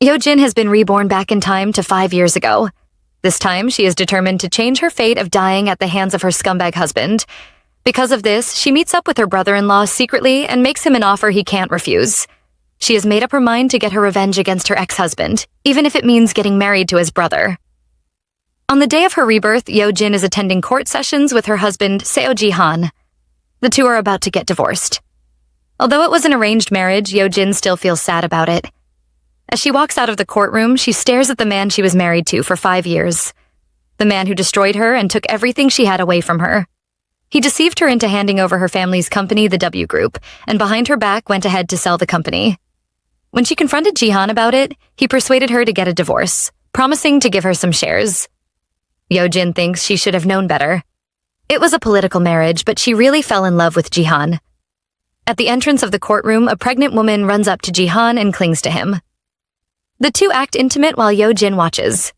Yojin has been reborn back in time to 5 years ago. This time, she is determined to change her fate of dying at the hands of her scumbag husband. Because of this, she meets up with her brother-in-law secretly and makes him an offer he can't refuse. She has made up her mind to get her revenge against her ex-husband, even if it means getting married to his brother. On the day of her rebirth, Yojin is attending court sessions with her husband, Seo Ji-han. The two are about to get divorced. Although it was an arranged marriage, Yojin still feels sad about it. As she walks out of the courtroom, she stares at the man she was married to for 5 years. The man who destroyed her and took everything she had away from her. He deceived her into handing over her family's company, the W Group, and behind her back went ahead to sell the company. When she confronted Ji-han about it, he persuaded her to get a divorce, promising to give her some shares. Yojin thinks she should have known better. It was a political marriage, but she really fell in love with Ji-han. At the entrance of the courtroom, a pregnant woman runs up to Ji-han and clings to him. The two act intimate while Yojin watches.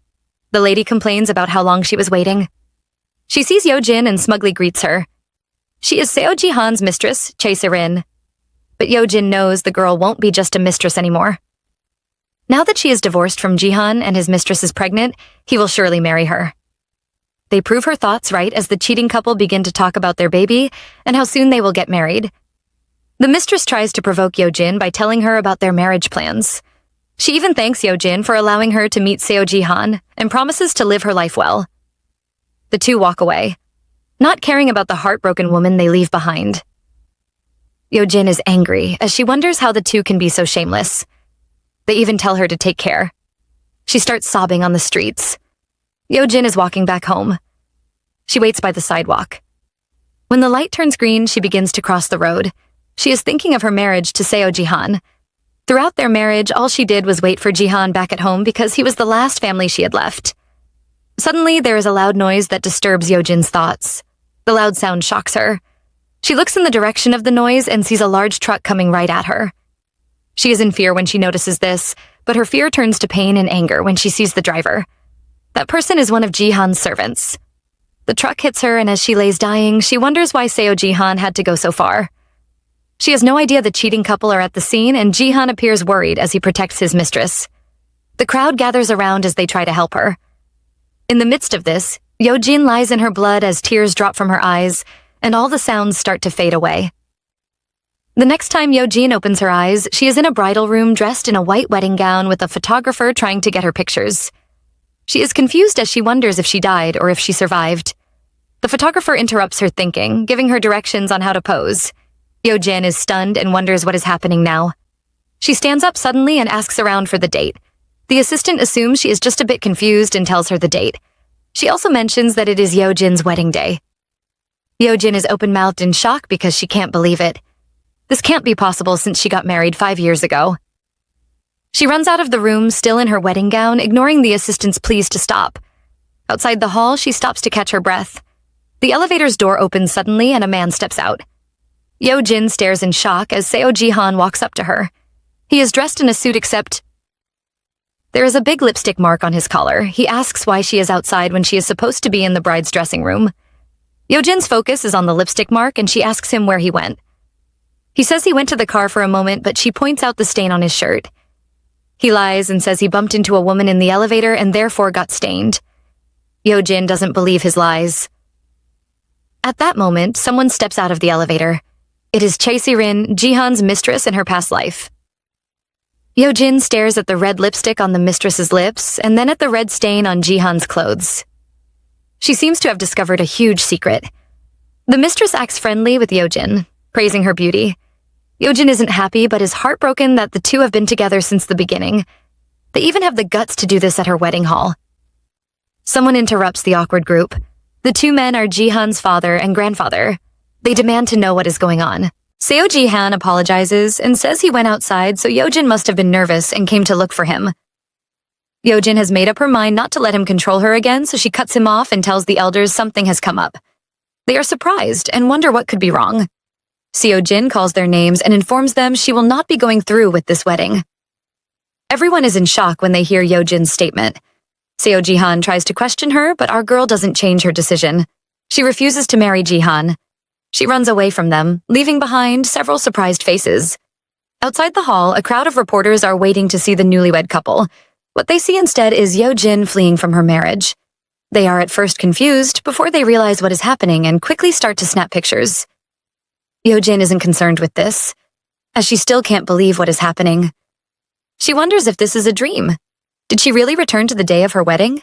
The lady complains about how long she was waiting. She sees Yojin and smugly greets her. She is Seo Ji-han's mistress, Chae Se-rin. But Yojin knows the girl won't be just a mistress anymore. Now that she is divorced from Ji-han and his mistress is pregnant, he will surely marry her. They prove her thoughts right as the cheating couple begin to talk about their baby and how soon they will get married. The mistress tries to provoke Yojin by telling her about their marriage plans. She even thanks Yojin for allowing her to meet Seo Ji-han and promises to live her life well. The two walk away, not caring about the heartbroken woman they leave behind. Yojin is angry as she wonders how the two can be so shameless. They even tell her to take care. She starts sobbing on the streets. Yojin is walking back home. She waits by the sidewalk. When the light turns green, she begins to cross the road. She is thinking of her marriage to Seo Ji-han. Throughout their marriage, all she did was wait for Ji-han back at home because he was the last family she had left. Suddenly, there is a loud noise that disturbs Yojin's thoughts. The loud sound shocks her. She looks in the direction of the noise and sees a large truck coming right at her. She is in fear when she notices this, but her fear turns to pain and anger when she sees the driver. That person is one of Ji-han's servants. The truck hits her, and as she lays dying, she wonders why Seo Ji-han had to go so far. She has no idea the cheating couple are at the scene, and Ji-han appears worried as he protects his mistress. The crowd gathers around as they try to help her. In the midst of this, Yojin lies in her blood as tears drop from her eyes, and all the sounds start to fade away. The next time Yojin opens her eyes, she is in a bridal room dressed in a white wedding gown with a photographer trying to get her pictures. She is confused as she wonders if she died or if she survived. The photographer interrupts her thinking, giving her directions on how to pose. Yojin is stunned and wonders what is happening now. She stands up suddenly and asks around for the date. The assistant assumes she is just a bit confused and tells her the date. She also mentions that it is Yojin's wedding day. Yojin is open-mouthed in shock because she can't believe it. This can't be possible since she got married 5 years ago. She runs out of the room, still in her wedding gown, ignoring the assistant's pleas to stop. Outside the hall, she stops to catch her breath. The elevator's door opens suddenly and a man steps out. Yojin stares in shock as Seo Ji-han walks up to her. He is dressed in a suit except there is a big lipstick mark on his collar. He asks why she is outside when she is supposed to be in the bride's dressing room. Yojin's focus is on the lipstick mark and she asks him where he went. He says he went to the car for a moment, but she points out the stain on his shirt. He lies and says he bumped into a woman in the elevator and therefore got stained. Yojin doesn't believe his lies. At that moment, someone steps out of the elevator. It is Chae Se-rin, Ji-han's mistress in her past life. Yojin stares at the red lipstick on the mistress's lips and then at the red stain on Ji-han's clothes. She seems to have discovered a huge secret. The mistress acts friendly with Yojin, praising her beauty. Yojin isn't happy but is heartbroken that the two have been together since the beginning. They even have the guts to do this at her wedding hall. Someone interrupts the awkward group. The two men are Ji-han's father and grandfather. They demand to know what is going on. Seo Ji-han apologizes and says he went outside, so Yojin must have been nervous and came to look for him. Yojin has made up her mind not to let him control her again, so she cuts him off and tells the elders something has come up. They are surprised and wonder what could be wrong. Seo Jin calls their names and informs them she will not be going through with this wedding. Everyone is in shock when they hear Yojin's statement. Seo Ji-han tries to question her, but our girl doesn't change her decision. She refuses to marry Ji-han. She runs away from them, leaving behind several surprised faces. Outside the hall, a crowd of reporters are waiting to see the newlywed couple. What they see instead is Yo-jin fleeing from her marriage. They are at first confused before they realize what is happening and quickly start to snap pictures. Yo-jin isn't concerned with this, as she still can't believe what is happening. She wonders if this is a dream. Did she really return to the day of her wedding?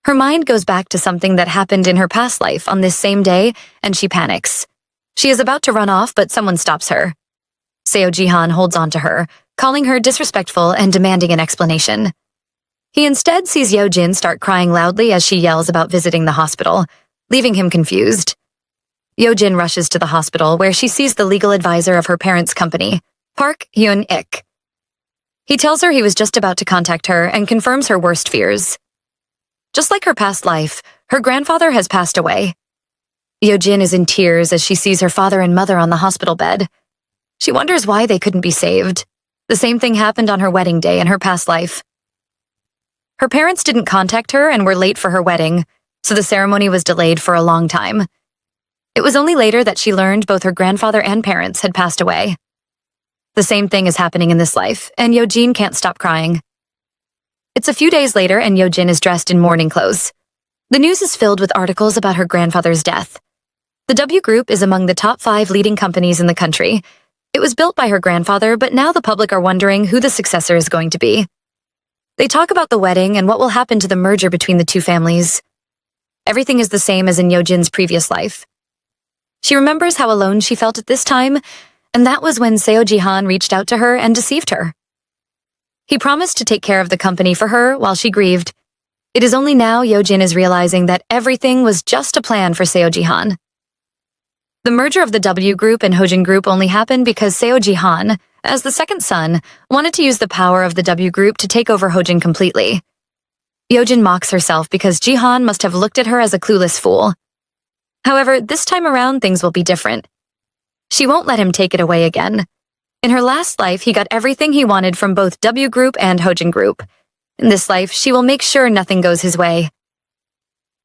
Her mind goes back to something that happened in her past life on this same day, and she panics. She is about to run off, but someone stops her. Seo Ji-han holds on to her, calling her disrespectful and demanding an explanation. He instead sees Yo-jin start crying loudly as she yells about visiting the hospital, leaving him confused. Yo-jin rushes to the hospital where she sees the legal advisor of her parents' company, Park Hyun-ik. He tells her he was just about to contact her and confirms her worst fears. Just like her past life, her grandfather has passed away. Yo-jin is in tears as she sees her father and mother on the hospital bed. She wonders why they couldn't be saved. The same thing happened on her wedding day in her past life. Her parents didn't contact her and were late for her wedding, so the ceremony was delayed for a long time. It was only later that she learned both her grandfather and parents had passed away. The same thing is happening in this life, and Yo-jin can't stop crying. It's a few days later and Yo-jin is dressed in mourning clothes. The news is filled with articles about her grandfather's death. The W Group is among the top 5 leading companies in the country. It was built by her grandfather, but now the public are wondering who the successor is going to be. They talk about the wedding and what will happen to the merger between the two families. Everything is the same as in Yo-jin's previous life. She remembers how alone she felt at this time, and that was when Seo Ji-han reached out to her and deceived her. He promised to take care of the company for her while she grieved. It is only now Yo-jin is realizing that everything was just a plan for Seo Ji-han. The merger of the W Group and Hojin Group only happened because Seo Ji-han, as the second son, wanted to use the power of the W Group to take over Hojin completely. Yo-jin mocks herself because Ji-han must have looked at her as a clueless fool. However, this time around things will be different. She won't let him take it away again. In her last life, he got everything he wanted from both W Group and Hojin Group. In this life, she will make sure nothing goes his way.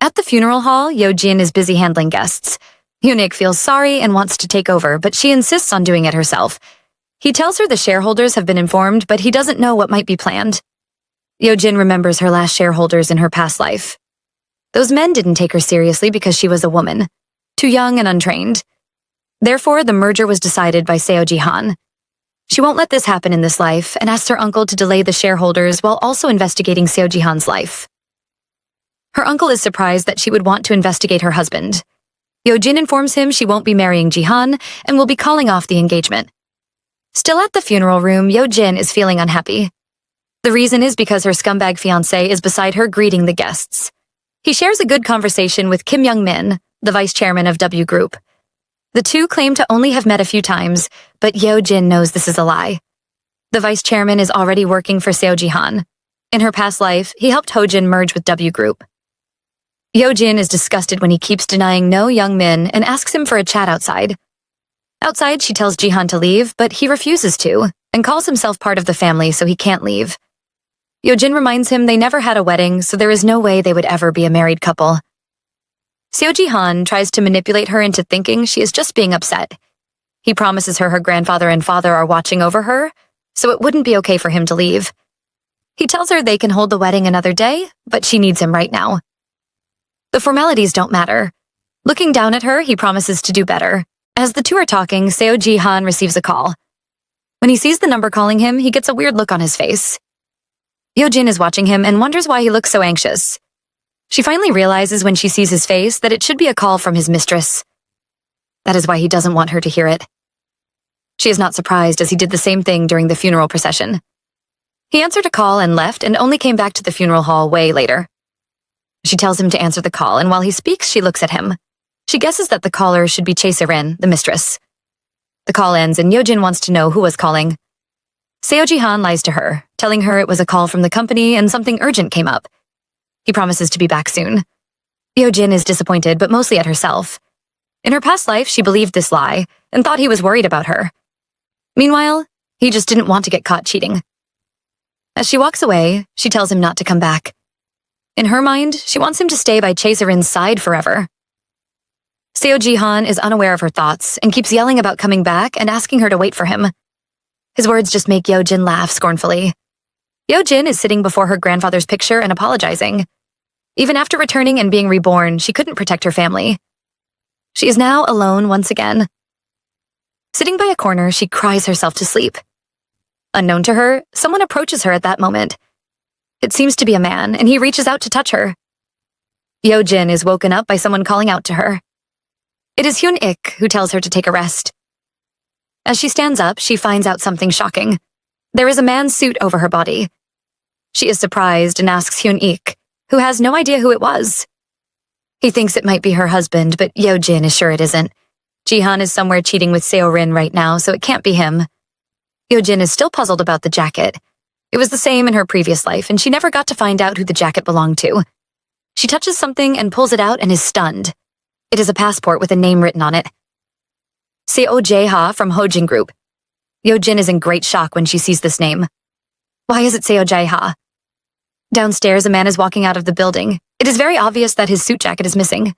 At the funeral hall, Yo-jin is busy handling guests. Hyun-ik feels sorry and wants to take over, but she insists on doing it herself. He tells her the shareholders have been informed, but he doesn't know what might be planned. Yo-jin remembers her last shareholders in her past life. Those men didn't take her seriously because she was a woman, too young and untrained. Therefore, the merger was decided by Seo Ji-han. She won't let this happen in this life and asks her uncle to delay the shareholders while also investigating Seo Ji-han's life. Her uncle is surprised that she would want to investigate her husband. Yo-jin informs him she won't be marrying Ji-han and will be calling off the engagement. Still at the funeral room, Yo-jin is feeling unhappy. The reason is because her scumbag fiancé is beside her greeting the guests. He shares a good conversation with Kim Young-min, the vice chairman of W Group. The two claim to only have met a few times, but Yo-jin knows this is a lie. The vice chairman is already working for Seo Ji-han. In her past life, he helped Hojin merge with W Group. Yo-jin is disgusted when he keeps denying no Young-min and asks him for a chat outside. Outside, she tells Ji-han to leave, but he refuses to and calls himself part of the family so he can't leave. Yo-jin reminds him they never had a wedding, so there is no way they would ever be a married couple. Seo Ji-han tries to manipulate her into thinking she is just being upset. He promises her grandfather and father are watching over her, so it wouldn't be okay for him to leave. He tells her they can hold the wedding another day, but she needs him right now. The formalities don't matter. Looking down at her, he promises to do better. As the two are talking, Seo Ji-han receives a call. When he sees the number calling him, he gets a weird look on his face. Yo-jin is watching him and wonders why he looks so anxious. She finally realizes when she sees his face that it should be a call from his mistress. That is why he doesn't want her to hear it. She is not surprised as he did the same thing during the funeral procession. He answered a call and left and only came back to the funeral hall way later. She tells him to answer the call, and while he speaks, she looks at him. She guesses that the caller should be Chae Se-rin, the mistress. The call ends and Yo-jin wants to know who was calling. Seo Ji-han lies to her, telling her it was a call from the company and something urgent came up. He promises to be back soon. Yo-jin is disappointed, but mostly at herself. In her past life, she believed this lie and thought he was worried about her. Meanwhile, he just didn't want to get caught cheating. As she walks away, she tells him not to come back. In her mind, she wants him to stay by Chae Se-rin's side forever. Seo Ji-han is unaware of her thoughts and keeps yelling about coming back and asking her to wait for him. His words just make Yo-jin laugh scornfully. Yo-jin is sitting before her grandfather's picture and apologizing. Even after returning and being reborn, she couldn't protect her family. She is now alone once again. Sitting by a corner, she cries herself to sleep. Unknown to her, someone approaches her at that moment. It seems to be a man, and he reaches out to touch her. Yo-jin is woken up by someone calling out to her. It is Hyun-ik who tells her to take a rest. As she stands up, she finds out something shocking. There is a man's suit over her body. She is surprised and asks Hyun-ik, who has no idea who it was. He thinks it might be her husband, but Yo-jin is sure it isn't. Jihan is somewhere cheating with Seo-rin right now, so it can't be him. Yo-jin is still puzzled about the jacket. It was the same in her previous life, and she never got to find out who the jacket belonged to. She touches something and pulls it out and is stunned. It is a passport with a name written on it. Seo Jae-ha from Hojin Group. Yo-jin is in great shock when she sees this name. Why is it Seo Jae-ha? Downstairs, a man is walking out of the building. It is very obvious that his suit jacket is missing.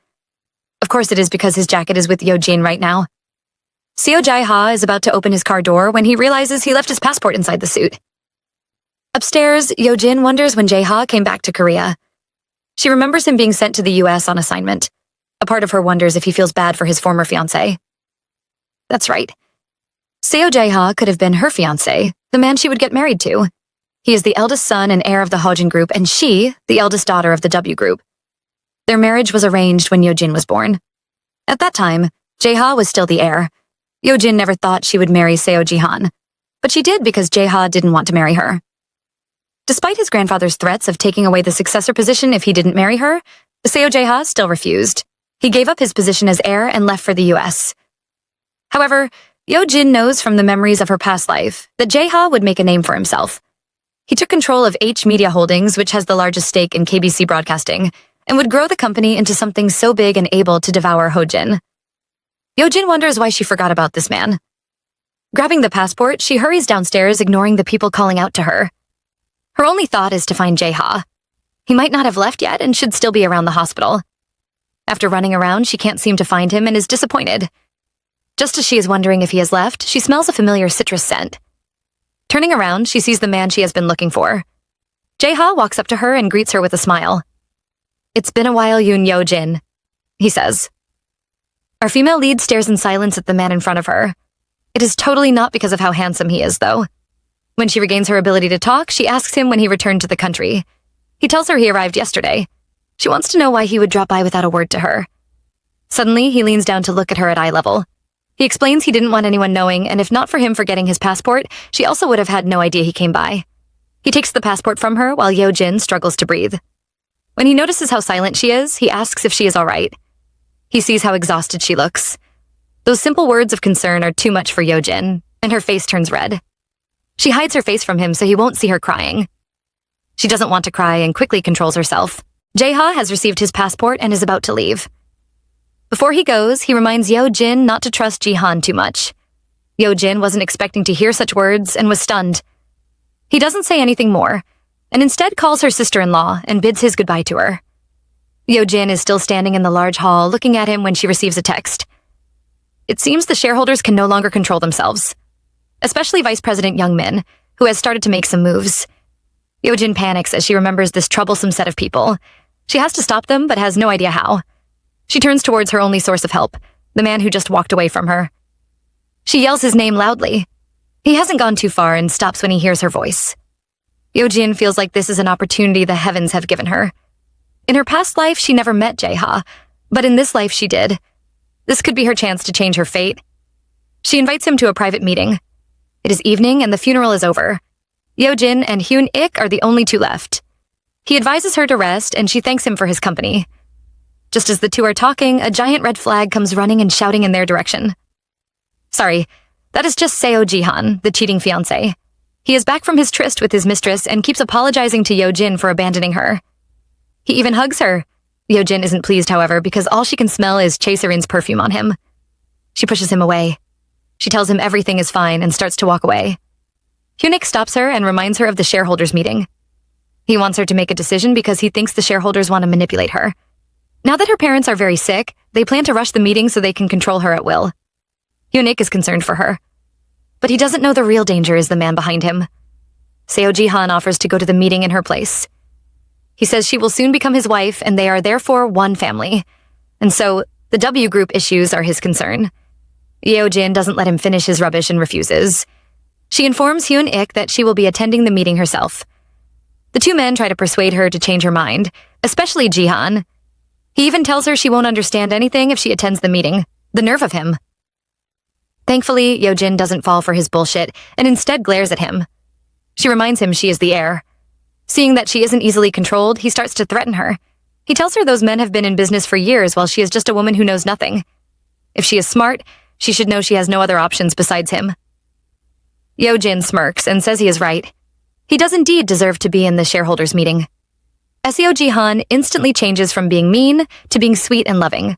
Of course it is because his jacket is with Yo-jin right now. Seo Jae-ha is about to open his car door when he realizes he left his passport inside the suit. Upstairs, Yo-jin wonders when Jae-ha came back to Korea. She remembers him being sent to the US on assignment. A part of her wonders if he feels bad for his former fiancé. That's right. Seo Jae-ha could have been her fiancé, the man she would get married to. He is the eldest son and heir of the Hojin Group, and she, the eldest daughter of the W Group. Their marriage was arranged when Yo-jin was born. At that time, Jae-ha was still the heir. Yo-jin never thought she would marry Seo Ji-han, but she did because Jae-ha didn't want to marry her. Despite his grandfather's threats of taking away the successor position if he didn't marry her, Seo Jae-ha still refused. He gave up his position as heir and left for the US. However, Yo-jin knows from the memories of her past life that Jae-ha would make a name for himself. He took control of H Media Holdings, which has the largest stake in KBC Broadcasting, and would grow the company into something so big and able to devour Hojin. Yo-jin wonders why she forgot about this man. Grabbing the passport, she hurries downstairs, ignoring the people calling out to her. Her only thought is to find Jae-ha. He might not have left yet and should still be around the hospital. After running around, she can't seem to find him and is disappointed. Just as she is wondering if he has left, she smells a familiar citrus scent. Turning around, she sees the man she has been looking for. Jae-ha walks up to her and greets her with a smile. "It's been a while, Yoon Yo-jin," he says. Our female lead stares in silence at the man in front of her. It is totally not because of how handsome he is, though. When she regains her ability to talk, she asks him when he returned to the country. He tells her he arrived yesterday. She wants to know why he would drop by without a word to her. Suddenly, he leans down to look at her at eye level. He explains he didn't want anyone knowing, and if not for him forgetting his passport, she also would have had no idea he came by. He takes the passport from her while Yo-jin struggles to breathe. When he notices how silent she is, he asks if she is all right. He sees how exhausted she looks. Those simple words of concern are too much for Yo-jin, and her face turns red. She hides her face from him so he won't see her crying. She doesn't want to cry and quickly controls herself. Jae-ha has received his passport and is about to leave. Before he goes, he reminds Yo-jin not to trust Ji-han too much. Yo-jin wasn't expecting to hear such words and was stunned. He doesn't say anything more, and instead calls her sister-in-law and bids his goodbye to her. Yo-jin is still standing in the large hall looking at him when she receives a text. It seems the shareholders can no longer control themselves, especially Vice President Young-min, who has started to make some moves. Yo-jin panics as she remembers this troublesome set of people. She has to stop them, but has no idea how. She turns towards her only source of help, the man who just walked away from her. She yells his name loudly. He hasn't gone too far and stops when he hears her voice. Yo-jin feels like this is an opportunity the heavens have given her. In her past life, she never met Jae-ha, but in this life she did. This could be her chance to change her fate. She invites him to a private meeting. It is evening and the funeral is over. Yo-jin and Hyun-ik are the only two left. He advises her to rest and she thanks him for his company. Just as the two are talking, a giant red flag comes running and shouting in their direction. Sorry, that is just Seo Ji-han, the cheating fiancé. He is back from his tryst with his mistress and keeps apologizing to Yo-jin for abandoning her. He even hugs her. Yo-jin isn't pleased, however, because all she can smell is Chae-serin's perfume on him. She pushes him away. She tells him everything is fine and starts to walk away. Hyun-ik stops her and reminds her of the shareholders' meeting. He wants her to make a decision because he thinks the shareholders want to manipulate her. Now that her parents are very sick, they plan to rush the meeting so they can control her at will. Hyun-ik is concerned for her. but he doesn't know the real danger is the man behind him. Seo Ji-han offers to go to the meeting in her place. He says she will soon become his wife, and they are therefore one family. And so, the W group issues are his concern. Yeo-jin doesn't let him finish his rubbish and refuses. She informs Hyun-ik that she will be attending the meeting herself. The two men try to persuade her to change her mind, especially Ji-han. He even tells her she won't understand anything if she attends the meeting. The nerve of him. Thankfully, Yeo-jin doesn't fall for his bullshit and instead glares at him. She reminds him she is the heir. Seeing that she isn't easily controlled, he starts to threaten her. He tells her those men have been in business for years while she is just a woman who knows nothing. If she is smart, she should know she has no other options besides him. Yeo-jin smirks and says he is right. He does indeed deserve to be in the shareholders' meeting. Seo Ji-han instantly changes from being mean to being sweet and loving.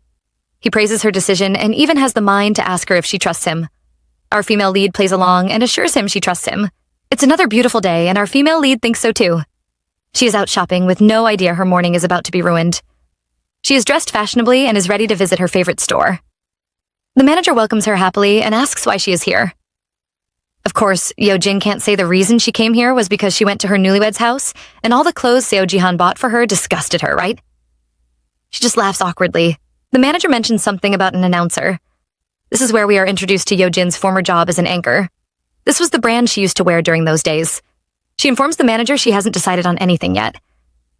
He praises her decision and even has the mind to ask her if she trusts him. Our female lead plays along and assures him she trusts him. It's another beautiful day, and our female lead thinks so too. She is out shopping with no idea her morning is about to be ruined. She is dressed fashionably and is ready to visit her favorite store. The manager welcomes her happily and asks why she is here. Of course, Yeo-jin can't say the reason she came here was because she went to her newlywed's house, and all the clothes Seo Ji-han bought for her disgusted her, right? She just laughs awkwardly. The manager mentions something about an announcer. This is where we are introduced to Yeo-jin's former job as an anchor. This was the brand she used to wear during those days. She informs the manager she hasn't decided on anything yet.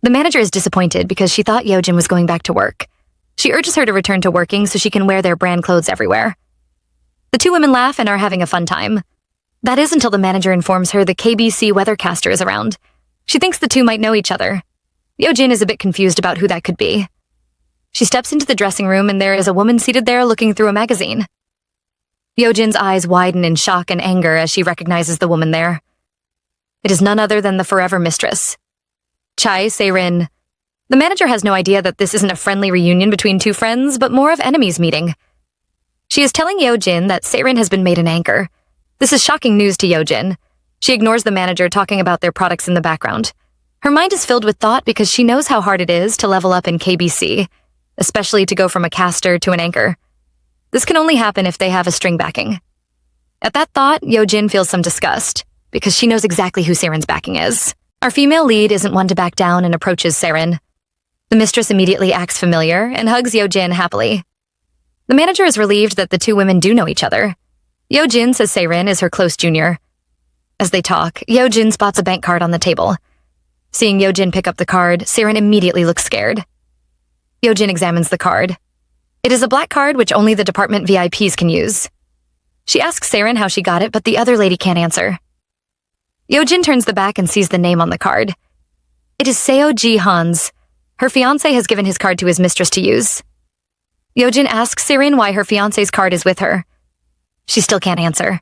The manager is disappointed because she thought Yeo-jin was going back to work. She urges her to return to working so she can wear their brand clothes everywhere. The two women laugh and are having a fun time. That is until the manager informs her the KBC weathercaster is around. She thinks the two might know each other. Yeo-jin is a bit confused about who that could be. She steps into the dressing room and there is a woman seated there looking through a magazine. Yeo-jin's eyes widen in shock and anger as she recognizes the woman there. It is none other than the forever mistress, Chai Se-rin. The manager has no idea that this isn't a friendly reunion between two friends, but more of enemies meeting. She is telling Yeo-jin that Se-rin has been made an anchor. This is shocking news to Yeo-jin. She ignores the manager talking about their products in the background. Her mind is filled with thought because she knows how hard it is to level up in KBC, especially to go from a caster to an anchor. This can only happen if they have a string backing. At that thought, Yeo-jin feels some disgust, because she knows exactly who Se-rin's backing is. Our female lead isn't one to back down and approaches Se-rin. The mistress immediately acts familiar and hugs Yeo-jin happily. The manager is relieved that the two women do know each other. Yeo-jin says Se-rin is her close junior. As they talk, Yeo-jin spots a bank card on the table. Seeing Yeo-jin pick up the card, Se-rin immediately looks scared. Yeo-jin examines the card. It is a black card which only the department VIPs can use. She asks Se-rin how she got it, but the other lady can't answer. Yeo-jin turns the back and sees the name on the card. It is Seo Ji-han's. Her fiancé has given his card to his mistress to use. Yeo-jin asks Se-rin why her fiancé's card is with her. She still can't answer.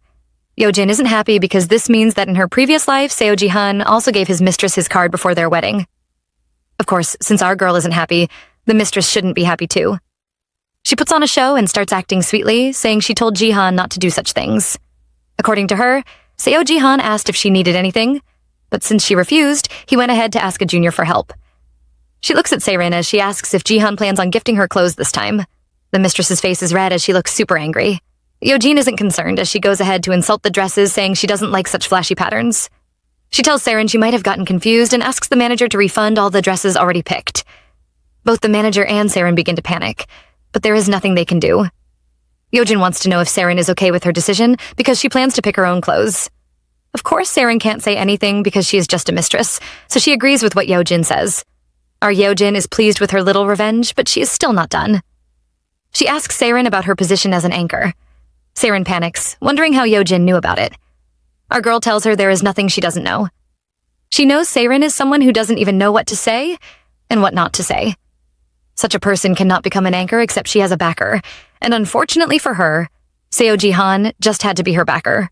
Yeo-jin isn't happy because this means that in her previous life, Seo Ji-han also gave his mistress his card before their wedding. Of course, since our girl isn't happy, the mistress shouldn't be happy too. She puts on a show and starts acting sweetly, saying she told Ji-han not to do such things. According to her, Seo Ji-han asked if she needed anything, but since she refused, he went ahead to ask a junior for help. She looks at Se-rin as she asks if Ji-han plans on gifting her clothes this time. The mistress's face is red as she looks super angry. Yeo-jin isn't concerned as she goes ahead to insult the dresses, saying she doesn't like such flashy patterns. She tells Se-rin she might have gotten confused and asks the manager to refund all the dresses already picked. Both the manager and Se-rin begin to panic, but there is nothing they can do. Yeo-jin wants to know if Se-rin is okay with her decision because she plans to pick her own clothes. Of course, Se-rin can't say anything because she is just a mistress, so she agrees with what Yeo-jin says. Our Yeo-jin is pleased with her little revenge, but she is still not done. She asks Se-rin about her position as an anchor. Se-rin panics, wondering how Yeo-jin knew about it. Our girl tells her there is nothing she doesn't know. She knows Se-rin is someone who doesn't even know what to say and what not to say. Such a person cannot become an anchor except she has a backer, and unfortunately for her, Seo Ji-han just had to be her backer.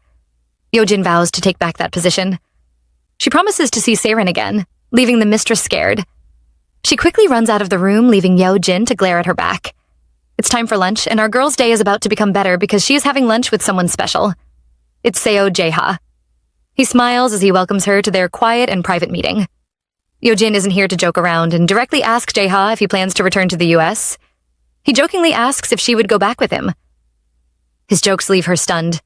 Yeo-jin vows to take back that position. She promises to see Se-rin again, leaving the mistress scared. She quickly runs out of the room, leaving Yeo-jin to glare at her back. It's time for lunch, and our girl's day is about to become better because she is having lunch with someone special. It's Seo Jae-ha. He smiles as he welcomes her to their quiet and private meeting. Yeo-jin isn't here to joke around and directly asks Jae-ha if he plans to return to the US. He jokingly asks if she would go back with him. His jokes leave her stunned.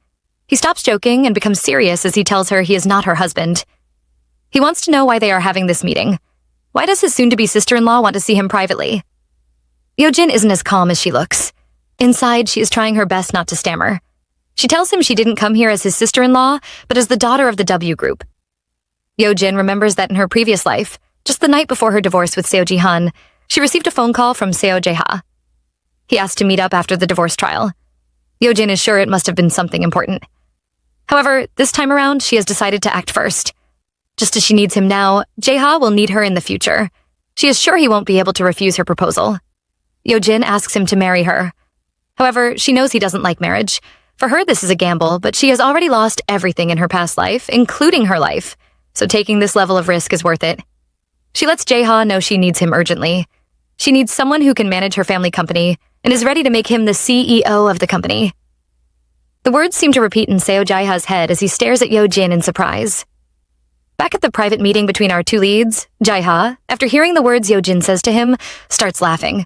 He stops joking and becomes serious as he tells her he is not her husband. He wants to know why they are having this meeting. Why does his soon-to-be sister-in-law want to see him privately? Yojin isn't as calm as she looks. Inside, she is trying her best not to stammer. She tells him she didn't come here as his sister-in-law, but as the daughter of the W group. Yojin remembers that in her previous life, just the night before her divorce with Seo Ji-han, she received a phone call from Seo Jae-ha. He asked to meet up after the divorce trial. Yojin is sure it must have been something important. However, this time around, she has decided to act first. Just as she needs him now, Jae-ha will need her in the future. She is sure he won't be able to refuse her proposal. Yojin asks him to marry her. However, she knows he doesn't like marriage. For her, this is a gamble, but she has already lost everything in her past life, including her life, so taking this level of risk is worth it. She lets Jae-ha know she needs him urgently. She needs someone who can manage her family company and is ready to make him the CEO of the company. The words seem to repeat in Seo Jae-ha's head as he stares at Yojin in surprise. Back at the private meeting between our two leads, Jae-ha, after hearing the words Yojin says to him, starts laughing.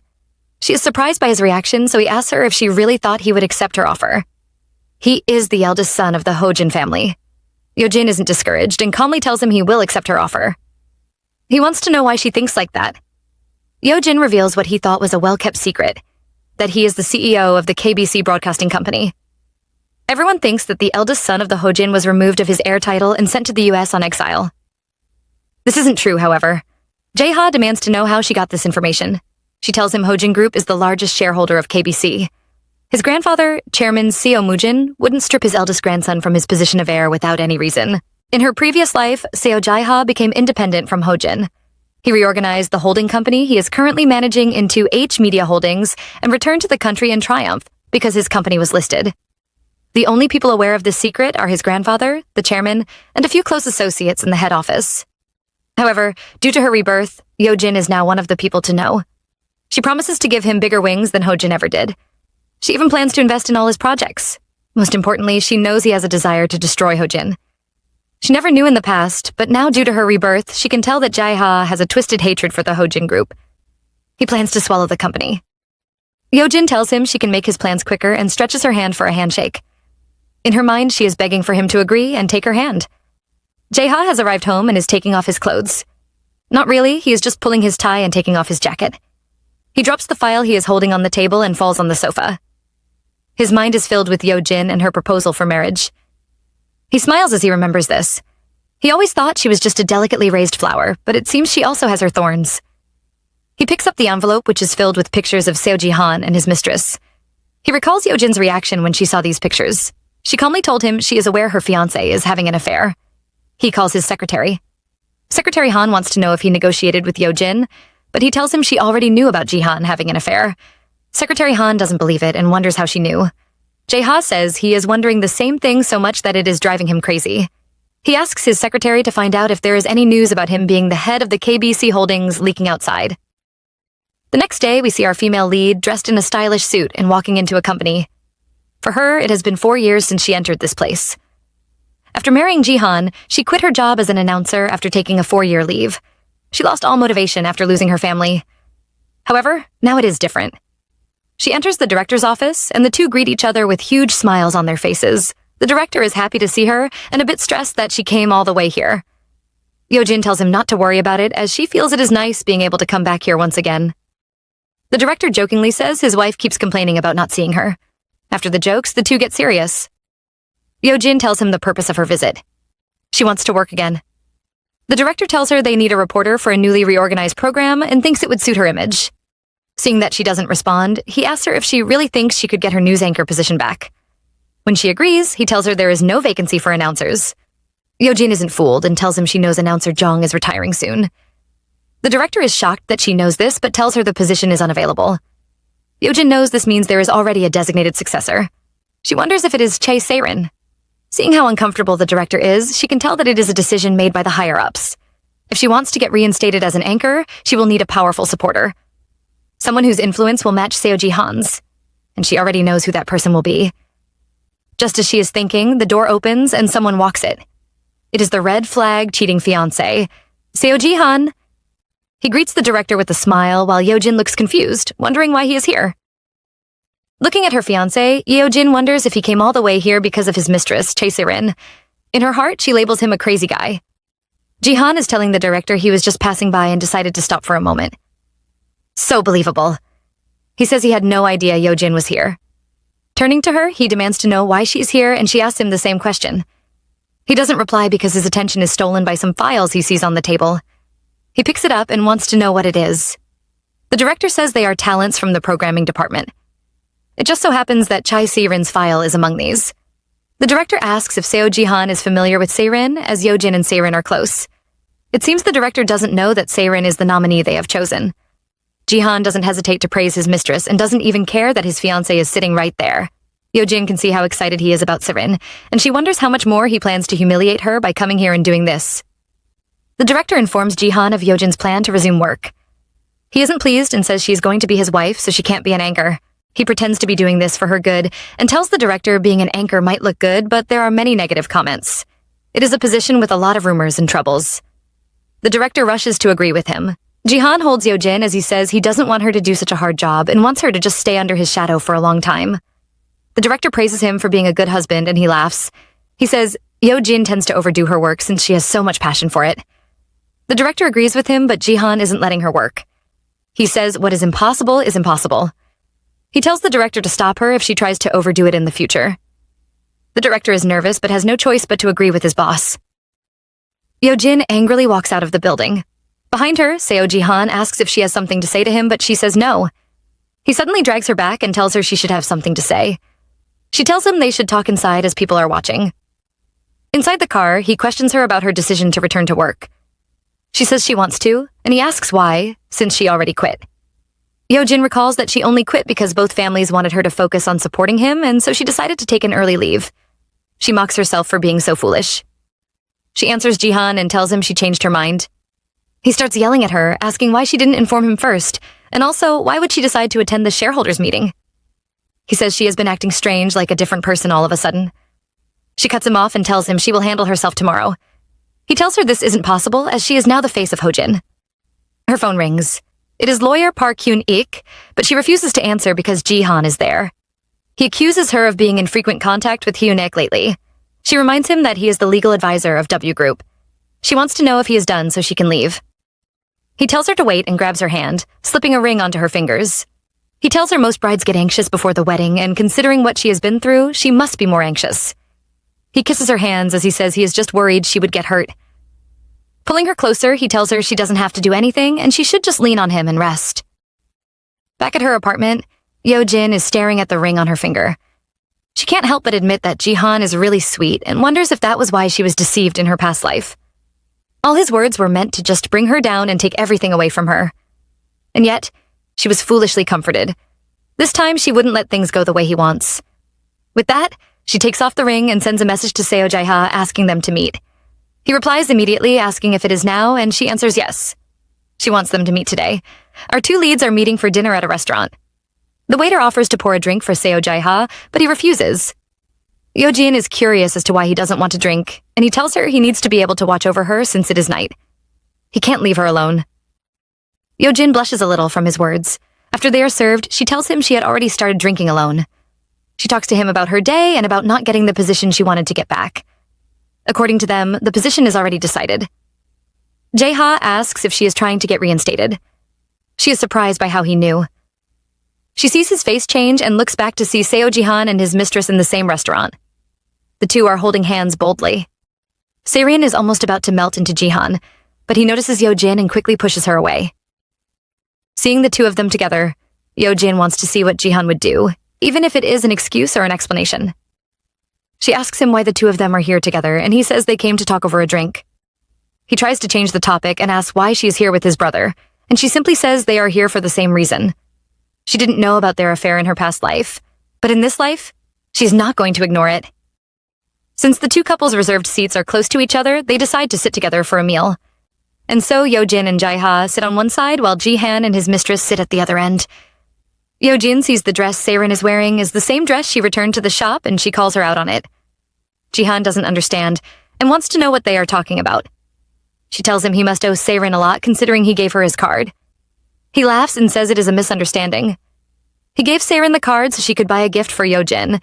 She is surprised by his reaction, so he asks her if she really thought he would accept her offer. He is the eldest son of the Hojin family. Yojin isn't discouraged and calmly tells him he will accept her offer. He wants to know why she thinks like that. Yojin reveals what he thought was a well-kept secret, that he is the CEO of the KBC Broadcasting Company. Everyone thinks that the eldest son of the Hojin was removed of his heir title and sent to the US on exile. This isn't true, however. Jae-ha demands to know how she got this information. She tells him Hojin Group is the largest shareholder of KBC. His grandfather, Chairman Seo Mujin, wouldn't strip his eldest grandson from his position of heir without any reason. In her previous life, Seo Jae-ha became independent from Hojin. He reorganized the holding company he is currently managing into H Media Holdings and returned to the country in triumph because his company was listed. The only people aware of this secret are his grandfather, the chairman, and a few close associates in the head office. However, due to her rebirth, Yojin is now one of the people to know. She promises to give him bigger wings than Hojin ever did. She even plans to invest in all his projects. Most importantly, she knows he has a desire to destroy Hojin. She never knew in the past, but now due to her rebirth, she can tell that Jae-ha has a twisted hatred for the Hojin group. He plans to swallow the company. Yojin tells him she can make his plans quicker and stretches her hand for a handshake. In her mind, she is begging for him to agree and take her hand. Jae-ha has arrived home and is taking off his clothes. Not really, he is just pulling his tie and taking off his jacket. He drops the file he is holding on the table and falls on the sofa. His mind is filled with Yojin and her proposal for marriage. He smiles as he remembers this. He always thought she was just a delicately raised flower, but it seems she also has her thorns. He picks up the envelope, which is filled with pictures of Seo Ji-han and his mistress. He recalls Yojin's reaction when she saw these pictures. She calmly told him she is aware her fiancé is having an affair. He calls his secretary. Secretary Han wants to know if he negotiated with Yojin, but he tells him she already knew about Ji-han having an affair. Secretary Han doesn't believe it and wonders how she knew. Jae-ha says he is wondering the same thing so much that it is driving him crazy. He asks his secretary to find out if there is any news about him being the head of the KBC Holdings leaking outside. The next day, we see our female lead dressed in a stylish suit and walking into a company. For her, it has been 4 years since she entered this place. After marrying Ji-han, she quit her job as an announcer after taking a 4-year leave. She lost all motivation after losing her family. However, now it is different. She enters the director's office, and the two greet each other with huge smiles on their faces. The director is happy to see her, and a bit stressed that she came all the way here. Yojin tells him not to worry about it, as she feels it is nice being able to come back here once again. The director jokingly says his wife keeps complaining about not seeing her. After the jokes, the two get serious. Yojin tells him the purpose of her visit. She wants to work again. The director tells her they need a reporter for a newly reorganized program and thinks it would suit her image. Seeing that she doesn't respond, he asks her if she really thinks she could get her news anchor position back. When she agrees, he tells her there is no vacancy for announcers. Yojin isn't fooled and tells him she knows announcer Jong is retiring soon. The director is shocked that she knows this, but tells her the position is unavailable. Yojin knows this means there is already a designated successor. She wonders if it is Chae Seirin. Seeing how uncomfortable the director is, she can tell that it is a decision made by the higher-ups. If she wants to get reinstated as an anchor, she will need a powerful supporter. Someone whose influence will match Seo Ji-han's. And she already knows who that person will be. Just as she is thinking, the door opens and someone walks it. It is the red flag cheating fiancé, Seo Ji-han. He greets the director with a smile while Yojin looks confused, wondering why he is here. Looking at her fiancé, Yeojin wonders if he came all the way here because of his mistress, Chae-serin. In her heart, she labels him a crazy guy. Jihan is telling the director he was just passing by and decided to stop for a moment. So believable. He says he had no idea Yeojin was here. Turning to her, he demands to know why she's here, and she asks him the same question. He doesn't reply because his attention is stolen by some files he sees on the table. He picks it up and wants to know what it is. The director says they are talents from the programming department. It just so happens that Chae-serin's file is among these. The director asks if Seo Jihan is familiar with Serin, as Yeojin and Serin are close. It seems the director doesn't know that Serin is the nominee they have chosen. Jihan doesn't hesitate to praise his mistress and doesn't even care that his fiancé is sitting right there. Yeojin can see how excited he is about Serin, and she wonders how much more he plans to humiliate her by coming here and doing this. The director informs Jihan of Yeojin's plan to resume work. He isn't pleased and says she's going to be his wife, so she can't be an anchor. He pretends to be doing this for her good and tells the director being an anchor might look good, but there are many negative comments. It is a position with a lot of rumors and troubles. The director rushes to agree with him. Jihan holds Yeojin as he says he doesn't want her to do such a hard job and wants her to just stay under his shadow for a long time. The director praises him for being a good husband and he laughs. He says Yeojin tends to overdo her work since she has so much passion for it. The director agrees with him, but Jihan isn't letting her work. He says what is impossible is impossible. He tells the director to stop her if she tries to overdo it in the future. The director is nervous but has no choice but to agree with his boss. Yeojin angrily walks out of the building. Behind her, Seo Jihan asks if she has something to say to him, but she says no. He suddenly drags her back and tells her she should have something to say. She tells him they should talk inside as people are watching. Inside the car, he questions her about her decision to return to work. She says she wants to, and he asks why, since she already quit. Yeojin recalls that she only quit because both families wanted her to focus on supporting him, and so she decided to take an early leave. She mocks herself for being so foolish. She answers Jihan and tells him she changed her mind. He starts yelling at her, asking why she didn't inform him first, and also why would she decide to attend the shareholders meeting. He says she has been acting strange, like a different person all of a sudden. She cuts him off and tells him she will handle herself tomorrow. He tells her this isn't possible, as she is now the face of Hojin. Her phone rings. It is lawyer Park Hyun-ik, but she refuses to answer because Jihan is there. He accuses her of being in frequent contact with Hyun-ik lately. She reminds him that he is the legal advisor of W Group. She wants to know if he is done so she can leave. He tells her to wait and grabs her hand, slipping a ring onto her fingers. He tells her most brides get anxious before the wedding, and considering what she has been through, she must be more anxious. He kisses her hands as he says he is just worried she would get hurt. Pulling her closer, he tells her she doesn't have to do anything and she should just lean on him and rest. Back at her apartment, Yeojin is staring at the ring on her finger. She can't help but admit that Jihan is really sweet and wonders if that was why she was deceived in her past life. All his words were meant to just bring her down and take everything away from her. And yet, she was foolishly comforted. This time, she wouldn't let things go the way he wants. With that, she takes off the ring and sends a message to Seo Jae-ha asking them to meet. He replies immediately, asking if it is now, and she answers yes. She wants them to meet today. Our two leads are meeting for dinner at a restaurant. The waiter offers to pour a drink for Seo Jae-ha, but he refuses. Yeojin is curious as to why he doesn't want to drink, and he tells her he needs to be able to watch over her since it is night. He can't leave her alone. Yeojin blushes a little from his words. After they are served, she tells him she had already started drinking alone. She talks to him about her day and about not getting the position she wanted to get back. According to them, the position is already decided. Jae-ha asks if she is trying to get reinstated. She is surprised by how he knew. She sees his face change and looks back to see Seo Jihan and his mistress in the same restaurant. The two are holding hands boldly. Serin is almost about to melt into Jihan, but he notices Yeojin and quickly pushes her away. Seeing the two of them together, Yeojin wants to see what Jihan would do, even if it is an excuse or an explanation. She asks him why the two of them are here together, and he says they came to talk over a drink. He tries to change the topic and asks why she is here with his brother, and she simply says they are here for the same reason. She didn't know about their affair in her past life, but in this life, she's not going to ignore it. Since the two couples' reserved seats are close to each other, they decide to sit together for a meal. And so Yeojin and Jae-ha sit on one side while Jihan and his mistress sit at the other end. Yeojin sees the dress Serin is wearing is the same dress she returned to the shop, and she calls her out on it. Jihan doesn't understand and wants to know what they are talking about. She tells him he must owe Serin a lot considering he gave her his card. He laughs and says it is a misunderstanding. He gave Saren the card so she could buy a gift for Yeojin,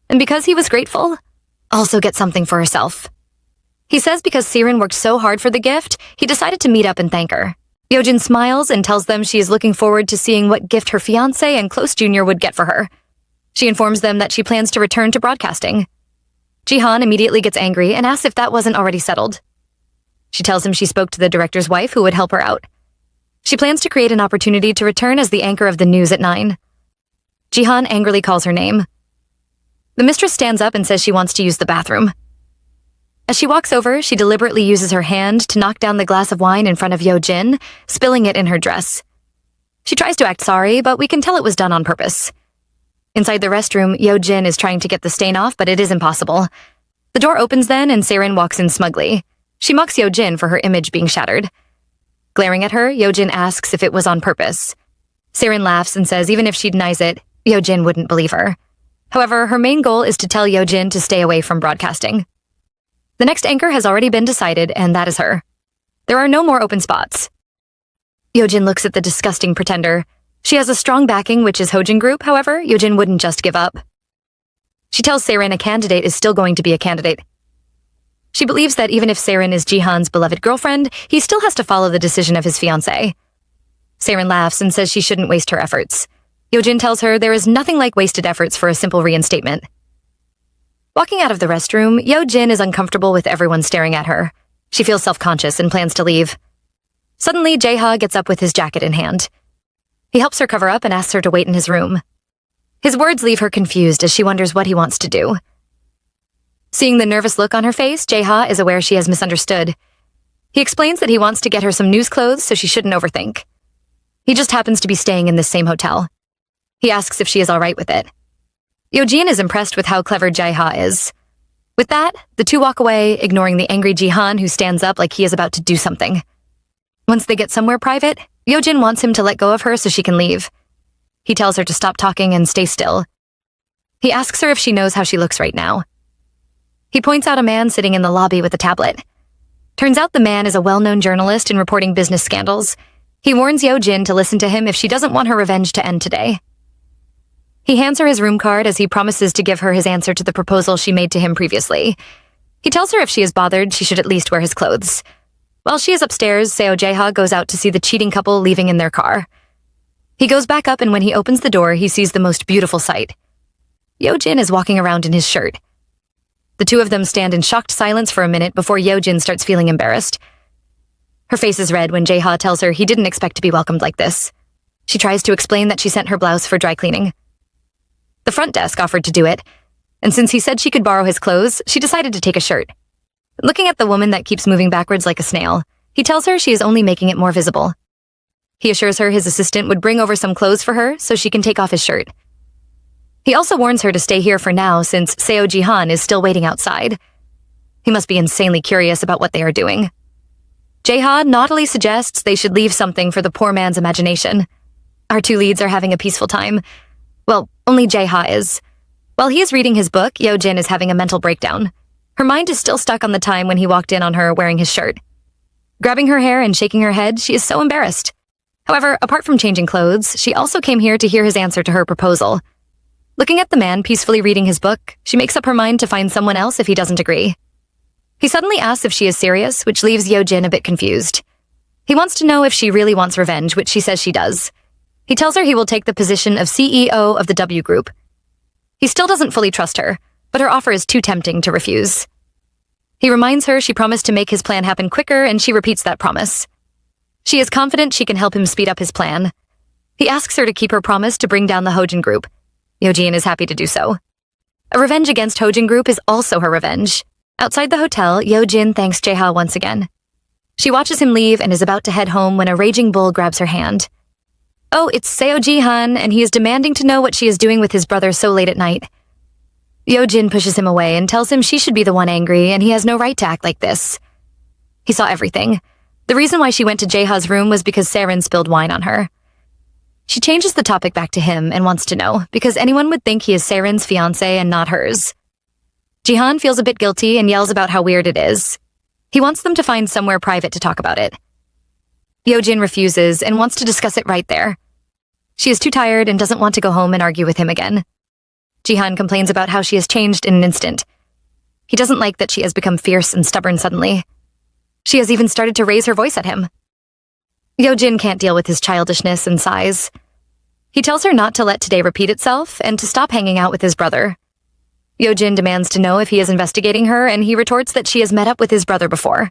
and because he was grateful, also get something for herself. He says because Saren worked so hard for the gift, he decided to meet up and thank her. Yeojin smiles and tells them she is looking forward to seeing what gift her fiancé and close junior would get for her. She informs them that she plans to return to broadcasting. Jihan immediately gets angry and asks if that wasn't already settled. She tells him she spoke to the director's wife who would help her out. She plans to create an opportunity to return as the anchor of the news at 9. Jihan angrily calls her name. The mistress stands up and says she wants to use the bathroom. As she walks over, she deliberately uses her hand to knock down the glass of wine in front of Yeojin, spilling it in her dress. She tries to act sorry, but we can tell it was done on purpose. Inside the restroom, Yeojin is trying to get the stain off, but it is impossible. The door opens then, and Saren walks in smugly. She mocks Yeojin for her image being shattered. Glaring at her, Yeojin asks if it was on purpose. Saren laughs and says even if she denies it, Yeojin wouldn't believe her. However, her main goal is to tell Yeojin to stay away from broadcasting. The next anchor has already been decided, and that is her. There are no more open spots. Yeojin looks at the disgusting pretender. She has a strong backing, which is Hojin Group, however, Yeojin wouldn't just give up. She tells Saren a candidate is still going to be a candidate. She believes that even if Saren is Jihan's beloved girlfriend, he still has to follow the decision of his fiancé. Saren laughs and says she shouldn't waste her efforts. Yeojin tells her there is nothing like wasted efforts for a simple reinstatement. Walking out of the restroom, Yeojin is uncomfortable with everyone staring at her. She feels self-conscious and plans to leave. Suddenly, Jae-ha gets up with his jacket in hand. He helps her cover up and asks her to wait in his room. His words leave her confused as she wonders what he wants to do. Seeing the nervous look on her face, Jae-ha is aware she has misunderstood. He explains that he wants to get her some news clothes so she shouldn't overthink. He just happens to be staying in this same hotel. He asks if she is all right with it. Yeojin is impressed with how clever Jae-ha is. With that, the two walk away, ignoring the angry Jihan who stands up like he is about to do something. Once they get somewhere private, Yeojin wants him to let go of her so she can leave. He tells her to stop talking and stay still. He asks her if she knows how she looks right now. He points out a man sitting in the lobby with a tablet. Turns out the man is a well-known journalist in reporting business scandals. He warns Yeojin to listen to him if she doesn't want her revenge to end today. He hands her his room card as he promises to give her his answer to the proposal she made to him previously. He tells her if she is bothered, she should at least wear his clothes. While she is upstairs, Seo Jae-ha goes out to see the cheating couple leaving in their car. He goes back up, and when he opens the door, he sees the most beautiful sight. Yeojin is walking around in his shirt. The two of them stand in shocked silence for a minute before Yeojin starts feeling embarrassed. Her face is red when Jae-ha tells her he didn't expect to be welcomed like this. She tries to explain that she sent her blouse for dry cleaning. The front desk offered to do it, and since he said she could borrow his clothes, she decided to take a shirt. Looking at the woman that keeps moving backwards like a snail, he tells her she is only making it more visible. He assures her his assistant would bring over some clothes for her so she can take off his shirt. He also warns her to stay here for now since Seo Jihan is still waiting outside. He must be insanely curious about what they are doing. Jae-ha naughtily suggests they should leave something for the poor man's imagination. Our two leads are having a peaceful time. Well, only Jae-ha is. While he is reading his book, Yeojin is having a mental breakdown. Her mind is still stuck on the time when he walked in on her wearing his shirt. Grabbing her hair and shaking her head, she is so embarrassed. However, apart from changing clothes, she also came here to hear his answer to her proposal. Looking at the man peacefully reading his book, she makes up her mind to find someone else if he doesn't agree. He suddenly asks if she is serious, which leaves Yeojin a bit confused. He wants to know if she really wants revenge, which she says she does. He tells her he will take the position of CEO of the W Group. He still doesn't fully trust her, but her offer is too tempting to refuse. He reminds her she promised to make his plan happen quicker, and she repeats that promise. She is confident she can help him speed up his plan. He asks her to keep her promise to bring down the Hojin Group. Yeojin is happy to do so. A revenge against Hojin Group is also her revenge. Outside the hotel, Yeojin thanks Jae-ha once again. She watches him leave and is about to head home when a raging bull grabs her hand. Oh, it's Seo Jihan, and he is demanding to know what she is doing with his brother so late at night. Yeojin pushes him away and tells him she should be the one angry and he has no right to act like this. He saw everything. The reason why she went to Jae-ha's room was because Saren spilled wine on her. She changes the topic back to him and wants to know, because anyone would think he is Saren's fiancé and not hers. Jihan feels a bit guilty and yells about how weird it is. He wants them to find somewhere private to talk about it. Yeojin refuses and wants to discuss it right there. She is too tired and doesn't want to go home and argue with him again. Jihan complains about how she has changed in an instant. He doesn't like that she has become fierce and stubborn suddenly. She has even started to raise her voice at him. Yeojin can't deal with his childishness and sighs. He tells her not to let today repeat itself and to stop hanging out with his brother. Yeojin demands to know if he is investigating her, and he retorts that she has met up with his brother before.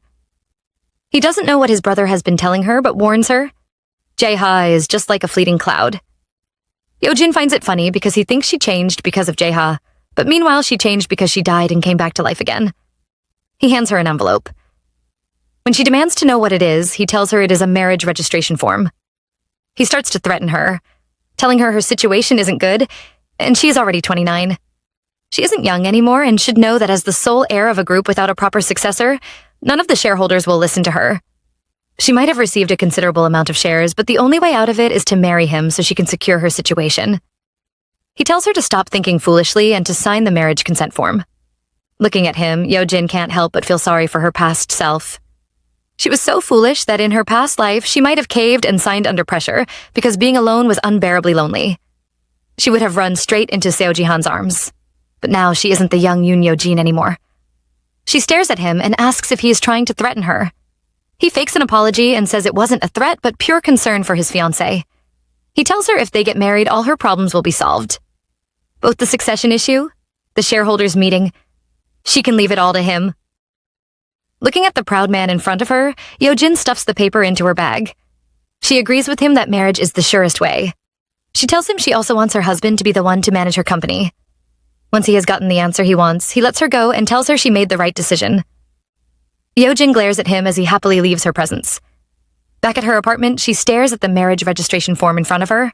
He doesn't know what his brother has been telling her, but warns her. Jae-ha is just like a fleeting cloud. Yeojin finds it funny because he thinks she changed because of Jae-ha, but meanwhile she changed because she died and came back to life again. He hands her an envelope. When she demands to know what it is, he tells her it is a marriage registration form. He starts to threaten her, telling her situation isn't good, and she is already 29. She isn't young anymore and should know that as the sole heir of a group without a proper successor, none of the shareholders will listen to her. She might have received a considerable amount of shares, but the only way out of it is to marry him so she can secure her situation. He tells her to stop thinking foolishly and to sign the marriage consent form. Looking at him, Yeojin can't help but feel sorry for her past self. She was so foolish that in her past life, she might have caved and signed under pressure because being alone was unbearably lonely. She would have run straight into Seo Ji-han's arms. But now she isn't the young Yoon Yeojin anymore. She stares at him and asks if he is trying to threaten her. He fakes an apology and says it wasn't a threat but pure concern for his fiancée. He tells her if they get married, all her problems will be solved. Both the succession issue, the shareholders' meeting, she can leave it all to him. Looking at the proud man in front of her, Yeojin stuffs the paper into her bag. She agrees with him that marriage is the surest way. She tells him she also wants her husband to be the one to manage her company. Once he has gotten the answer he wants, he lets her go and tells her she made the right decision. Yeojin glares at him as he happily leaves her presence. Back at her apartment, she stares at the marriage registration form in front of her.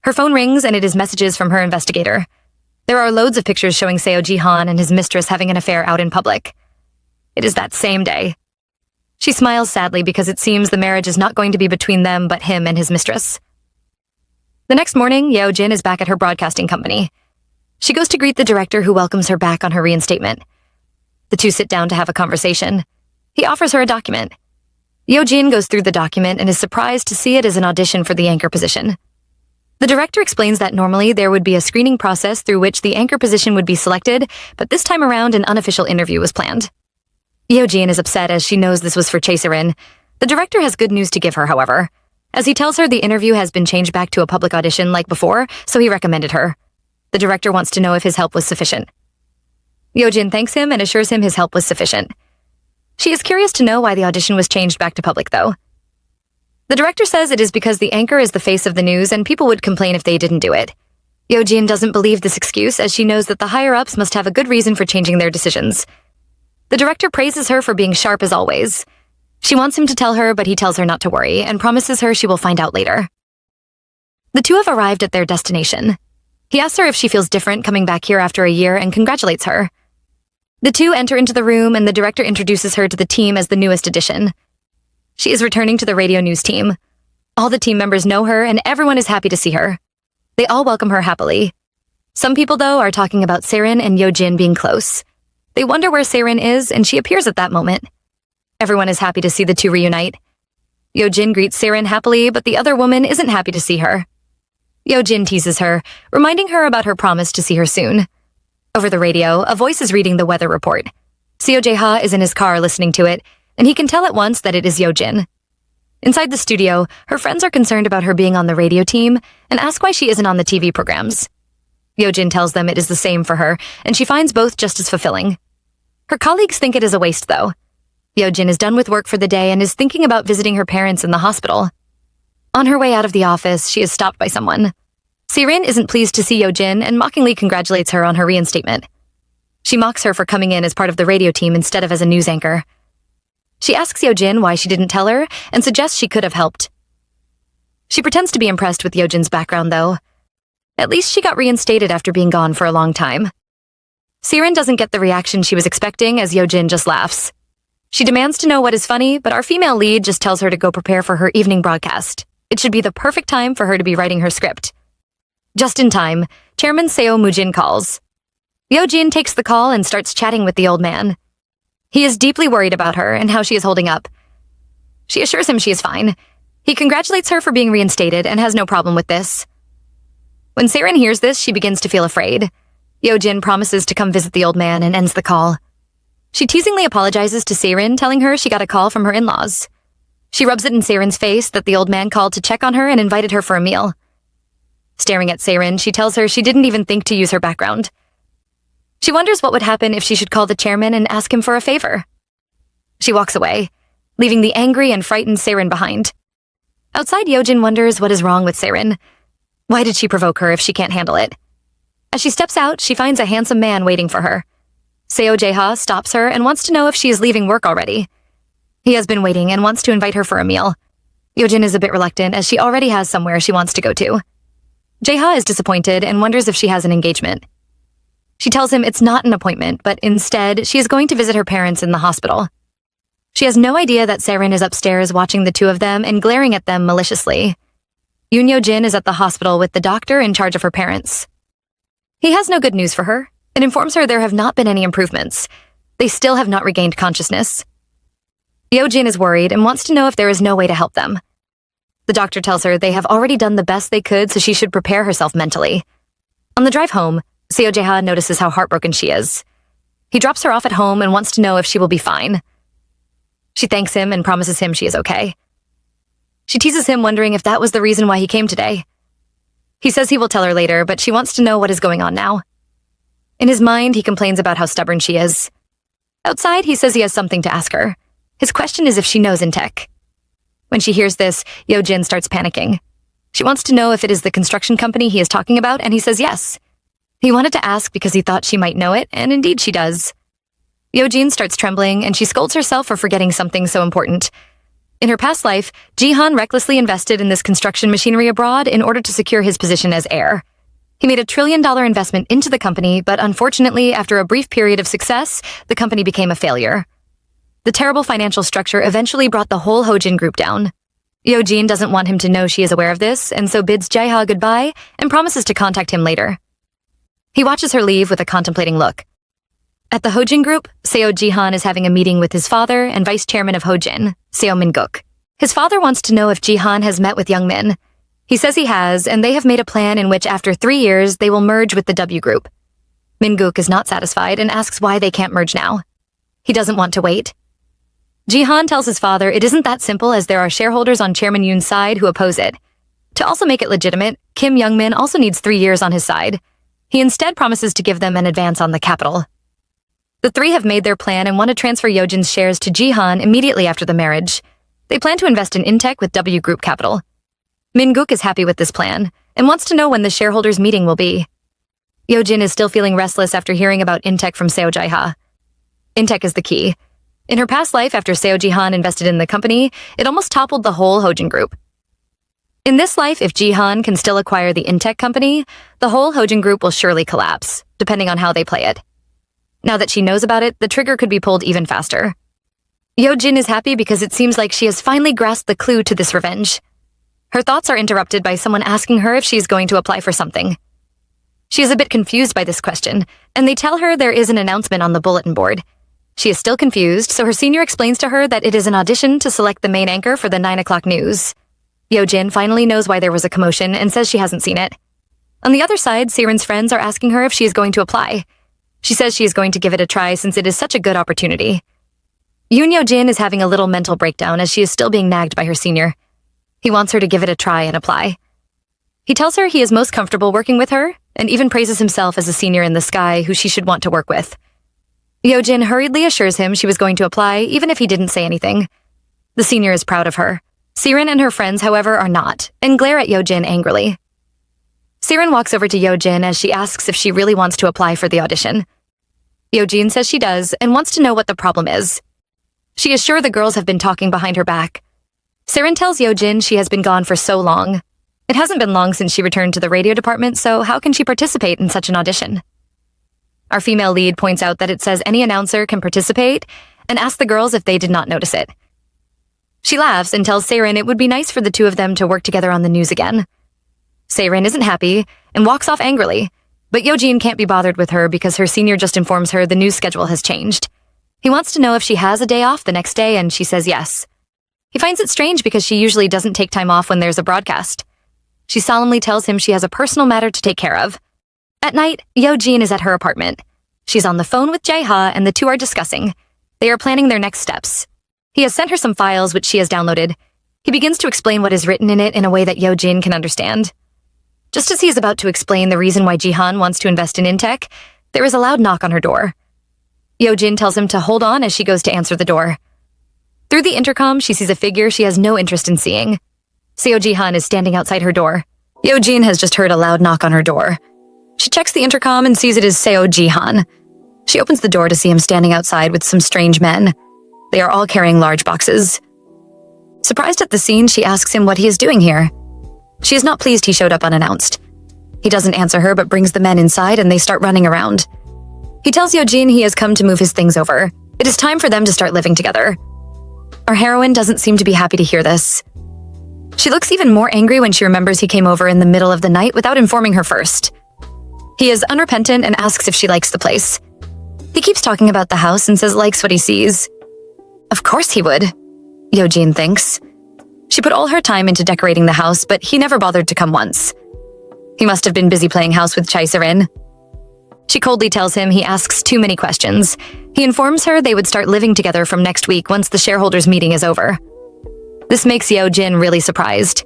Her phone rings and it is messages from her investigator. There are loads of pictures showing Seo Ji-han and his mistress having an affair out in public. It is that same day. She smiles sadly because it seems the marriage is not going to be between them but him and his mistress. The next morning, Yeojin is back at her broadcasting company. She goes to greet the director who welcomes her back on her reinstatement. The two sit down to have a conversation. He offers her a document. Yeojin goes through the document and is surprised to see it as an audition for the anchor position. The director explains that normally there would be a screening process through which the anchor position would be selected, but this time around an unofficial interview was planned. Yeojin is upset as she knows this was for Chae-serin. The director has good news to give her, however, as he tells her the interview has been changed back to a public audition like before, so he recommended her. The director wants to know if his help was sufficient. Yeojin thanks him and assures him his help was sufficient. She is curious to know why the audition was changed back to public, though. The director says it is because the anchor is the face of the news and people would complain if they didn't do it. Yeojin doesn't believe this excuse as she knows that the higher-ups must have a good reason for changing their decisions. The director praises her for being sharp as always. She wants him to tell her, but he tells her not to worry and promises her she will find out later. The two have arrived at their destination. He asks her if she feels different coming back here after a year and congratulates her. The two enter into the room and the director introduces her to the team as the newest addition. She is returning to the radio news team. All the team members know her and everyone is happy to see her. They all welcome her happily. Some people, though, are talking about Serin and Yeojin being close. They wonder where Serin is and she appears at that moment. Everyone is happy to see the two reunite. Yeojin greets Serin happily, but the other woman isn't happy to see her. Yeojin teases her, reminding her about her promise to see her soon. Over the radio, a voice is reading the weather report. Seo Jae-ha is in his car listening to it, and he can tell at once that it is Yeojin. Inside the studio, her friends are concerned about her being on the radio team and ask why she isn't on the TV programs. Yeojin tells them it is the same for her, and she finds both just as fulfilling. Her colleagues think it is a waste, though. Yeojin is done with work for the day and is thinking about visiting her parents in the hospital. On her way out of the office, she is stopped by someone. Serin isn't pleased to see Yeojin and mockingly congratulates her on her reinstatement. She mocks her for coming in as part of the radio team instead of as a news anchor. She asks Yeojin why she didn't tell her and suggests she could have helped. She pretends to be impressed with Yeojin's background, though. At least she got reinstated after being gone for a long time. Serin doesn't get the reaction she was expecting as Yeojin just laughs. She demands to know what is funny, but our female lead just tells her to go prepare for her evening broadcast. It should be the perfect time for her to be writing her script. Just in time, Chairman Seo Mujin calls. Yeojin takes the call and starts chatting with the old man. He is deeply worried about her and how she is holding up. She assures him she is fine. He congratulates her for being reinstated and has no problem with this. When Seren hears this, she begins to feel afraid. Yojin promises to come visit the old man and ends the call. She teasingly apologizes to Seren, telling her she got a call from her in-laws. She rubs it in Seren's face that the old man called to check on her and invited her for a meal. Staring at Seren, she tells her she didn't even think to use her background. She wonders what would happen if she should call the chairman and ask him for a favor. She walks away, leaving the angry and frightened Seren behind. Outside, Yojin wonders what is wrong with Seren. Why did she provoke her if she can't handle it? As she steps out, she finds a handsome man waiting for her. Seo Jae-ha stops her and wants to know if she is leaving work already. He has been waiting and wants to invite her for a meal. Yojin is a bit reluctant as she already has somewhere she wants to go to. Jae-ha is disappointed and wonders if she has an engagement. She tells him it's not an appointment, but instead, she is going to visit her parents in the hospital. She has no idea that Seren is upstairs watching the two of them and glaring at them maliciously. Yoon Yo-jin is at the hospital with the doctor in charge of her parents. He has no good news for her and informs her there have not been any improvements. They still have not regained consciousness. Yo-jin is worried and wants to know if there is no way to help them. The doctor tells her they have already done the best they could, so she should prepare herself mentally. On the drive home, Seo Jae-ha notices how heartbroken she is. He drops her off at home and wants to know if she will be fine. She thanks him and promises him she is okay. She teases him, wondering if that was the reason why he came today. He says he will tell her later, but she wants to know what is going on now. In his mind, he complains about how stubborn she is. Outside, he says he has something to ask her. His question is if she knows Intek. When she hears this, Yo-jin starts panicking. She wants to know if it is the construction company he is talking about, and he says yes. He wanted to ask because he thought she might know it, and indeed she does. Yo-jin starts trembling, and she scolds herself for forgetting something so important. In her past life, Jihan recklessly invested in this construction machinery abroad in order to secure his position as heir. He made $1 trillion investment into the company, but unfortunately, after a brief period of success, the company became a failure. The terrible financial structure eventually brought the whole Hojin group down. Yo-jin doesn't want him to know she is aware of this, and so bids Jae-ha goodbye and promises to contact him later. He watches her leave with a contemplating look. At the Hojin group, Seo Jihan is having a meeting with his father and vice chairman of Hojin, Seo Min-guk. His father wants to know if Jihan has met with young Min. He says he has, and they have made a plan in which after 3 years they will merge with the W group. Min-guk is not satisfied and asks why they can't merge now. He doesn't want to wait. Jihan tells his father it isn't that simple, as there are shareholders on Chairman Yoon's side who oppose it. To also make it legitimate, Kim Young-min also needs 3 years on his side. He instead promises to give them an advance on the capital. The three have made their plan and want to transfer Yojin's shares to Jihan immediately after the marriage. They plan to invest in Intek with W Group capital. Min-guk is happy with this plan and wants to know when the shareholders' meeting will be. Yojin is still feeling restless after hearing about Intek from Seo Jae-ha. Intek is the key. In her past life, after Seo Jihan invested in the company, it almost toppled the whole Hojin group. In this life, if Jihan can still acquire the Intek company, the whole Hojin group will surely collapse, depending on how they play it. Now that she knows about it, the trigger could be pulled even faster. Yo-jin is happy because it seems like she has finally grasped the clue to this revenge. Her thoughts are interrupted by someone asking her if she is going to apply for something. She is a bit confused by this question, and they tell her there is an announcement on the bulletin board. She is still confused, so her senior explains to her that it is an audition to select the main anchor for the 9 o'clock news. Yo-jin finally knows why there was a commotion and says she hasn't seen it. On the other side, Seren's friends are asking her if she is going to apply. She says she is going to give it a try since it is such a good opportunity. Yoon Yo-jin is having a little mental breakdown as she is still being nagged by her senior. He wants her to give it a try and apply. He tells her he is most comfortable working with her and even praises himself as a senior in the sky who she should want to work with. Yo-jin hurriedly assures him she was going to apply even if he didn't say anything. The senior is proud of her. Seren and her friends, however, are not, and glare at Yo-jin angrily. Seren walks over to Yo-jin as she asks if she really wants to apply for the audition. Yo-jin says she does and wants to know what the problem is. She is sure the girls have been talking behind her back. Seren tells Yo-jin she has been gone for so long. It hasn't been long since she returned to the radio department, so how can she participate in such an audition? Our female lead points out that it says any announcer can participate and asks the girls if they did not notice it. She laughs and tells Seren it would be nice for the two of them to work together on the news again. Seren isn't happy and walks off angrily, but Yo-jin can't be bothered with her because her senior just informs her the news schedule has changed. He wants to know if she has a day off the next day, and she says yes. He finds it strange because she usually doesn't take time off when there's a broadcast. She solemnly tells him she has a personal matter to take care of. At night, Yeojin is at her apartment. She's on the phone with Jae-ha and the two are discussing. They are planning their next steps. He has sent her some files which she has downloaded. He begins to explain what is written in it in a way that Yeojin can understand. Just as he is about to explain the reason why Jihan wants to invest in Intech, there is a loud knock on her door. Yeojin tells him to hold on as she goes to answer the door. Through the intercom, she sees a figure she has no interest in seeing. Seo Jihan is standing outside her door. Yeojin has just heard a loud knock on her door. She checks the intercom and sees it is Seo Jihan. She opens the door to see him standing outside with some strange men. They are all carrying large boxes. Surprised at the scene, she asks him what he is doing here. She is not pleased he showed up unannounced. He doesn't answer her but brings the men inside and they start running around. He tells Yeojin he has come to move his things over. It is time for them to start living together. Our heroine doesn't seem to be happy to hear this. She looks even more angry when she remembers he came over in the middle of the night without informing her first. He is unrepentant and asks if she likes the place. He keeps talking about the house and says likes what he sees. Of course he would, Yeojin thinks. She put all her time into decorating the house, but he never bothered to come once. He must have been busy playing house with Chae-serin. She coldly tells him he asks too many questions. He informs her they would start living together from next week once the shareholders' meeting is over. This makes Yeojin really surprised.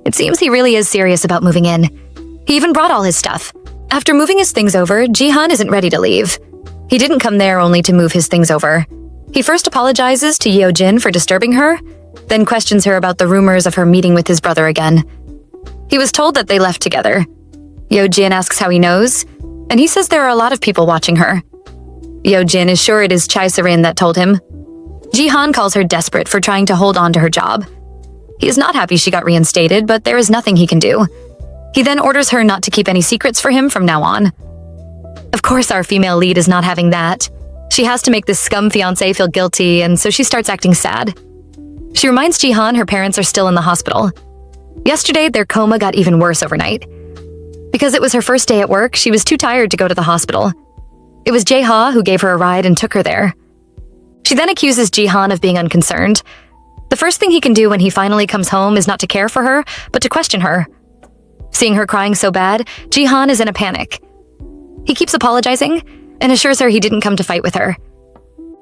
It seems he really is serious about moving in. He even brought all his stuff. After moving his things over, Jihan isn't ready to leave. He didn't come there only to move his things over. He first apologizes to Yeojin for disturbing her, then questions her about the rumors of her meeting with his brother again. He was told that they left together. Yeojin asks how he knows, and he says there are a lot of people watching her. Yeojin is sure it is Chae-serin that told him. Jihan calls her desperate for trying to hold on to her job. He is not happy she got reinstated, but there is nothing he can do. He then orders her not to keep any secrets for him from now on. Of course, our female lead is not having that. She has to make this scum fiancé feel guilty, and so she starts acting sad. She reminds Jihan her parents are still in the hospital. Yesterday, their coma got even worse overnight. Because it was her first day at work, she was too tired to go to the hospital. It was Jae-ha who gave her a ride and took her there. She then accuses Jihan of being unconcerned. The first thing he can do when he finally comes home is not to care for her, but to question her. Seeing her crying so bad, Jihan is in a panic. He keeps apologizing and assures her he didn't come to fight with her.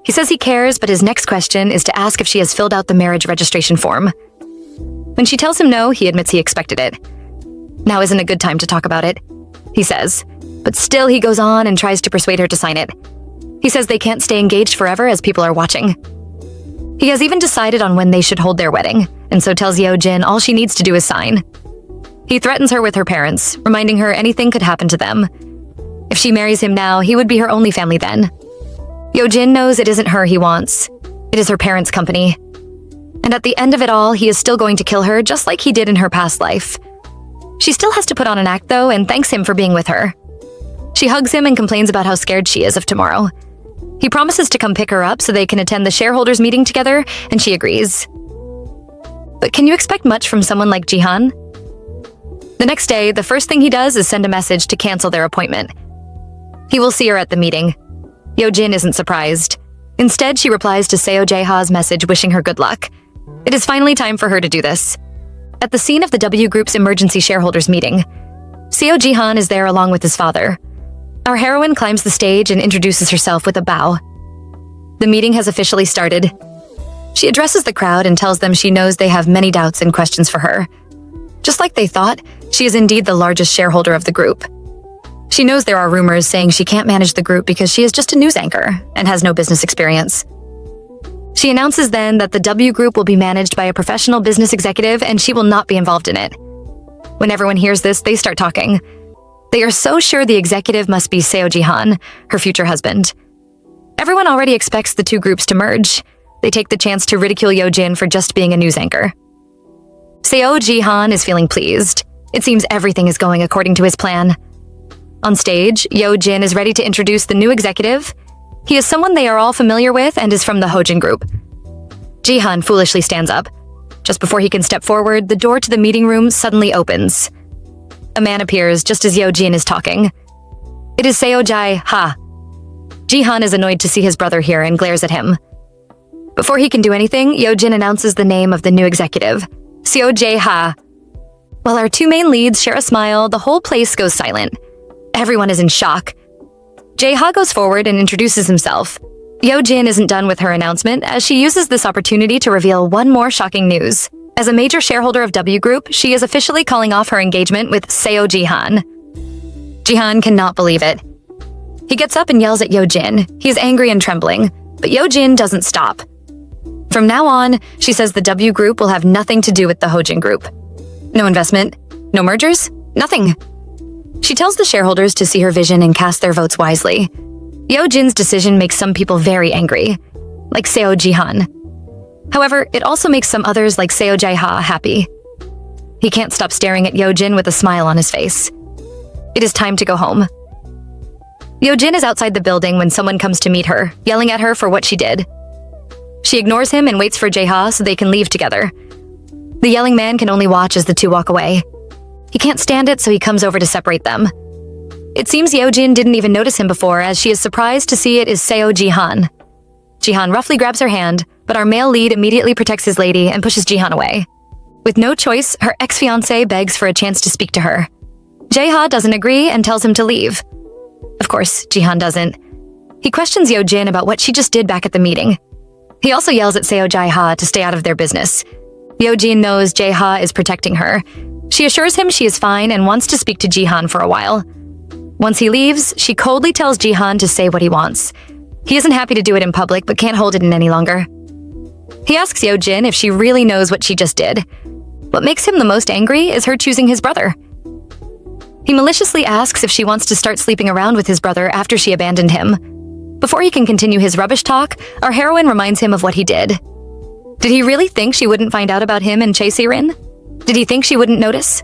He says he cares, but his next question is to ask if she has filled out the marriage registration form. When she tells him no, he admits he expected it. Now isn't a good time to talk about it, he says, but still he goes on and tries to persuade her to sign it. He says they can't stay engaged forever as people are watching. He has even decided on when they should hold their wedding, and so tells Yeojin all she needs to do is sign. He threatens her with her parents, reminding her anything could happen to them. If she marries him now, he would be her only family then. Yeojin knows it isn't her he wants. It is her parents' company. And at the end of it all, he is still going to kill her just like he did in her past life. She still has to put on an act though and thanks him for being with her. She hugs him and complains about how scared she is of tomorrow. He promises to come pick her up so they can attend the shareholders meeting together, and she agrees. But can you expect much from someone like Jihan? The next day, the first thing he does is send a message to cancel their appointment. He will see her at the meeting. Yeojin isn't surprised. Instead, she replies to Seo Jae-ha's message wishing her good luck. It is finally time for her to do this. At the scene of the W Group's emergency shareholders meeting, Seo Jihan is there along with his father. Our heroine climbs the stage and introduces herself with a bow. The meeting has officially started. She addresses the crowd and tells them she knows they have many doubts and questions for her. Just like they thought, she is indeed the largest shareholder of the group. She knows there are rumors saying she can't manage the group because she is just a news anchor and has no business experience. She announces then that the W Group will be managed by a professional business executive and she will not be involved in it. When everyone hears this, they start talking. They are so sure the executive must be Seo Jihan, her future husband. Everyone already expects the two groups to merge. They take the chance to ridicule Yeojin for just being a news anchor. Seo Jihan is feeling pleased. It seems everything is going according to his plan. On stage, Yeojin is ready to introduce the new executive. He is someone they are all familiar with and is from the Hojin group. Jihan foolishly stands up. Just before he can step forward, the door to the meeting room suddenly opens. A man appears just as Yeojin is talking. It is Seo Jae-ha. Jihan is annoyed to see his brother here and glares at him. Before he can do anything, Yeojin announces the name of the new executive, Seo Jae-ha. While our two main leads share a smile, the whole place goes silent. Everyone is in shock. Jae-ha goes forward and introduces himself. Yeojin isn't done with her announcement as she uses this opportunity to reveal one more shocking news. As a major shareholder of W Group, she is officially calling off her engagement with Seo Jihan. Jihan cannot believe it. He gets up and yells at Yeojin. He's angry and trembling, but Yeojin doesn't stop. From now on, she says the W Group will have nothing to do with the Hojin Group. No investment, no mergers, nothing. She tells the shareholders to see her vision and cast their votes wisely. Yeojin's decision makes some people very angry, like Seo Jihan. However, it also makes some others like Seo Jae-ha happy. He can't stop staring at Yeojin with a smile on his face. It is time to go home. Yeojin is outside the building when someone comes to meet her, yelling at her for what she did. She ignores him and waits for Jae-ha so they can leave together. The yelling man can only watch as the two walk away. He can't stand it, so he comes over to separate them. It seems Yeojin didn't even notice him before, as she is surprised to see it is Seo Jihan. Jihan roughly grabs her hand, but our male lead immediately protects his lady and pushes Jihan away. With no choice, her ex-fiancé begs for a chance to speak to her. Jae-ha doesn't agree and tells him to leave. Of course, Jihan doesn't. He questions Yeojin about what she just did back at the meeting. He also yells at Seo Jae-ha to stay out of their business. Yeojin knows Jae-ha is protecting her. She assures him she is fine and wants to speak to Jihan for a while. Once he leaves, she coldly tells Jihan to say what he wants. He isn't happy to do it in public, but can't hold it in any longer. He asks Yeojin if she really knows what she just did. What makes him the most angry is her choosing his brother. He maliciously asks if she wants to start sleeping around with his brother after she abandoned him. Before he can continue his rubbish talk, our heroine reminds him of what he did. Did he really think she wouldn't find out about him and Chae Si-rin? Did he think she wouldn't notice?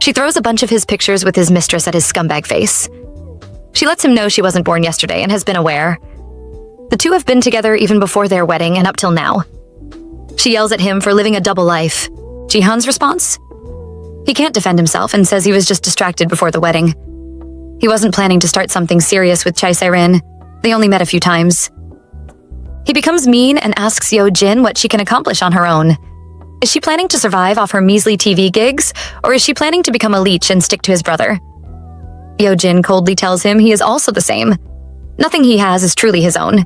She throws a bunch of his pictures with his mistress at his scumbag face. She lets him know she wasn't born yesterday and has been aware. The two have been together even before their wedding and up till now. She yells at him for living a double life. Jihan's response? He can't defend himself and says he was just distracted before the wedding. He wasn't planning to start something serious with Chae Si-rin. They only met a few times. He becomes mean and asks Yeojin what she can accomplish on her own. Is she planning to survive off her measly TV gigs, or is she planning to become a leech and stick to his brother? Yeojin coldly tells him he is also the same. Nothing he has is truly his own.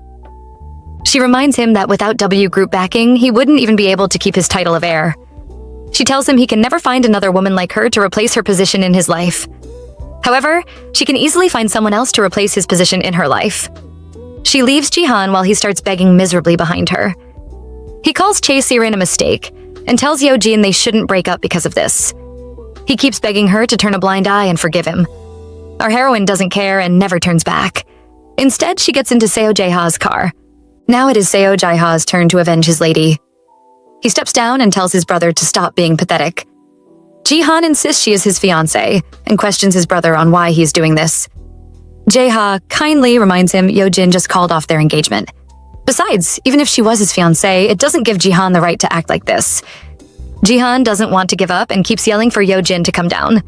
She reminds him that without W Group backing, he wouldn't even be able to keep his title of heir. She tells him he can never find another woman like her to replace her position in his life. However, she can easily find someone else to replace his position in her life. She leaves Jihan while he starts begging miserably behind her. He calls Chae Si-rin a mistake and tells Yeojin they shouldn't break up because of this. He keeps begging her to turn a blind eye and forgive him. Our heroine doesn't care and never turns back. Instead, she gets into Seo Jae-ha's car. Now it is Seo Jae-ha's turn to avenge his lady. He steps down and tells his brother to stop being pathetic. Jihan insists she is his fiancée and questions his brother on why he's doing this. Jae-ha kindly reminds him Yeojin just called off their engagement. Besides, even if she was his fiancée, it doesn't give Jihan the right to act like this. Jihan doesn't want to give up and keeps yelling for Yeojin to come down.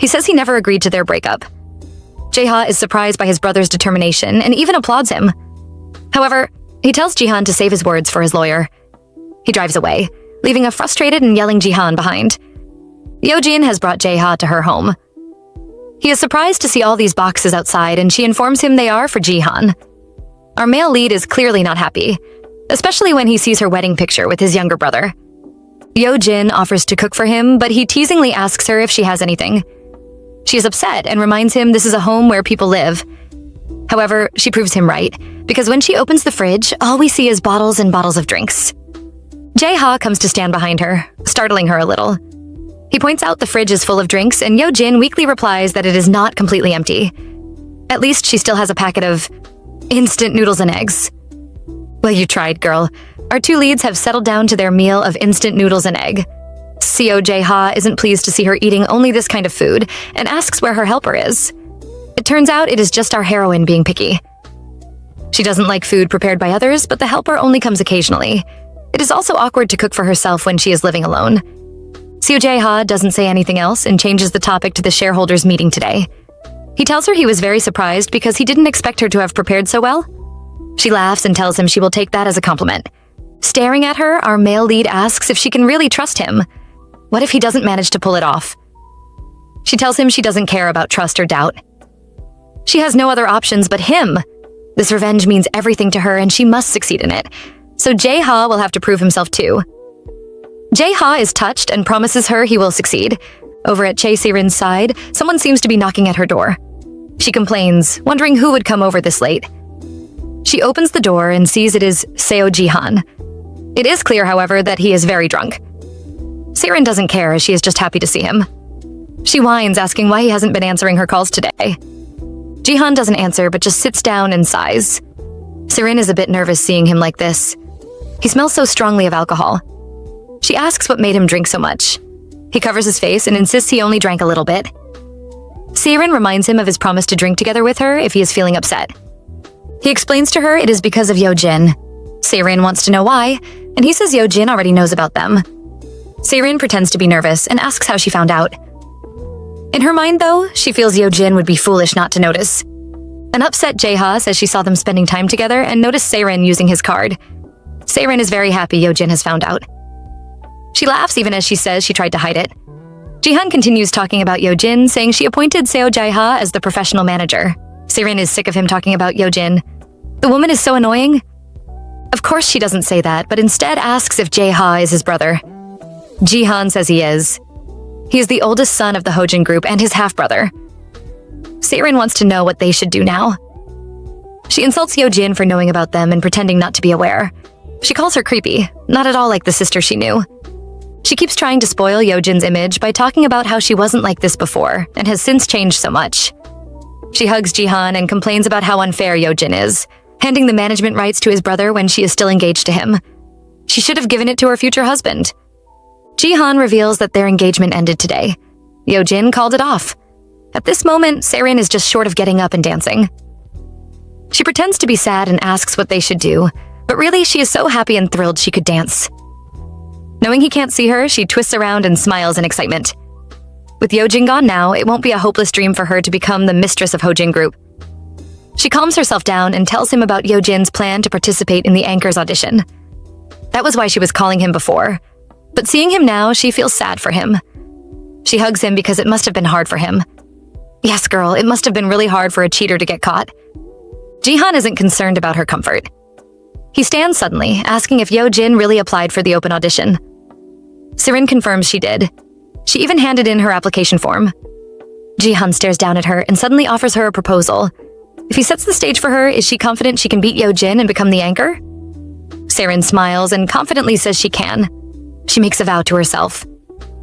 He says he never agreed to their breakup. Jae-ha is surprised by his brother's determination and even applauds him. However, he tells Jihan to save his words for his lawyer. He drives away, leaving a frustrated and yelling Jihan behind. Yeojin has brought Jae-ha to her home. He is surprised to see all these boxes outside, and she informs him they are for Jihan. Our male lead is clearly not happy, especially when he sees her wedding picture with his younger brother. Yeojin offers to cook for him, but he teasingly asks her if she has anything. She is upset and reminds him this is a home where people live. However, she proves him right, because when she opens the fridge, all we see is bottles and bottles of drinks. Jae-ha comes to stand behind her, startling her a little. He points out the fridge is full of drinks, and Yeojin weakly replies that it is not completely empty. At least she still has a packet of instant noodles and eggs. Well, you tried, girl. Our two leads have settled down to their meal of instant noodles and egg. Seo Jae-ha isn't pleased to see her eating only this kind of food and asks where her helper is. It turns out it is just our heroine being picky. She doesn't like food prepared by others, but the helper only comes occasionally. It is also awkward to cook for herself when she is living alone. Seo Jae-ha doesn't say anything else and changes the topic to the shareholders' meeting today. He tells her he was very surprised because he didn't expect her to have prepared so well. She laughs and tells him she will take that as a compliment. Staring at her, our male lead asks if she can really trust him. What if he doesn't manage to pull it off? She tells him she doesn't care about trust or doubt. She has no other options but him. This revenge means everything to her and she must succeed in it. So Jae-ha will have to prove himself too. Jae-ha is touched and promises her he will succeed. Over at Chae Si-rin's side, someone seems to be knocking at her door. She complains, wondering who would come over this late. She opens the door and sees it is Seo Ji-han. It is clear, however, that he is very drunk. Si-rin doesn't care as she is just happy to see him. She whines, asking why he hasn't been answering her calls today. Ji-han doesn't answer but just sits down and sighs. Si-rin is a bit nervous seeing him like this. He smells so strongly of alcohol. She asks what made him drink so much. He covers his face and insists he only drank a little bit. Si-rin reminds him of his promise to drink together with her if he is feeling upset. He explains to her it is because of Yo-jin. Si-rin wants to know why, and he says Yo-jin already knows about them. Si-rin pretends to be nervous and asks how she found out. In her mind, though, she feels Yo-jin would be foolish not to notice. An upset Jae-ha says she saw them spending time together and noticed Si-rin using his card. Si-rin is very happy Yo-jin has found out. She laughs even as she says she tried to hide it. Ji-han continues talking about Yo-jin, saying she appointed Seo Jae-ha as the professional manager. Si-rin is sick of him talking about Yo-jin. The woman is so annoying. Of course she doesn't say that, but instead asks if Jae-ha is his brother. Ji-han says he is. He is the oldest son of the Hojin group and his half-brother. Si-rin wants to know what they should do now. She insults Yo-jin for knowing about them and pretending not to be aware. She calls her creepy, not at all like the sister she knew. She keeps trying to spoil Yo-jin's image by talking about how she wasn't like this before and has since changed so much. She hugs Ji-han and complains about how unfair Yo-jin is, handing the management rights to his brother when she is still engaged to him. She should have given it to her future husband. Ji-han reveals that their engagement ended today. Yo-jin called it off. At this moment, Si-rin is just short of getting up and dancing. She pretends to be sad and asks what they should do, but really she is so happy and thrilled she could dance. Knowing he can't see her, she twists around and smiles in excitement. With Yo-jin gone now, it won't be a hopeless dream for her to become the mistress of Hojin Group. She calms herself down and tells him about Yo-jin's plan to participate in the anchor's audition. That was why she was calling him before. But seeing him now, she feels sad for him. She hugs him because it must have been hard for him. Yes, girl, it must have been really hard for a cheater to get caught. Ji-han isn't concerned about her comfort. He stands suddenly, asking if Yo-jin really applied for the open audition. Si-rin confirms she did. She even handed in her application form. Ji-han stares down at her and suddenly offers her a proposal. If he sets the stage for her, is she confident she can beat Yo-jin and become the anchor? Si-rin smiles and confidently says she can. She makes a vow to herself.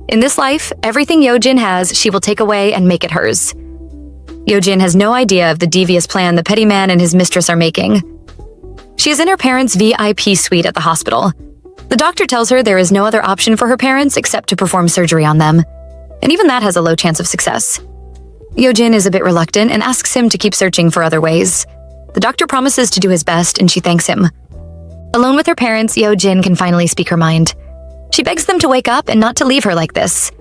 In this life, everything Yo-jin has, she will take away and make it hers. Yo-jin has no idea of the devious plan the petty man and his mistress are making. She is in her parents' VIP suite at the hospital. The doctor tells her there is no other option for her parents except to perform surgery on them. And even that has a low chance of success. Yo-jin is a bit reluctant and asks him to keep searching for other ways. The doctor promises to do his best and she thanks him. Alone with her parents, Yo-jin can finally speak her mind. She begs them to wake up and not to leave her like this.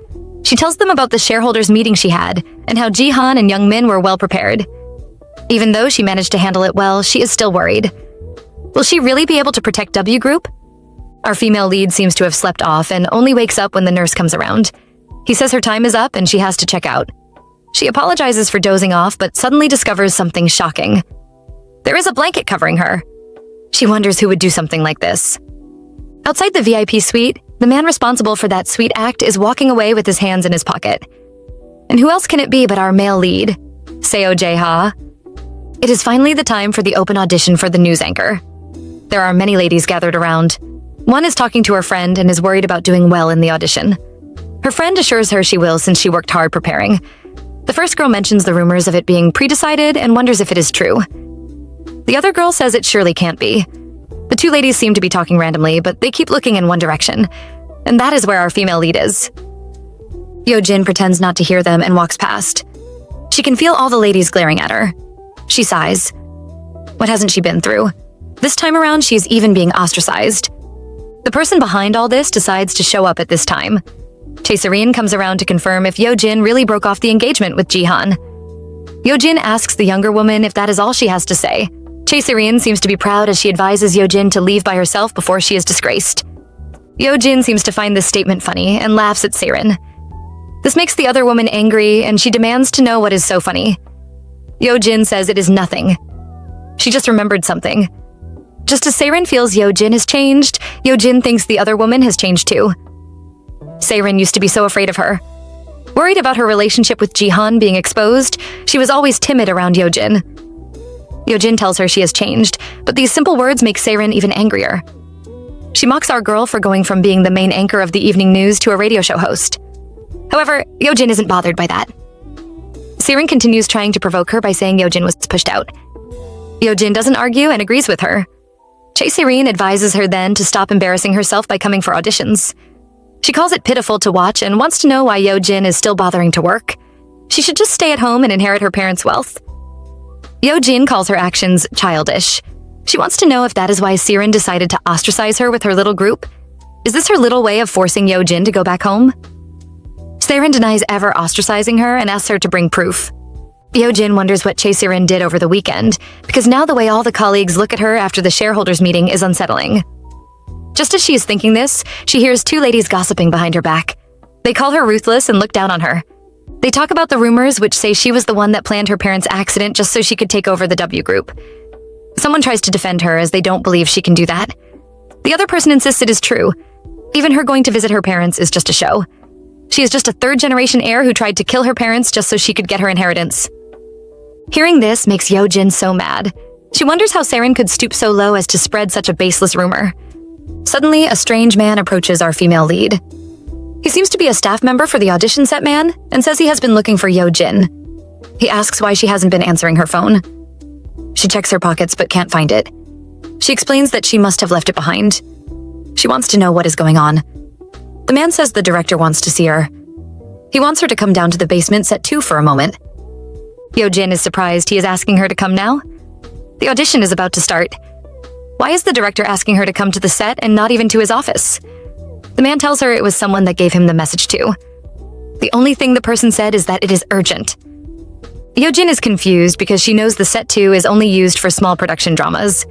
She tells them about the shareholders' meeting she had and how Ji-han and Young Min were well prepared. Even though she managed to handle it well, she is still worried. Will she really be able to protect W Group? Our female lead seems to have slept off and only wakes up when the nurse comes around. He says her time is up and she has to check out. She apologizes for dozing off but suddenly discovers something shocking. There is a blanket covering her. She wonders who would do something like this. Outside the VIP suite, the man responsible for that sweet act is walking away with his hands in his pocket. And who else can it be but our male lead, Seo Jae-ha? It is finally the time for the open audition for the news anchor. There are many ladies gathered around. One is talking to her friend and is worried about doing well in the audition. Her friend assures her she will since she worked hard preparing. The first girl mentions the rumors of it being pre-decided and wonders if it is true. The other girl says it surely can't be. The two ladies seem to be talking randomly, but they keep looking in one direction. And that is where our female lead is. Yo-jin pretends not to hear them and walks past. She can feel all the ladies glaring at her. She sighs. What hasn't she been through? This time around, she is even being ostracized. The person behind all this decides to show up at this time. Chae Si-rin comes around to confirm if Yo-jin really broke off the engagement with Ji-han. Yo-jin asks the younger woman if that is all she has to say. Chae-Serin seems to be proud as she advises Yo-Jin to leave by herself before she is disgraced. Yo-Jin seems to find this statement funny and laughs at Serin. This makes the other woman angry, and she demands to know what is so funny. Yo-Jin says it is nothing. She just remembered something. Just as Serin feels Yo-Jin has changed, Yo-Jin thinks the other woman has changed too. Serin used to be so afraid of her. Worried about her relationship with Jihan being exposed, she was always timid around Yo-Jin. Yo-Jin tells her she has changed, but these simple words make Serin even angrier. She mocks our girl for going from being the main anchor of the evening news to a radio show host. However, Yo-Jin isn't bothered by that. Serin continues trying to provoke her by saying Yo-Jin was pushed out. Yo-Jin doesn't argue and agrees with her. Chae-Serin advises her then to stop embarrassing herself by coming for auditions. She calls it pitiful to watch and wants to know why Yo-Jin is still bothering to work. She should just stay at home and inherit her parents' wealth. Yo-Jin calls her actions childish. She wants to know if that is why Serin decided to ostracize her with her little group. Is this her little way of forcing Yo-Jin to go back home? Serin denies ever ostracizing her and asks her to bring proof. Yo-Jin wonders what Chae-Serin did over the weekend, because now the way all the colleagues look at her after the shareholders meeting is unsettling. Just as she is thinking this, she hears two ladies gossiping behind her back. They call her ruthless and look down on her. They talk about the rumors which say she was the one that planned her parents' accident just so she could take over the W group. Someone tries to defend her as they don't believe she can do that. The other person insists it is true. Even her going to visit her parents is just a show. She is just a third-generation heir who tried to kill her parents just so she could get her inheritance. Hearing this makes Yo-Jin so mad. She wonders how Serin could stoop so low as to spread such a baseless rumor. Suddenly, a strange man approaches our female lead. He seems to be a staff member for the audition set man and says he has been looking for Yo-Jin. He asks why she hasn't been answering her phone. She checks her pockets but can't find it. She explains that she must have left it behind. She wants to know what is going on. The man says the director wants to see her. He wants her to come down to the basement set 2 for a moment. Yo-Jin is surprised he is asking her to come now. The audition is about to start. Why is the director asking her to come to the set and not even to his office? The man tells her it was someone that gave him the message too. The only thing the person said is that it is urgent. Yo-Jin is confused because she knows the set 2 is only used for small production dramas.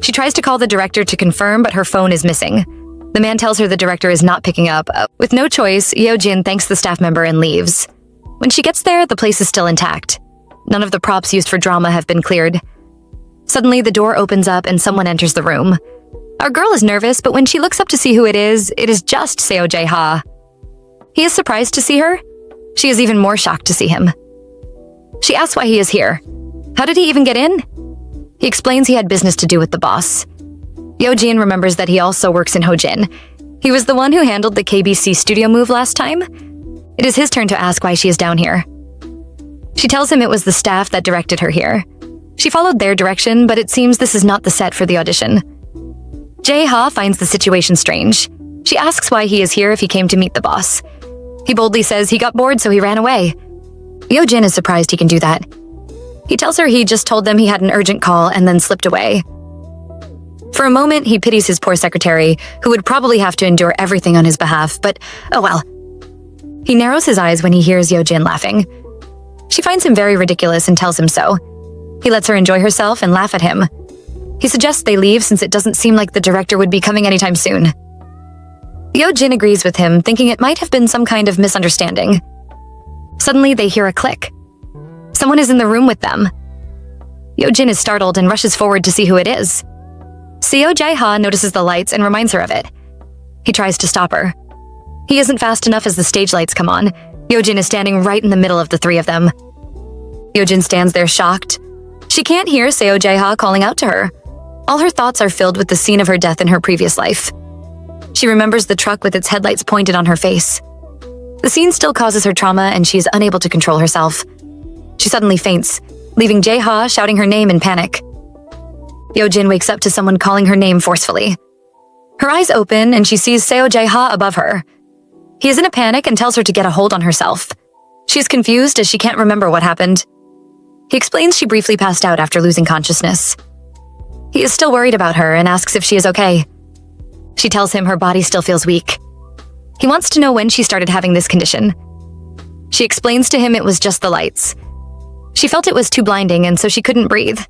She tries to call the director to confirm, but her phone is missing. The man tells her the director is not picking up. With no choice, Yo-Jin thanks the staff member and leaves. When she gets there, the place is still intact. None of the props used for drama have been cleared. Suddenly, the door opens up and someone enters the room. Our girl is nervous, but when she looks up to see who it is just Seo Jae-ha. He is surprised to see her. She is even more shocked to see him. She asks why he is here. How did he even get in? He explains he had business to do with the boss. Yo-Jin remembers that he also works in Hojin. He was the one who handled the KBC studio move last time. It is his turn to ask why she is down here. She tells him it was the staff that directed her here. She followed their direction, but it seems this is not the set for the audition. Jae-ha finds the situation strange. She asks why he is here if he came to meet the boss. He boldly says he got bored, so he ran away. Yo-Jin is surprised he can do that. He tells her he just told them he had an urgent call and then slipped away. For a moment, he pities his poor secretary, who would probably have to endure everything on his behalf, but oh well. He narrows his eyes when he hears Yo-Jin laughing. She finds him very ridiculous and tells him so. He lets her enjoy herself and laugh at him. He suggests they leave since it doesn't seem like the director would be coming anytime soon. Yo-Jin agrees with him, thinking it might have been some kind of misunderstanding. Suddenly, they hear a click. Someone is in the room with them. Yo-Jin is startled and rushes forward to see who it is. Seo Jae-ha notices the lights and reminds her of it. He tries to stop her. He isn't fast enough as the stage lights come on. Yo-Jin is standing right in the middle of the three of them. Yo-Jin stands there shocked. She can't hear Seo Jae-ha calling out to her. All her thoughts are filled with the scene of her death in her previous life. She remembers the truck with its headlights pointed on her face. The scene still causes her trauma and she is unable to control herself. She suddenly faints, leaving Jae-ha shouting her name in panic. Yo-Jin wakes up to someone calling her name forcefully. Her eyes open and she sees Seo Jae-ha above her. He is in a panic and tells her to get a hold on herself. She is confused as she can't remember what happened. He explains she briefly passed out after losing consciousness. He is still worried about her and asks if she is okay. She tells him her body still feels weak. He wants to know when she started having this condition. She explains to him it was just the lights. She felt it was too blinding and so she couldn't breathe.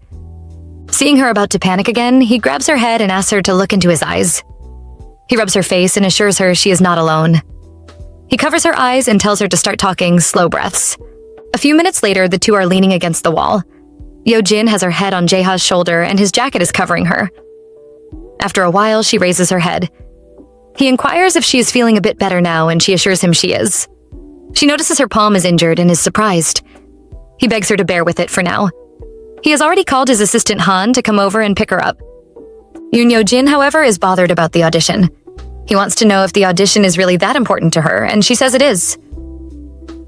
Seeing her about to panic again, he grabs her head and asks her to look into his eyes. He rubs her face and assures her she is not alone. He covers her eyes and tells her to start talking slow breaths. A few minutes later, the two are leaning against the wall. Yo-jin has her head on Jaeha's shoulder and his jacket is covering her. After a while, she raises her head. He inquires if she is feeling a bit better now, and she assures him she is. She notices her palm is injured and is surprised. He begs her to bear with it for now. He has already called his assistant Han to come over and pick her up. Yoon Yo-jin, however, is bothered about the audition. He wants to know if the audition is really that important to her, and she says it is.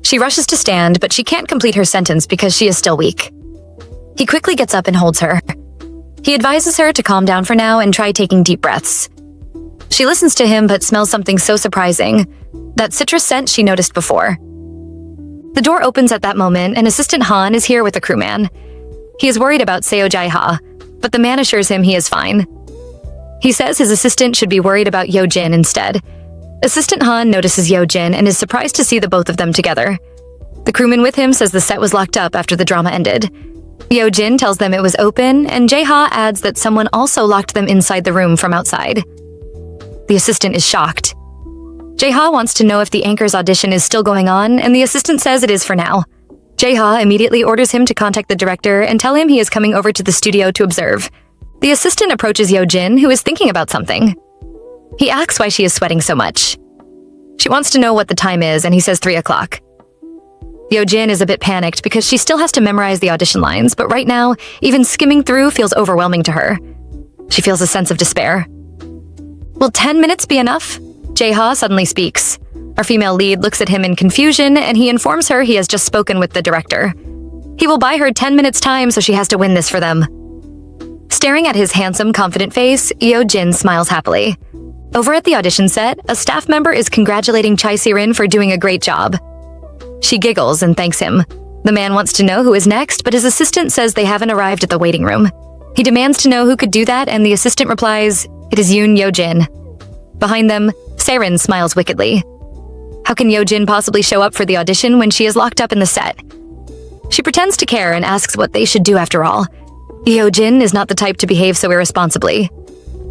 She rushes to stand, but she can't complete her sentence because she is still weak. He quickly gets up and holds her. He advises her to calm down for now and try taking deep breaths. She listens to him but smells something so surprising, that citrus scent she noticed before. The door opens at that moment and Assistant Han is here with a crewman. He is worried about Seo Jae-ha, but the man assures him he is fine. He says his assistant should be worried about Yo-jin instead. Assistant Han notices Yo-jin and is surprised to see the both of them together. The crewman with him says the set was locked up after the drama ended. Yo-jin tells them it was open, and Jae-ha adds that someone also locked them inside the room from outside. The assistant is shocked. Jae-ha wants to know if the anchor's audition is still going on, and the assistant says it is for now. Jae-ha immediately orders him to contact the director and tell him he is coming over to the studio to observe. The assistant approaches Yo-jin, who is thinking about something. He asks why she is sweating so much. She wants to know what the time is, and he says 3 o'clock. Yo-jin is a bit panicked because she still has to memorize the audition lines, but right now, even skimming through feels overwhelming to her. She feels a sense of despair. Will 10 minutes be enough? Jae-ha suddenly speaks. Our female lead looks at him in confusion, and he informs her he has just spoken with the director. He will buy her 10 minutes time, so she has to win this for them. Staring at his handsome, confident face, Yo-jin smiles happily. Over at the audition set, a staff member is congratulating Chai Si-rin for doing a great job. She giggles and thanks him. The man wants to know who is next, but his assistant says they haven't arrived at the waiting room. He demands to know who could do that, and the assistant replies, "It is Yoon Yo-jin." Behind them, Si-rin smiles wickedly. How can Yo-jin possibly show up for the audition when she is locked up in the set? She pretends to care and asks what they should do after all. Yo-jin is not the type to behave so irresponsibly.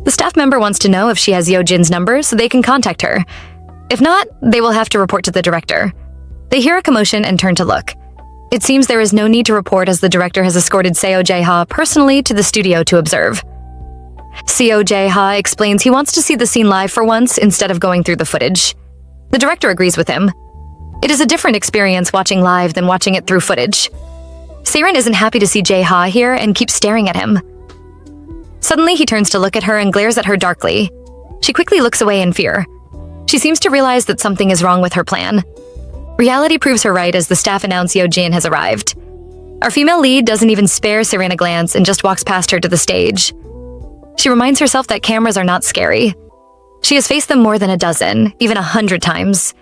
The staff member wants to know if she has Yo-jin's number so they can contact her. If not, they will have to report to the director. They hear a commotion and turn to look. It seems there is no need to report as the director has escorted Seo Jae-ha personally to the studio to observe. Seo Jae-ha explains he wants to see the scene live for once instead of going through the footage. The director agrees with him. It is a different experience watching live than watching it through footage. Si-rin isn't happy to see Jae-ha here and keeps staring at him. Suddenly, he turns to look at her and glares at her darkly. She quickly looks away in fear. She seems to realize that something is wrong with her plan. Reality proves her right as the staff announce Yo-jin has arrived. Our female lead doesn't even spare Si-rin a glance and just walks past her to the stage. She reminds herself that cameras are not scary. She has faced them more than a dozen, even 100 times.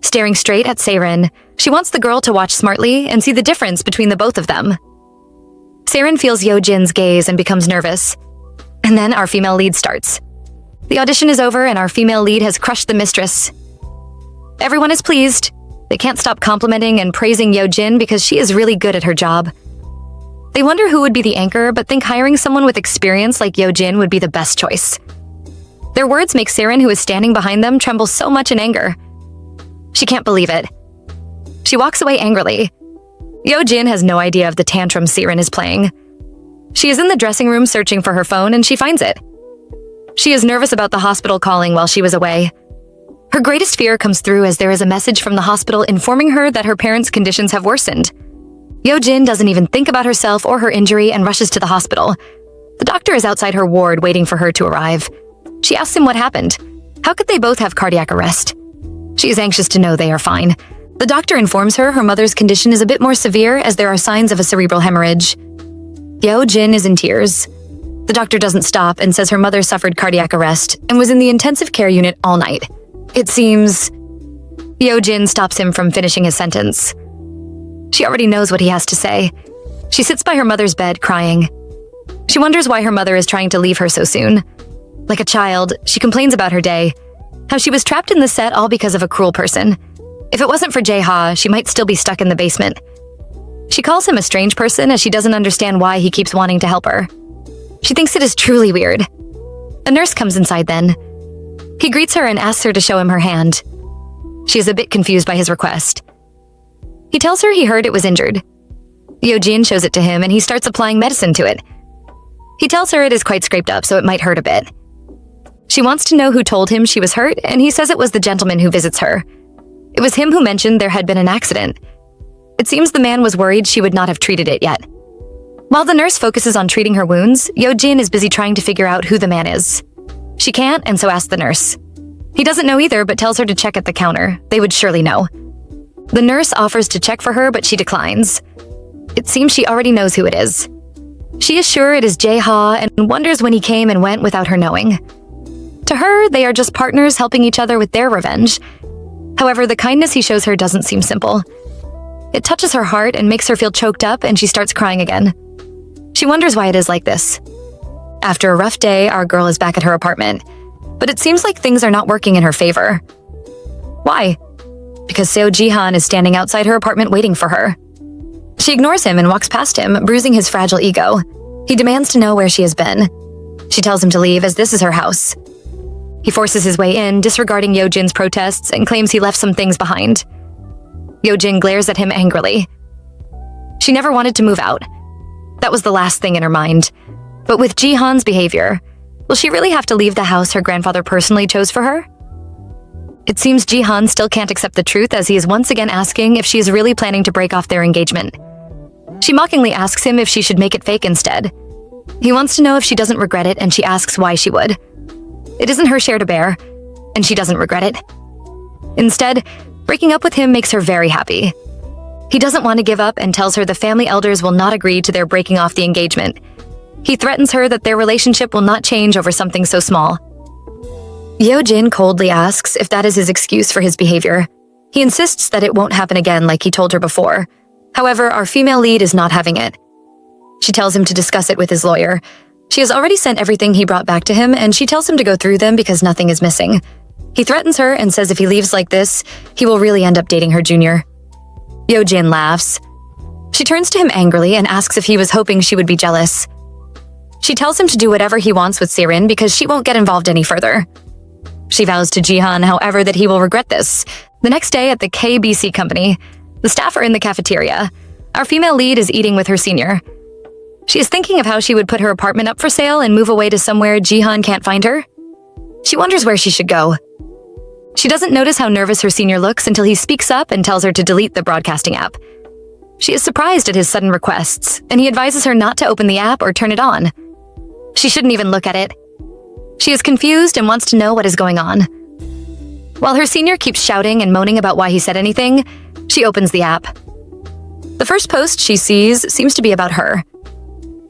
Staring straight at Si-rin, she wants the girl to watch smartly and see the difference between the both of them. Si-rin feels Yo-jin's gaze and becomes nervous. And then our female lead starts. The audition is over and our female lead has crushed the mistress. Everyone is pleased. They can't stop complimenting and praising Yo-jin because she is really good at her job. They wonder who would be the anchor, but think hiring someone with experience like Yo-jin would be the best choice. Their words make Si-rin, who is standing behind them, tremble so much in anger. She can't believe it. She walks away angrily. Yo-jin has no idea of the tantrum Si-rin is playing. She is in the dressing room searching for her phone and she finds it. She is nervous about the hospital calling while she was away. Her greatest fear comes through as there is a message from the hospital informing her that her parents' conditions have worsened. Yo-jin doesn't even think about herself or her injury and rushes to the hospital. The doctor is outside her ward waiting for her to arrive. She asks him what happened. How could they both have cardiac arrest? She is anxious to know they are fine. The doctor informs her mother's condition is a bit more severe as there are signs of a cerebral hemorrhage. Yo-jin is in tears. The doctor doesn't stop and says her mother suffered cardiac arrest and was in the intensive care unit all night. It seems... Yo-jin stops him from finishing his sentence. She already knows what he has to say. She sits by her mother's bed crying. She wonders why her mother is trying to leave her so soon. Like a child, she complains about her day, how she was trapped in the set all because of a cruel person. If it wasn't for Jae-ha, she might still be stuck in the basement. She calls him a strange person as she doesn't understand why he keeps wanting to help her. She thinks it is truly weird. A nurse comes inside then. He greets her and asks her to show him her hand. She is a bit confused by his request. He tells her he heard it was injured. Yeojin shows it to him and he starts applying medicine to it. He tells her it is quite scraped up, so it might hurt a bit. She wants to know who told him she was hurt, and he says it was the gentleman who visits her. It was him who mentioned there had been an accident. It seems the man was worried she would not have treated it yet. While the nurse focuses on treating her wounds, Yeojin is busy trying to figure out who the man is. She can't, and so asks the nurse. He doesn't know either, but tells her to check at the counter. They would surely know. The nurse offers to check for her, but she declines. It seems she already knows who it is. She is sure it is Jae-ha and wonders when he came and went without her knowing. To her, they are just partners helping each other with their revenge. However, the kindness he shows her doesn't seem simple. It touches her heart and makes her feel choked up, and she starts crying again. She wonders why it is like this. After a rough day, our girl is back at her apartment, but it seems like things are not working in her favor. Why? Because Seo Ji-han is standing outside her apartment waiting for her. She ignores him and walks past him, bruising his fragile ego. He demands to know where she has been. She tells him to leave as this is her house. He forces his way in, disregarding Yeojin's protests, and claims he left some things behind. Yeojin glares at him angrily. She never wanted to move out. That was the last thing in her mind. But with Ji-han's behavior, will she really have to leave the house her grandfather personally chose for her? It seems Ji-han still can't accept the truth as he is once again asking if she is really planning to break off their engagement. She mockingly asks him if she should make it fake instead. He wants to know if she doesn't regret it, and she asks why she would. It isn't her share to bear, and she doesn't regret it. Instead, breaking up with him makes her very happy. He doesn't want to give up and tells her the family elders will not agree to their breaking off the engagement. He threatens her that their relationship will not change over something so small. Yeojin coldly asks if that is his excuse for his behavior. He insists that it won't happen again like he told her before. However, our female lead is not having it. She tells him to discuss it with his lawyer. She has already sent everything he brought back to him, and she tells him to go through them because nothing is missing. He threatens her and says if he leaves like this, he will really end up dating her junior. Yeojin laughs. She turns to him angrily and asks if he was hoping she would be jealous. She tells him to do whatever he wants with Sirin because she won't get involved any further. She vows to Ji-han, however, that he will regret this. The next day at the KBC company, the staff are in the cafeteria. Our female lead is eating with her senior. She is thinking of how she would put her apartment up for sale and move away to somewhere Ji-han can't find her. She wonders where she should go. She doesn't notice how nervous her senior looks until he speaks up and tells her to delete the broadcasting app. She is surprised at his sudden requests, and he advises her not to open the app or turn it on. She shouldn't even look at it. She is confused and wants to know what is going on. While her senior keeps shouting and moaning about why he said anything, she opens the app. The first post she sees seems to be about her.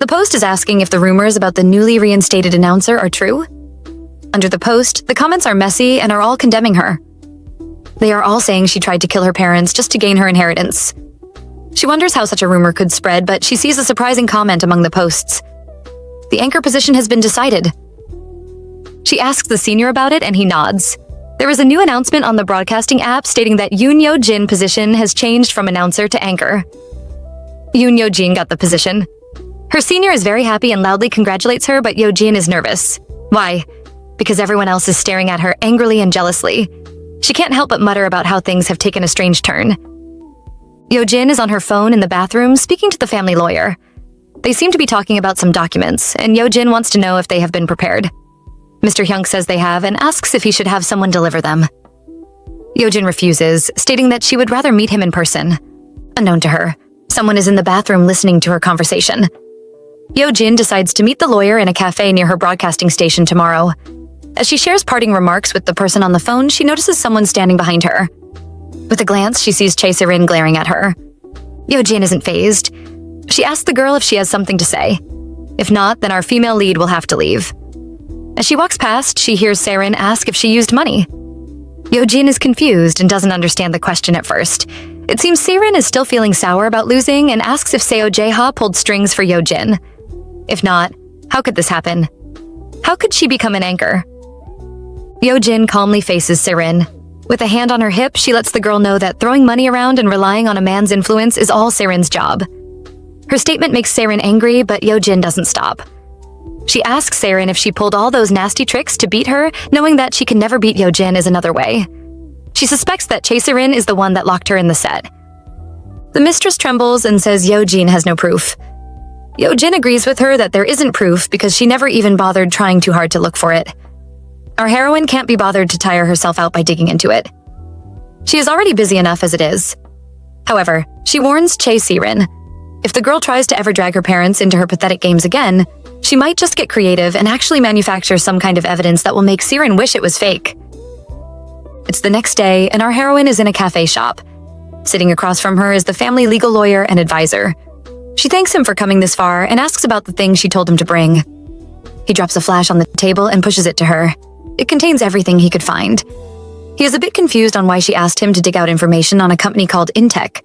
The post is asking if the rumors about the newly reinstated announcer are true. Under the post, the comments are messy and are all condemning her. They are all saying she tried to kill her parents just to gain her inheritance. She wonders how such a rumor could spread, but she sees a surprising comment among the posts. The anchor position has been decided. She asks the senior about it and he nods. There is a new announcement on the broadcasting app stating that Yoon Yo-jin position has changed from announcer to anchor. Yoon Yo-jin got the position. Her senior is very happy and loudly congratulates her, but Yo-jin is nervous. Why? Because everyone else is staring at her angrily and jealously. She can't help but mutter about how things have taken a strange turn. Yo-jin is on her phone in the bathroom speaking to the family lawyer. They seem to be talking about some documents, and Yo-jin wants to know if they have been prepared. Mr. Hyunk says they have and asks if he should have someone deliver them. Yo-jin refuses, stating that she would rather meet him in person. Unknown to her, someone is in the bathroom listening to her conversation. Yo-jin decides to meet the lawyer in a cafe near her broadcasting station tomorrow. As she shares parting remarks with the person on the phone, she notices someone standing behind her. With a glance, she sees Chae Se-rin glaring at her. Yo-jin isn't fazed. She asks the girl if she has something to say. If not, then our female lead will have to leave. As she walks past, she hears Se-rin ask if she used money. Yo-jin is confused and doesn't understand the question at first. It seems Se-rin is still feeling sour about losing and asks if Seo Jae-ha pulled strings for Yo-jin. If not, how could this happen? How could she become an anchor? Yo-jin calmly faces Se-rin. With a hand on her hip, she lets the girl know that throwing money around and relying on a man's influence is all Serin's job. Her statement makes Serin angry, but Yeojin doesn't stop. She asks Serin if she pulled all those nasty tricks to beat her, knowing that she can never beat Yeojin is another way. She suspects that Chae-Serin is the one that locked her in the set. The mistress trembles and says Yeojin has no proof. Yeojin agrees with her that there isn't proof because she never even bothered trying too hard to look for it. Our heroine can't be bothered to tire herself out by digging into it. She is already busy enough as it is. However, she warns Chae-Serin. If the girl tries to ever drag her parents into her pathetic games again, she might just get creative and actually manufacture some kind of evidence that will make Serin wish it was fake. It's the next day, and our heroine is in a cafe shop. Sitting across from her is the family legal lawyer and advisor. She thanks him for coming this far and asks about the thing she told him to bring. He drops a flash on the table and pushes it to her. It contains everything he could find. He is a bit confused on why she asked him to dig out information on a company called Intech.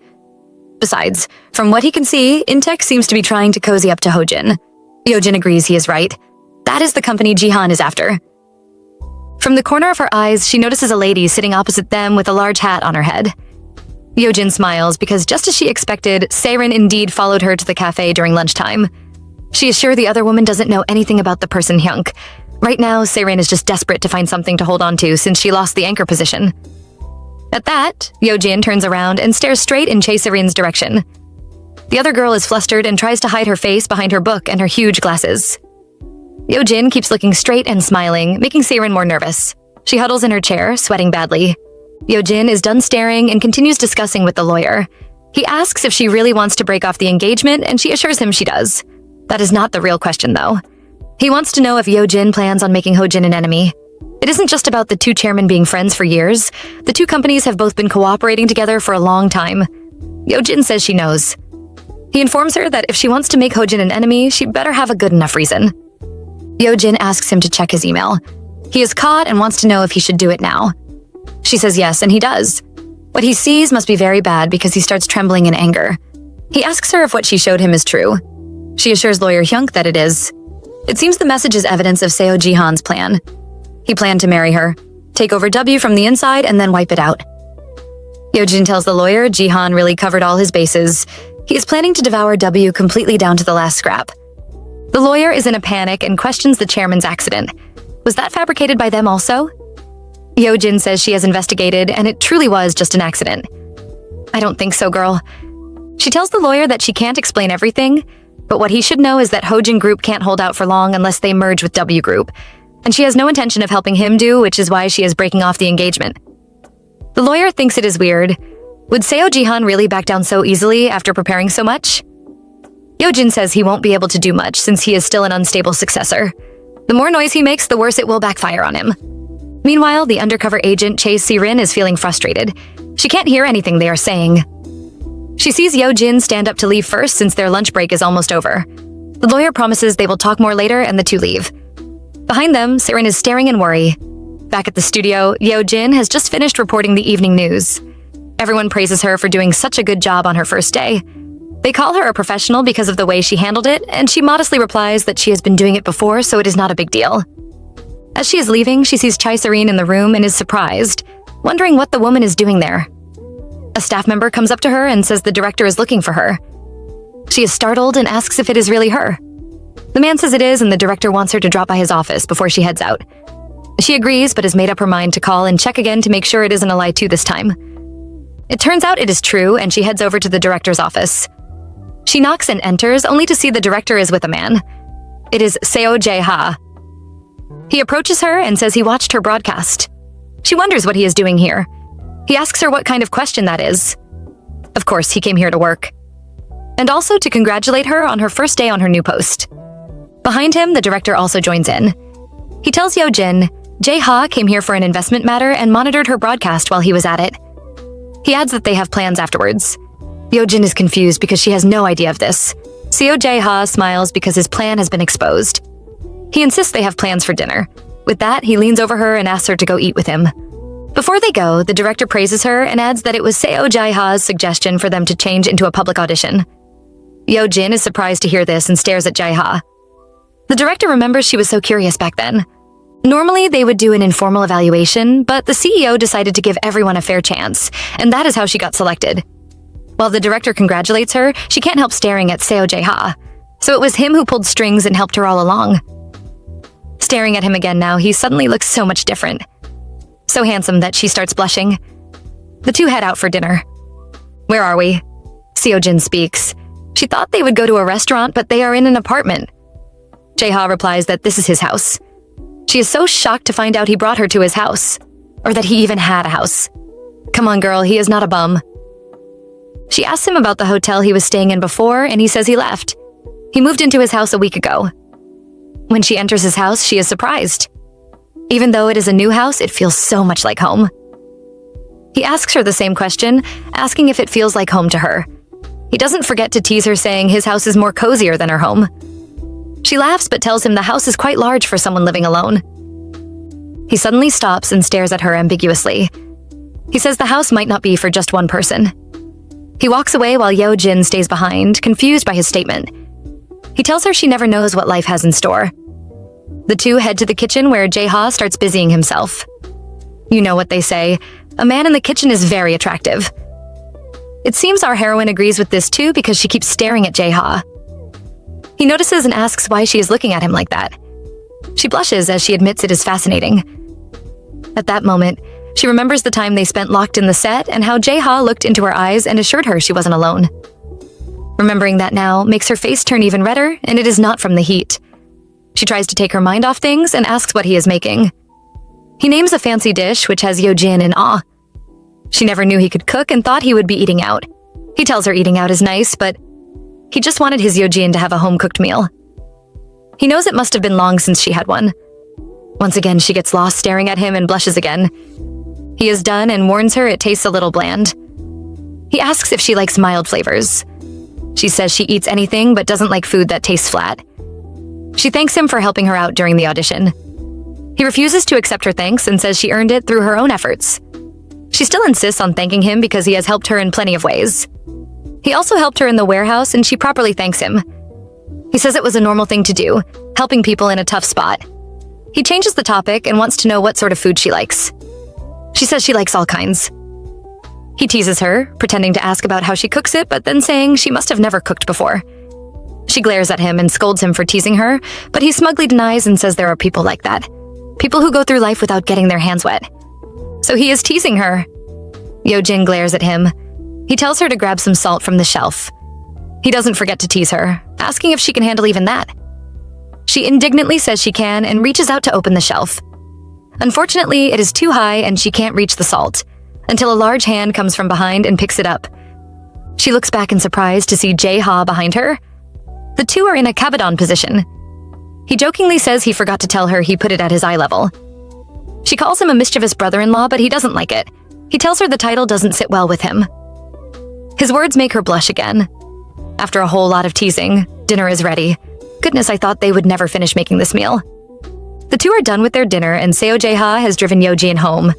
Besides, from what he can see, Intech seems to be trying to cozy up to Hojin. Yeojin agrees he is right. That is the company Jihan is after. From the corner of her eyes, she notices a lady sitting opposite them with a large hat on her head. Yeojin smiles because just as she expected, Serin indeed followed her to the cafe during lunchtime. She is sure the other woman doesn't know anything about the person Hyunk. Right now, Serin is just desperate to find something to hold on to since she lost the anchor position. At that, Yeojin turns around and stares straight in Chae-Serin's direction. The other girl is flustered and tries to hide her face behind her book and her huge glasses. Yeojin keeps looking straight and smiling, making Serin more nervous. She huddles in her chair, sweating badly. Yeojin is done staring and continues discussing with the lawyer. He asks if she really wants to break off the engagement, and she assures him she does. That is not the real question, though. He wants to know if Yeojin plans on making Hojin an enemy. It isn't just about the two chairmen being friends for years. The two companies have both been cooperating together for a long time. Yeojin says she knows. He informs her that if she wants to make Hojin an enemy, she better have a good enough reason. Yeojin asks him to check his email. He is caught and wants to know if he should do it now. She says yes, and he does. What he sees must be very bad because he starts trembling in anger. He asks her if what she showed him is true. She assures lawyer Hyunk that it is. It seems the message is evidence of Seo Jihan's plan. He planned to marry her, take over W from the inside, and then wipe it out. Yeojin tells the lawyer Jihan really covered all his bases. He is planning to devour W completely down to the last scrap. The lawyer is in a panic and questions the chairman's accident. Was that fabricated by them also? Yeojin says she has investigated, and it truly was just an accident. I don't think so, girl. She tells the lawyer that she can't explain everything, but what he should know is that Hojin Group can't hold out for long unless they merge with W Group, and she has no intention of helping him do, which is why she is breaking off the engagement. The lawyer thinks it is weird. Would Seo Jihan really back down so easily after preparing so much? Yeojin says he won't be able to do much since he is still an unstable successor. The more noise he makes, the worse it will backfire on him. Meanwhile, the undercover agent Chae-Serin is feeling frustrated. She can't hear anything they are saying. She sees Yeojin stand up to leave first since their lunch break is almost over. The lawyer promises they will talk more later and the two leave. Behind them, Serin is staring in worry. Back at the studio, Yeojin has just finished reporting the evening news. Everyone praises her for doing such a good job on her first day. They call her a professional because of the way she handled it, and she modestly replies that she has been doing it before, so it is not a big deal. As she is leaving, she sees Chae-Serin in the room and is surprised, wondering what the woman is doing there. A staff member comes up to her and says the director is looking for her. She is startled and asks if it is really her. The man says it is, and the director wants her to drop by his office before she heads out. She agrees, but has made up her mind to call and check again to make sure it isn't a lie too this time. It turns out it is true, and she heads over to the director's office. She knocks and enters, only to see the director is with a man. It is Seo Jae-ha. He approaches her and says he watched her broadcast. She wonders what he is doing here. He asks her what kind of question that is. Of course, he came here to work. And also to congratulate her on her first day on her new post. Behind him, the director also joins in. He tells Yeojin, Jae-ha came here for an investment matter and monitored her broadcast while he was at it. He adds that they have plans afterwards. Yeojin is confused because she has no idea of this. Seo Jae-ha smiles because his plan has been exposed. He insists they have plans for dinner. With that, he leans over her and asks her to go eat with him. Before they go, the director praises her and adds that it was Seo Jae-ha's suggestion for them to change into a public audition. Yeojin is surprised to hear this and stares at Jae-ha. The director remembers she was so curious back then. Normally, they would do an informal evaluation, but the CEO decided to give everyone a fair chance, and that is how she got selected. While the director congratulates her, she can't help staring at Seo Jae-ha, so it was him who pulled strings and helped her all along. Staring at him again now, he suddenly looks so much different. So handsome that she starts blushing. The two head out for dinner. "Where are we?" Seo-jin speaks. She thought they would go to a restaurant, but they are in an apartment. Jae-ha replies that this is his house. She is so shocked to find out he brought her to his house, or that he even had a house. Come on, girl, he is not a bum. She asks him about the hotel he was staying in before, and he says he left. He moved into his house a week ago. When she enters his house, she is surprised. Even though it is a new house, it feels so much like home. He asks her the same question, asking if it feels like home to her. He doesn't forget to tease her, saying his house is more cozier than her home. She laughs but tells him the house is quite large for someone living alone. He suddenly stops and stares at her ambiguously. He says the house might not be for just one person. He walks away while Yeojin stays behind, confused by his statement. He tells her she never knows what life has in store. The two head to the kitchen where Jae-ha starts busying himself. You know what they say, a man in the kitchen is very attractive. It seems our heroine agrees with this too because she keeps staring at Jae-ha. He notices and asks why she is looking at him like that. She blushes as she admits it is fascinating. At that moment, she remembers the time they spent locked in the set and how Jae-ha looked into her eyes and assured her she wasn't alone. Remembering that now makes her face turn even redder, and it is not from the heat. She tries to take her mind off things and asks what he is making. He names a fancy dish which has Yeojin in awe. She never knew he could cook and thought he would be eating out. He tells her eating out is nice, but he just wanted his Yeojin to have a home-cooked meal. He knows it must have been long since she had one. Once again, she gets lost staring at him and blushes again. He is done and warns her it tastes a little bland. He asks if she likes mild flavors. She says she eats anything but doesn't like food that tastes flat. She thanks him for helping her out during the audition. He refuses to accept her thanks and says she earned it through her own efforts. She still insists on thanking him because he has helped her in plenty of ways. He also helped her in the warehouse and she properly thanks him. He says it was a normal thing to do, helping people in a tough spot. He changes the topic and wants to know what sort of food she likes. She says she likes all kinds. He teases her, pretending to ask about how she cooks it, but then saying she must have never cooked before. She glares at him and scolds him for teasing her, but he smugly denies and says there are people like that. People who go through life without getting their hands wet. So he is teasing her. Yeojin glares at him. He tells her to grab some salt from the shelf. He doesn't forget to tease her, asking if she can handle even that. She indignantly says she can and reaches out to open the shelf. Unfortunately, it is too high and she can't reach the salt, until a large hand comes from behind and picks it up. She looks back in surprise to see Jae-ha behind her. The two are in a kabadon position. He jokingly says he forgot to tell her he put it at his eye level. She calls him a mischievous brother-in-law, but he doesn't like it. He tells her the title doesn't sit well with him. His words make her blush again. After a whole lot of teasing, dinner is ready. Goodness, I thought they would never finish making this meal. The two are done with their dinner and Seo Jae-ha has driven Yeojin home.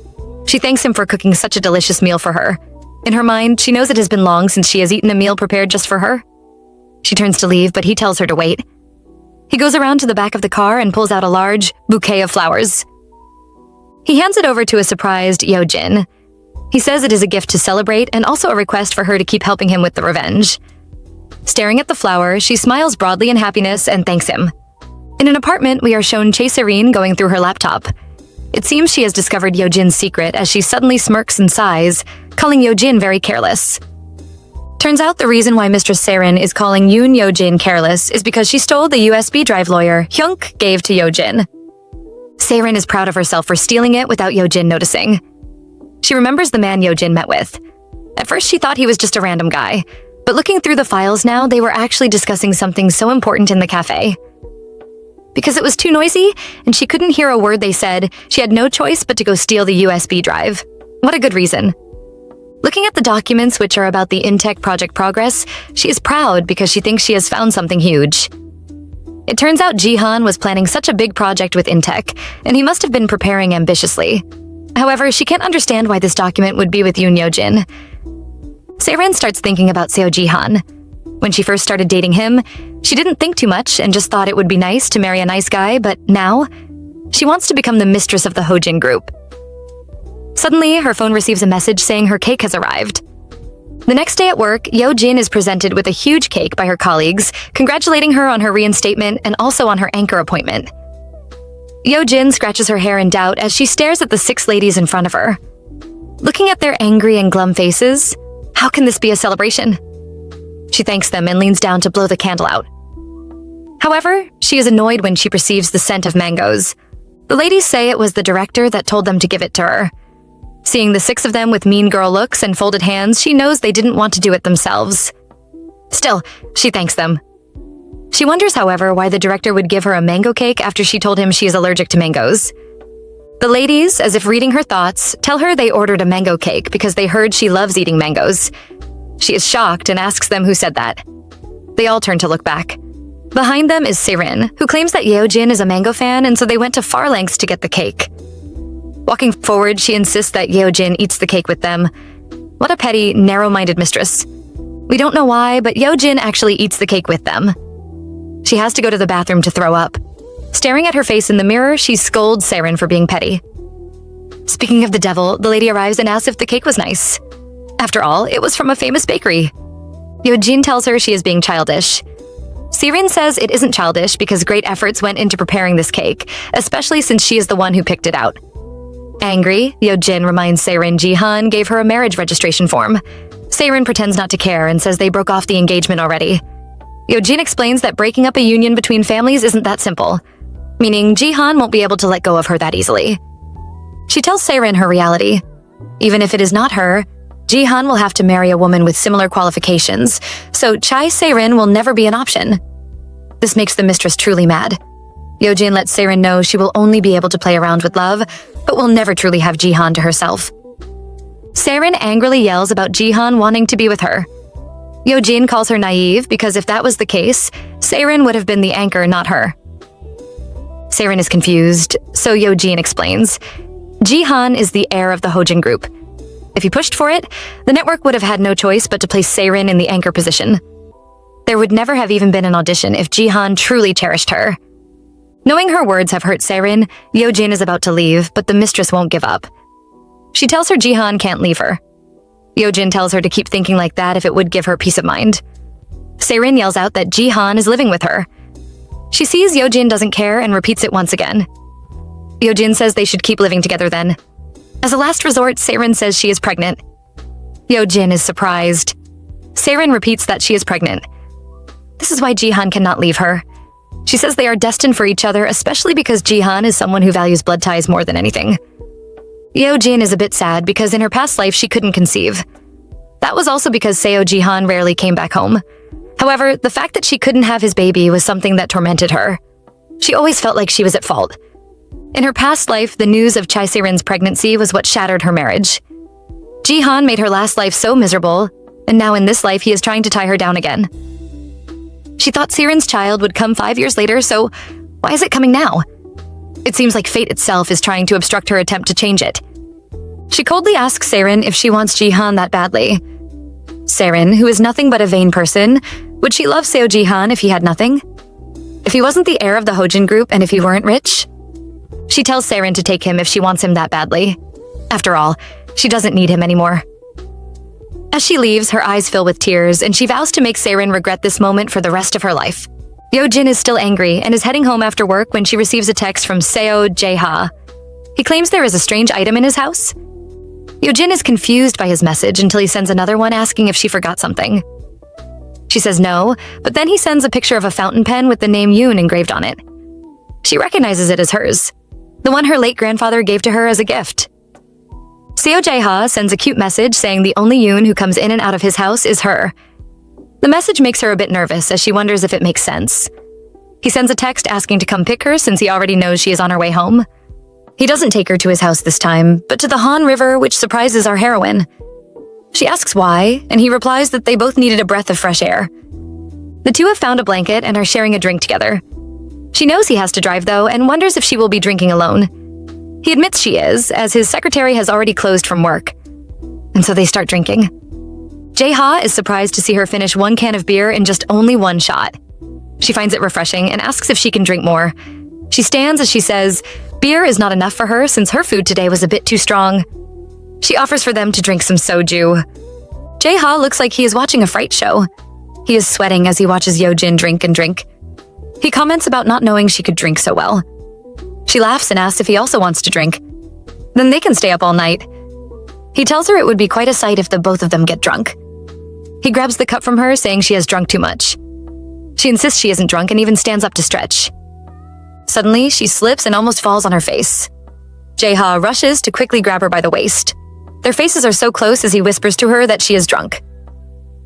She thanks him for cooking such a delicious meal for her. In her mind, she knows it has been long since she has eaten a meal prepared just for her. She turns to leave, but he tells her to wait. He goes around to the back of the car and pulls out a large bouquet of flowers. He hands it over to a surprised Yeojin. He says it is a gift to celebrate and also a request for her to keep helping him with the revenge. Staring at the flower, she smiles broadly in happiness and thanks him. In an apartment, we are shown Chae-serene going through her laptop. It seems she has discovered Yeojin's secret as she suddenly smirks and sighs, calling Yeojin very careless. Turns out the reason why Mistress Seren is calling Yoon Yeojin careless is because she stole the USB drive lawyer Hyunk gave to Yeojin. Seren is proud of herself for stealing it without Yeojin noticing. She remembers the man Yeojin met with. At first she thought he was just a random guy, but looking through the files now, they were actually discussing something so important in the cafe. Because it was too noisy and she couldn't hear a word they said, she had no choice but to go steal the USB drive. What a good reason. Looking at the documents which are about the Intech project progress, she is proud because she thinks she has found something huge. It turns out Jihan was planning such a big project with Intech, and he must have been preparing ambitiously. However, she can't understand why this document would be with Yoon Yeojin. Seren starts thinking about Seo Jihan. When she first started dating him, she didn't think too much and just thought it would be nice to marry a nice guy, but now, She wants to become the mistress of the Hojin group. Suddenly, her phone receives a message saying her cake has arrived. The next day at work, Yeojin is presented with a huge cake by her colleagues, congratulating her on her reinstatement and also on her anchor appointment. Yeojin scratches her hair in doubt as she stares at the 6 ladies in front of her. Looking at their angry and glum faces, how can this be a celebration? She thanks them and leans down to blow the candle out. However, she is annoyed when she perceives the scent of mangoes. The ladies say it was the director that told them to give it to her. Seeing the 6 of them with mean girl looks and folded hands, she knows they didn't want to do it themselves. Still, she thanks them. She wonders, however, why the director would give her a mango cake after she told him she is allergic to mangoes. The ladies, as if reading her thoughts, tell her they ordered a mango cake because they heard she loves eating mangoes. She is shocked and asks them who said that. They all turn to look back. Behind them is Seirin, who claims that Yeojin is a mango fan and so they went to far lengths to get the cake. Walking forward, she insists that Yeojin eats the cake with them. What a petty, narrow-minded mistress. We don't know why, but Yeojin actually eats the cake with them. She has to go to the bathroom to throw up. Staring at her face in the mirror, she scolds Seirin for being petty. Speaking of the devil, the lady arrives and asks if the cake was nice. After all, it was from a famous bakery. Yeojin tells her she is being childish. Seirin says it isn't childish because great efforts went into preparing this cake, especially since she is the one who picked it out. Angry, Yeojin reminds Seirin Jihan gave her a marriage registration form. Seirin pretends not to care and says they broke off the engagement already. Yeojin explains that breaking up a union between families isn't that simple, meaning Jihan won't be able to let go of her that easily. She tells Seirin her reality. Even if it is not her, Jihan will have to marry a woman with similar qualifications, so Chai Seirin will never be an option. This makes the mistress truly mad. Yeojin lets Seirin know she will only be able to play around with love, but will never truly have Jihan to herself. Seirin angrily yells about Jihan wanting to be with her. Yeojin calls her naive because if that was the case, Seirin would have been the anchor, not her. Seirin is confused, so Yeojin explains. Jihan is the heir of the Hojin group. If he pushed for it, the network would have had no choice but to place Seirin in the anchor position. There would never have even been an audition if Jihan truly cherished her. Knowing her words have hurt Seirin, Yeojin is about to leave, but the mistress won't give up. She tells her Jihan can't leave her. Yeojin tells her to keep thinking like that if it would give her peace of mind. Seirin yells out that Jihan is living with her. She sees Yeojin doesn't care and repeats it once again. Yeojin says they should keep living together then. As a last resort, Seirin says she is pregnant. Yeojin is surprised. Seirin repeats that she is pregnant. This is why Jihan cannot leave her. She says they are destined for each other, especially because Jihan is someone who values blood ties more than anything. Yeojin is a bit sad because in her past life she couldn't conceive. That was also because Seo Jihan rarely came back home. However, the fact that she couldn't have his baby was something that tormented her. She always felt like she was at fault. In her past life, the news of Chai Seirin's pregnancy was what shattered her marriage. Jihan made her last life so miserable, and now in this life he is trying to tie her down again. She thought Seirin's child would come 5 years later, so why is it coming now? It seems like fate itself is trying to obstruct her attempt to change it. She coldly asks Seirin if she wants Jihan that badly. Seirin, who is nothing but a vain person, would she love Seo Jihan if he had nothing? If he wasn't the heir of the Hojin group and if he weren't rich? She tells Seirin to take him if she wants him that badly. After all, she doesn't need him anymore. As she leaves, her eyes fill with tears, and she vows to make Seirin regret this moment for the rest of her life. Yeojin is still angry and is heading home after work when she receives a text from Seo Jae-ha. He claims there is a strange item in his house. Yeojin is confused by his message until he sends another one asking if she forgot something. She says no, but then he sends a picture of a fountain pen with the name Yoon engraved on it. She recognizes it as hers, the one her late grandfather gave to her as a gift. Seo Jae-ha sends a cute message saying the only Yoon who comes in and out of his house is her. The message makes her a bit nervous as she wonders if it makes sense. He sends a text asking to come pick her since he already knows she is on her way home. He doesn't take her to his house this time, but to the Han River, which surprises our heroine. She asks why, and he replies that they both needed a breath of fresh air. The two have found a blanket and are sharing a drink together. She knows he has to drive though and wonders if she will be drinking alone. He admits she is, as his secretary has already closed from work. And so they start drinking. Jae-ha is surprised to see her finish 1 can of beer in just only 1 shot. She finds it refreshing and asks if she can drink more. She stands as she says, Beer is not enough for her since her food today was a bit too strong. She offers for them to drink some soju. Jae-ha looks like he is watching a fright show. He is sweating as he watches Yeojin drink and drink. He comments about not knowing she could drink so well. She laughs and asks if he also wants to drink. Then they can stay up all night. He tells her it would be quite a sight if the both of them get drunk. He grabs the cup from her, saying she has drunk too much. She insists she isn't drunk and even stands up to stretch. Suddenly, she slips and almost falls on her face. Jae-ha rushes to quickly grab her by the waist. Their faces are so close as he whispers to her that she is drunk.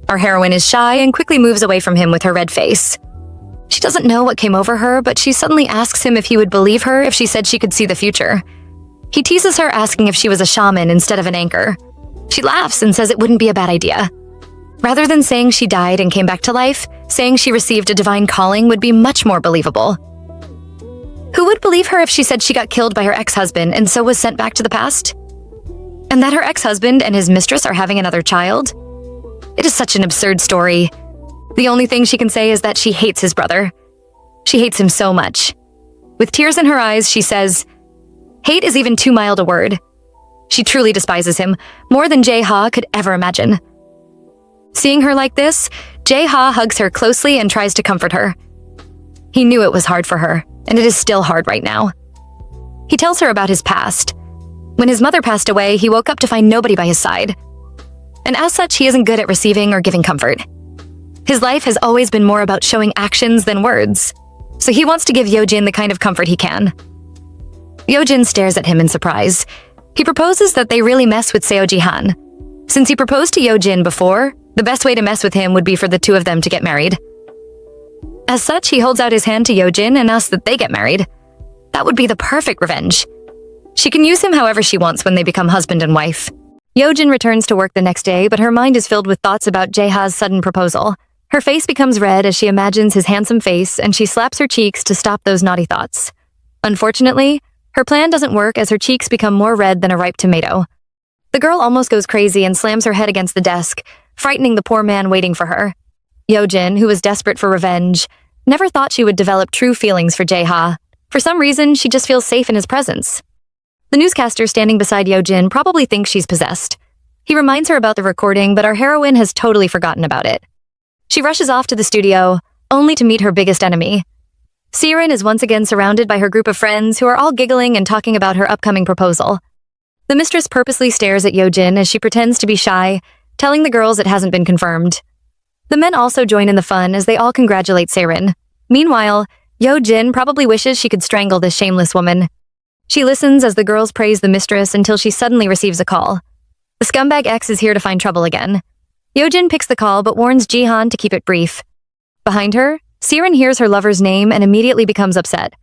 Our heroine is shy and quickly moves away from him with her red face. She doesn't know what came over her, but she suddenly asks him if he would believe her if she said she could see the future. He teases her, asking if she was a shaman instead of an anchor. She laughs and says it wouldn't be a bad idea. Rather than saying she died and came back to life, saying she received a divine calling would be much more believable. Who would believe her if she said she got killed by her ex-husband and so was sent back to the past? And that her ex-husband and his mistress are having another child? It is such an absurd story. The only thing she can say is that she hates his brother. She hates him so much. With tears in her eyes, she says, "Hate is even too mild a word." She truly despises him, more than Jae-ha could ever imagine. Seeing her like this, Jae-ha hugs her closely and tries to comfort her. He knew it was hard for her, and it is still hard right now. He tells her about his past. When his mother passed away, he woke up to find nobody by his side. And as such, he isn't good at receiving or giving comfort. His life has always been more about showing actions than words, so he wants to give Yeojin the kind of comfort he can. Yeojin stares at him in surprise. He proposes that they really mess with Seo Ji-han. Since he proposed to Yeojin before, the best way to mess with him would be for the two of them to get married. As such, he holds out his hand to Yeojin and asks that they get married. That would be the perfect revenge. She can use him however she wants when they become husband and wife. Yeojin returns to work the next day, but her mind is filled with thoughts about Jae-ha's sudden proposal. Her face becomes red as she imagines his handsome face, and she slaps her cheeks to stop those naughty thoughts. Unfortunately, her plan doesn't work as her cheeks become more red than a ripe tomato. The girl almost goes crazy and slams her head against the desk, frightening the poor man waiting for her. Yeojin, who was desperate for revenge, never thought she would develop true feelings for Jae-ha. For some reason, she just feels safe in his presence. The newscaster standing beside Yeojin probably thinks she's possessed. He reminds her about the recording, but our heroine has totally forgotten about it. She rushes off to the studio, only to meet her biggest enemy. Siren is once again surrounded by her group of friends who are all giggling and talking about her upcoming proposal. The mistress purposely stares at Yeojin as she pretends to be shy, telling the girls it hasn't been confirmed. The men also join in the fun as they all congratulate Siren. Meanwhile, Yeojin probably wishes she could strangle this shameless woman. She listens as the girls praise the mistress until she suddenly receives a call. The scumbag ex is here to find trouble again. Yeojin picks the call but warns Jihan to keep it brief. Behind her, Siren hears her lover's name and immediately becomes upset.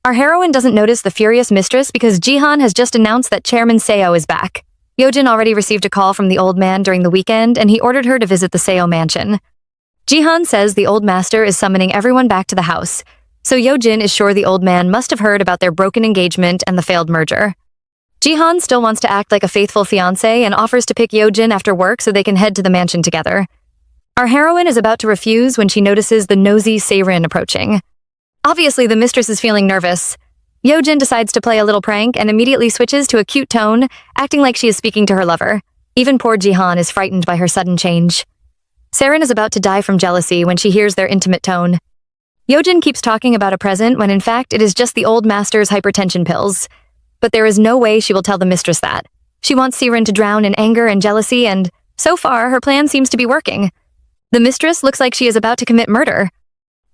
Our heroine doesn't notice the furious mistress because Jihan has just announced that Chairman Seo is back. Yeojin already received a call from the old man during the weekend and he ordered her to visit the Seo mansion. Jihan says the old master is summoning everyone back to the house, so Yeojin is sure the old man must have heard about their broken engagement and the failed merger. Jihan still wants to act like a faithful fiancé and offers to pick Yeojin after work so they can head to the mansion together. Our heroine is about to refuse when she notices the nosy Seirin approaching. Obviously, the mistress is feeling nervous. Yeojin decides to play a little prank and immediately switches to a cute tone, acting like she is speaking to her lover. Even poor Jihan is frightened by her sudden change. Seirin is about to die from jealousy when she hears their intimate tone. Yeojin keeps talking about a present when in fact it is just the old master's hypertension pills. But there is no way she will tell the mistress that. She wants Seirin to drown in anger and jealousy, and so far her plan seems to be working. The mistress looks like she is about to commit murder.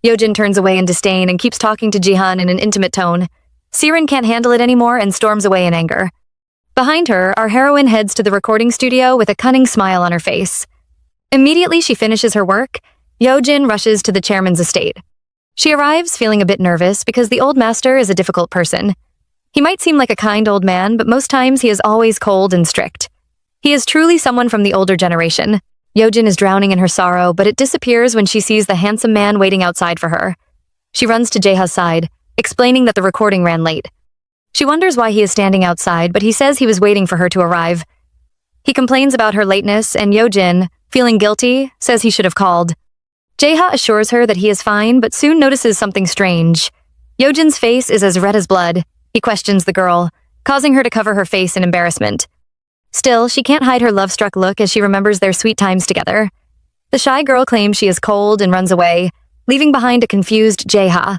Yeojin turns away in disdain and keeps talking to Jihan in an intimate tone. Seirin can't handle it anymore and storms away in anger. Behind her, our heroine heads to the recording studio with a cunning smile on her face. Immediately she finishes her work, Yeojin rushes to the chairman's estate. She arrives feeling a bit nervous because the old master is a difficult person. He might seem like a kind old man, but most times he is always cold and strict. He is truly someone from the older generation. Yeojin is drowning in her sorrow, but it disappears when she sees the handsome man waiting outside for her. She runs to Jaeha's side, explaining that the recording ran late. She wonders why he is standing outside, but he says he was waiting for her to arrive. He complains about her lateness, and Yeojin, feeling guilty, says he should have called. Jaeha assures her that he is fine, but soon notices something strange. Yeojin's face is as red as blood. He questions the girl, causing her to cover her face in embarrassment. Still, she can't hide her love-struck look as she remembers their sweet times together. The shy girl claims she is cold and runs away, leaving behind a confused Jae-ha.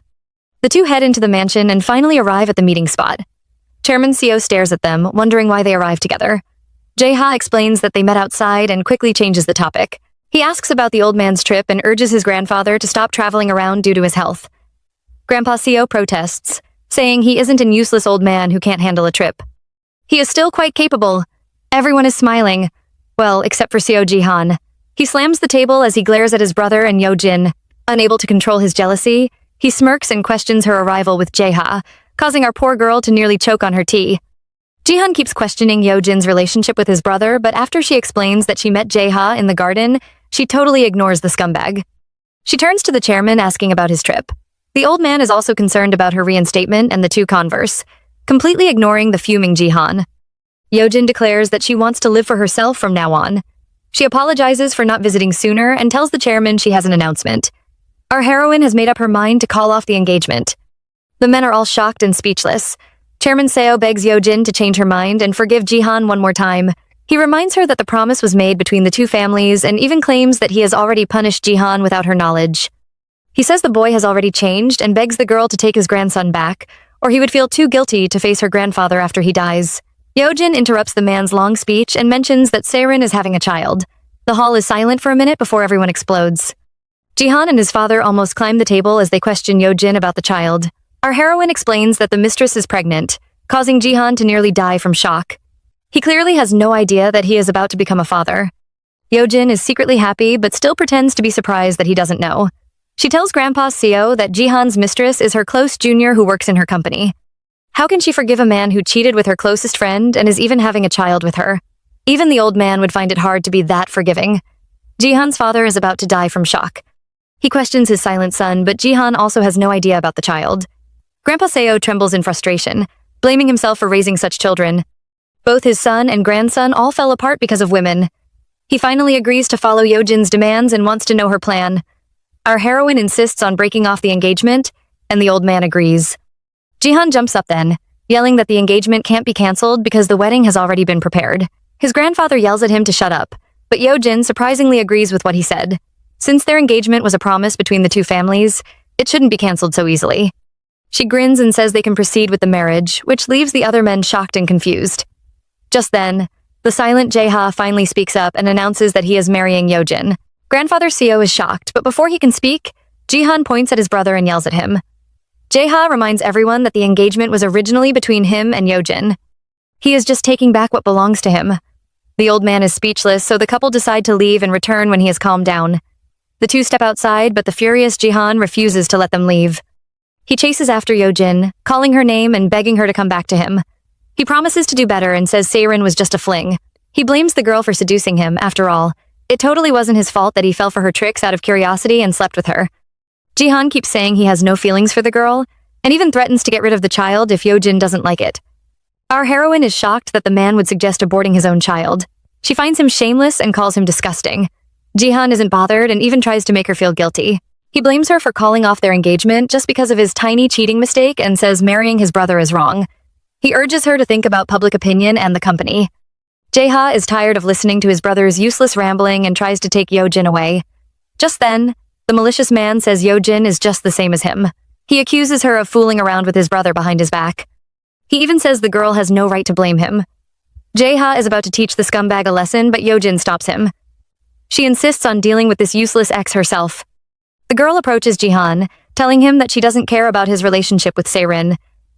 The two head into the mansion and finally arrive at the meeting spot. Chairman Seo stares at them, wondering why they arrived together. Jae-ha explains that they met outside and quickly changes the topic. He asks about the old man's trip and urges his grandfather to stop traveling around due to his health. Grandpa Seo protests, saying he isn't an useless old man who can't handle a trip. He is still quite capable. Everyone is smiling. Well, except for Seo Ji-han. He slams the table as he glares at his brother and Yo-jin. Unable to control his jealousy, he smirks and questions her arrival with Jae-ha, causing our poor girl to nearly choke on her tea. Ji-han keeps questioning Yo-jin's relationship with his brother, but after she explains that she met Jae-ha in the garden, she totally ignores the scumbag. She turns to the chairman asking about his trip. The old man is also concerned about her reinstatement and the two converse, completely ignoring the fuming Ji-han. Yo-jin declares that she wants to live for herself from now on. She apologizes for not visiting sooner and tells the chairman she has an announcement. Our heroine has made up her mind to call off the engagement. The men are all shocked and speechless. Chairman Seo begs Yo-jin to change her mind and forgive Ji-han one more time. He reminds her that the promise was made between the two families and even claims that he has already punished Ji-han without her knowledge. He says the boy has already changed and begs the girl to take his grandson back, or he would feel too guilty to face her grandfather after he dies. Yo-jin interrupts the man's long speech and mentions that Seren is having a child. The hall is silent for a minute before everyone explodes. Ji-han and his father almost climb the table as they question Yo-jin about the child. Our heroine explains that the mistress is pregnant, causing Ji-han to nearly die from shock. He clearly has no idea that he is about to become a father. Yo-jin is secretly happy but still pretends to be surprised that he doesn't know. She tells Grandpa Seo that Ji-han's mistress is her close junior who works in her company. How can she forgive a man who cheated with her closest friend and is even having a child with her? Even the old man would find it hard to be that forgiving. Ji-han's father is about to die from shock. He questions his silent son, but Ji-han also has no idea about the child. Grandpa Seo trembles in frustration, blaming himself for raising such children. Both his son and grandson all fell apart because of women. He finally agrees to follow Yo-jin's demands and wants to know her plan. Our heroine insists on breaking off the engagement, and the old man agrees. Ji-han jumps up then, yelling that the engagement can't be cancelled because the wedding has already been prepared. His grandfather yells at him to shut up, but Yo-jin surprisingly agrees with what he said. Since their engagement was a promise between the two families, it shouldn't be cancelled so easily. She grins and says they can proceed with the marriage, which leaves the other men shocked and confused. Just then, the silent Jae-ha finally speaks up and announces that he is marrying Yo-jin. Grandfather Seo is shocked, but before he can speak, Ji-han points at his brother and yells at him. Jae-ha reminds everyone that the engagement was originally between him and Yo-jin. He is just taking back what belongs to him. The old man is speechless, so the couple decide to leave and return when he has calmed down. The two step outside, but the furious Ji-han refuses to let them leave. He chases after Yo-jin, calling her name and begging her to come back to him. He promises to do better and says Seren was just a fling. He blames the girl for seducing him, after all. It totally wasn't his fault that he fell for her tricks out of curiosity and slept with her. Ji-han keeps saying he has no feelings for the girl, and even threatens to get rid of the child if Yo-jin doesn't like it. Our heroine is shocked that the man would suggest aborting his own child. She finds him shameless and calls him disgusting. Ji-han isn't bothered and even tries to make her feel guilty. He blames her for calling off their engagement just because of his tiny cheating mistake and says marrying his brother is wrong. He urges her to think about public opinion and the company. Jae-ha is tired of listening to his brother's useless rambling and tries to take Yo-jin away. Just then, the malicious man says Yo-jin is just the same as him. He accuses her of fooling around with his brother behind his back. He even says the girl has no right to blame him. Jae-ha is about to teach the scumbag a lesson, but Yo-jin stops him. She insists on dealing with this useless ex herself. The girl approaches Ji-han, telling him that she doesn't care about his relationship with Seren.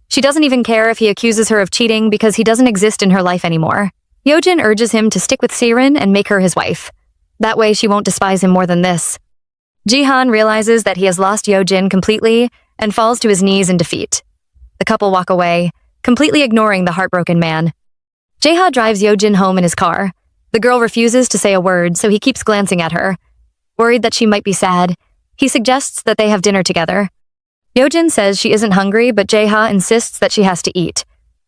She doesn't even care if he accuses her of cheating because he doesn't exist in her life anymore. Yo-jin urges him to stick with Seren and make her his wife. That way she won't despise him more than this. Ji-han realizes that he has lost Yo-jin completely and falls to his knees in defeat. The couple walk away, completely ignoring the heartbroken man. Jae-ha drives Yo-jin home in his car. The girl refuses to say a word, so he keeps glancing at her. Worried that she might be sad, he suggests that they have dinner together. Yo-jin says she isn't hungry, but Jae-ha insists that she has to eat.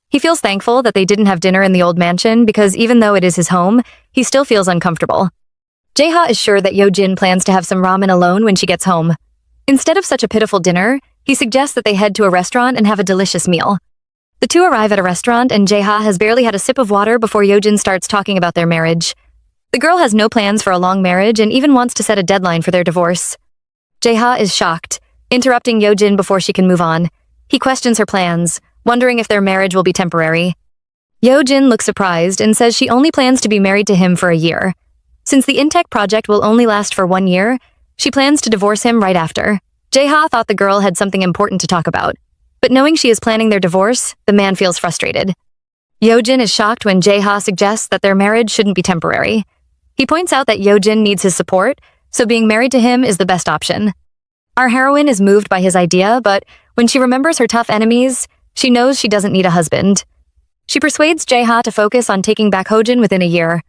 He feels thankful that they didn't have dinner in the old mansion because even though it is his home, he still feels uncomfortable. Jae-ha is sure that Yo-jin plans to have some ramen alone when she gets home. Instead of such a pitiful dinner, he suggests that they head to a restaurant and have a delicious meal. The two arrive at a restaurant and Jae-ha has barely had a sip of water before Yeojin starts talking about their marriage. The girl has no plans for a long marriage and even wants to set a deadline for their divorce. Jae-ha is shocked, interrupting Yeojin before she can move on. He questions her plans, wondering if their marriage will be temporary. Yeojin looks surprised and says she only plans to be married to him for a year. Since the Intech project will only last for 1 year, she plans to divorce him right after. Jae-ha thought the girl had something important to talk about, but knowing she is planning their divorce, the man feels frustrated. Yeojin is shocked when Jae-ha suggests that their marriage shouldn't be temporary. He points out that Yeojin needs his support, so being married to him is the best option. Our heroine is moved by his idea, but when she remembers her tough enemies, she knows she doesn't need a husband. She persuades Jae-ha to focus on taking back Hojin within a year.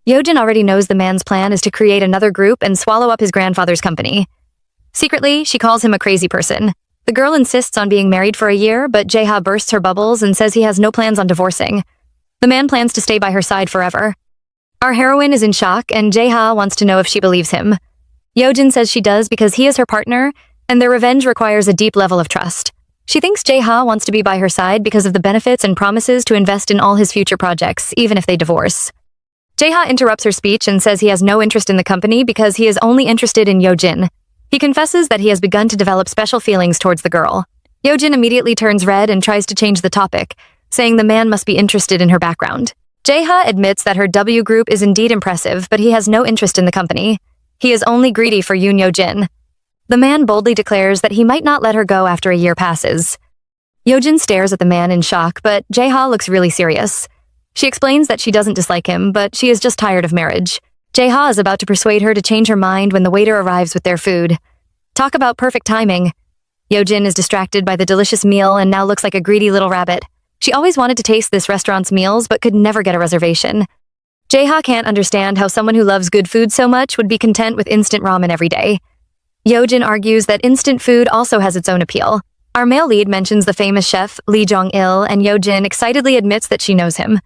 Yeojin already knows the man's plan is to create another group and swallow up his grandfather's company. Secretly, she calls him a crazy person. The girl insists on being married for a year, but Jae-ha bursts her bubbles and says he has no plans on divorcing. The man plans to stay by her side forever. Our heroine is in shock, and Jae-ha wants to know if she believes him. Yeojin says she does because he is her partner, and their revenge requires a deep level of trust. She thinks Jae-ha wants to be by her side because of the benefits and promises to invest in all his future projects, even if they divorce. Jae-ha interrupts her speech and says he has no interest in the company because he is only interested in Yeojin. He confesses that he has begun to develop special feelings towards the girl. Yeojin immediately turns red and tries to change the topic, saying the man must be interested in her background. Jae-ha admits that her W group is indeed impressive, but he has no interest in the company. He is only greedy for Yoon Yeojin. The man boldly declares that he might not let her go after a year passes. Yeojin stares at the man in shock, but Jae-ha looks really serious. She explains that she doesn't dislike him, but she is just tired of marriage. Jae-ha is about to persuade her to change her mind when the waiter arrives with their food. Talk about perfect timing. Yeojin is distracted by the delicious meal and now looks like a greedy little rabbit. She always wanted to taste this restaurant's meals but could never get a reservation. Jae-ha can't understand how someone who loves good food so much would be content with instant ramen every day. Yeojin argues that instant food also has its own appeal. Our male lead mentions the famous chef Lee Jong-il, and Yeojin excitedly admits that she knows him.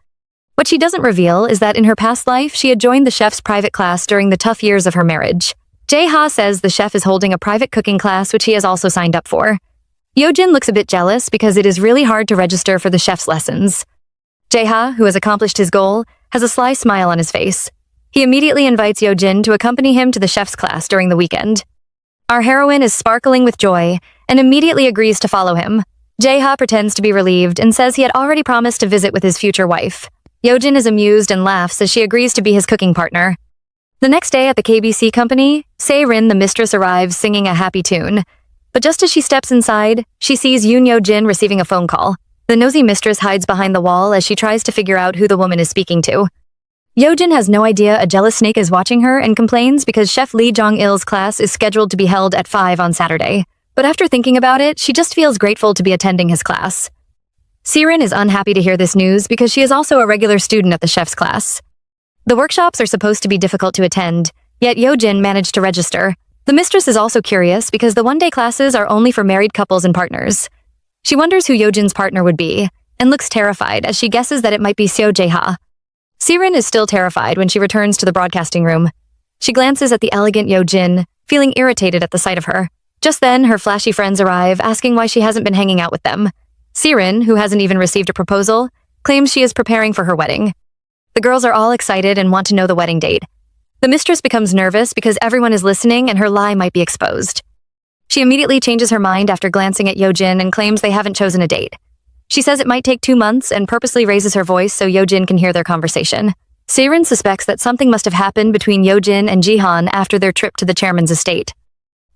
What she doesn't reveal is that in her past life, she had joined the chef's private class during the tough years of her marriage. Jae-ha says the chef is holding a private cooking class which he has also signed up for. Yeojin looks a bit jealous because it is really hard to register for the chef's lessons. Jae-ha, who has accomplished his goal, has a sly smile on his face. He immediately invites Yeojin to accompany him to the chef's class during the weekend. Our heroine is sparkling with joy and immediately agrees to follow him. Jae-ha pretends to be relieved and says he had already promised to visit with his future wife. Yeojin is amused and laughs as she agrees to be his cooking partner. The next day at the KBC company, Se-rin, the mistress, arrives singing a happy tune. But just as she steps inside, she sees Yoon Yeojin receiving a phone call. The nosy mistress hides behind the wall as she tries to figure out who the woman is speaking to. Yeojin has no idea a jealous snake is watching her and complains because Chef Lee Jong-il's class is scheduled to be held at 5 on Saturday. But after thinking about it, she just feels grateful to be attending his class. Se-rin is unhappy to hear this news because she is also a regular student at the chef's class. The workshops are supposed to be difficult to attend, yet Yeojin managed to register. The mistress is also curious because the one-day classes are only for married couples and partners. She wonders who Yeojin's partner would be, and looks terrified as she guesses that it might be Seo Jae-ha. Se-rin is still terrified when she returns to the broadcasting room. She glances at the elegant Yeojin, feeling irritated at the sight of her. Just then, her flashy friends arrive, asking why she hasn't been hanging out with them. Se-rin, who hasn't even received a proposal, claims she is preparing for her wedding. The girls are all excited and want to know the wedding date. The mistress becomes nervous because everyone is listening and her lie might be exposed. She immediately changes her mind after glancing at Yeojin and claims they haven't chosen a date. She says it might take 2 months and purposely raises her voice so Yeojin can hear their conversation. Se-rin suspects that something must have happened between Yeojin and Jihan after their trip to the chairman's estate.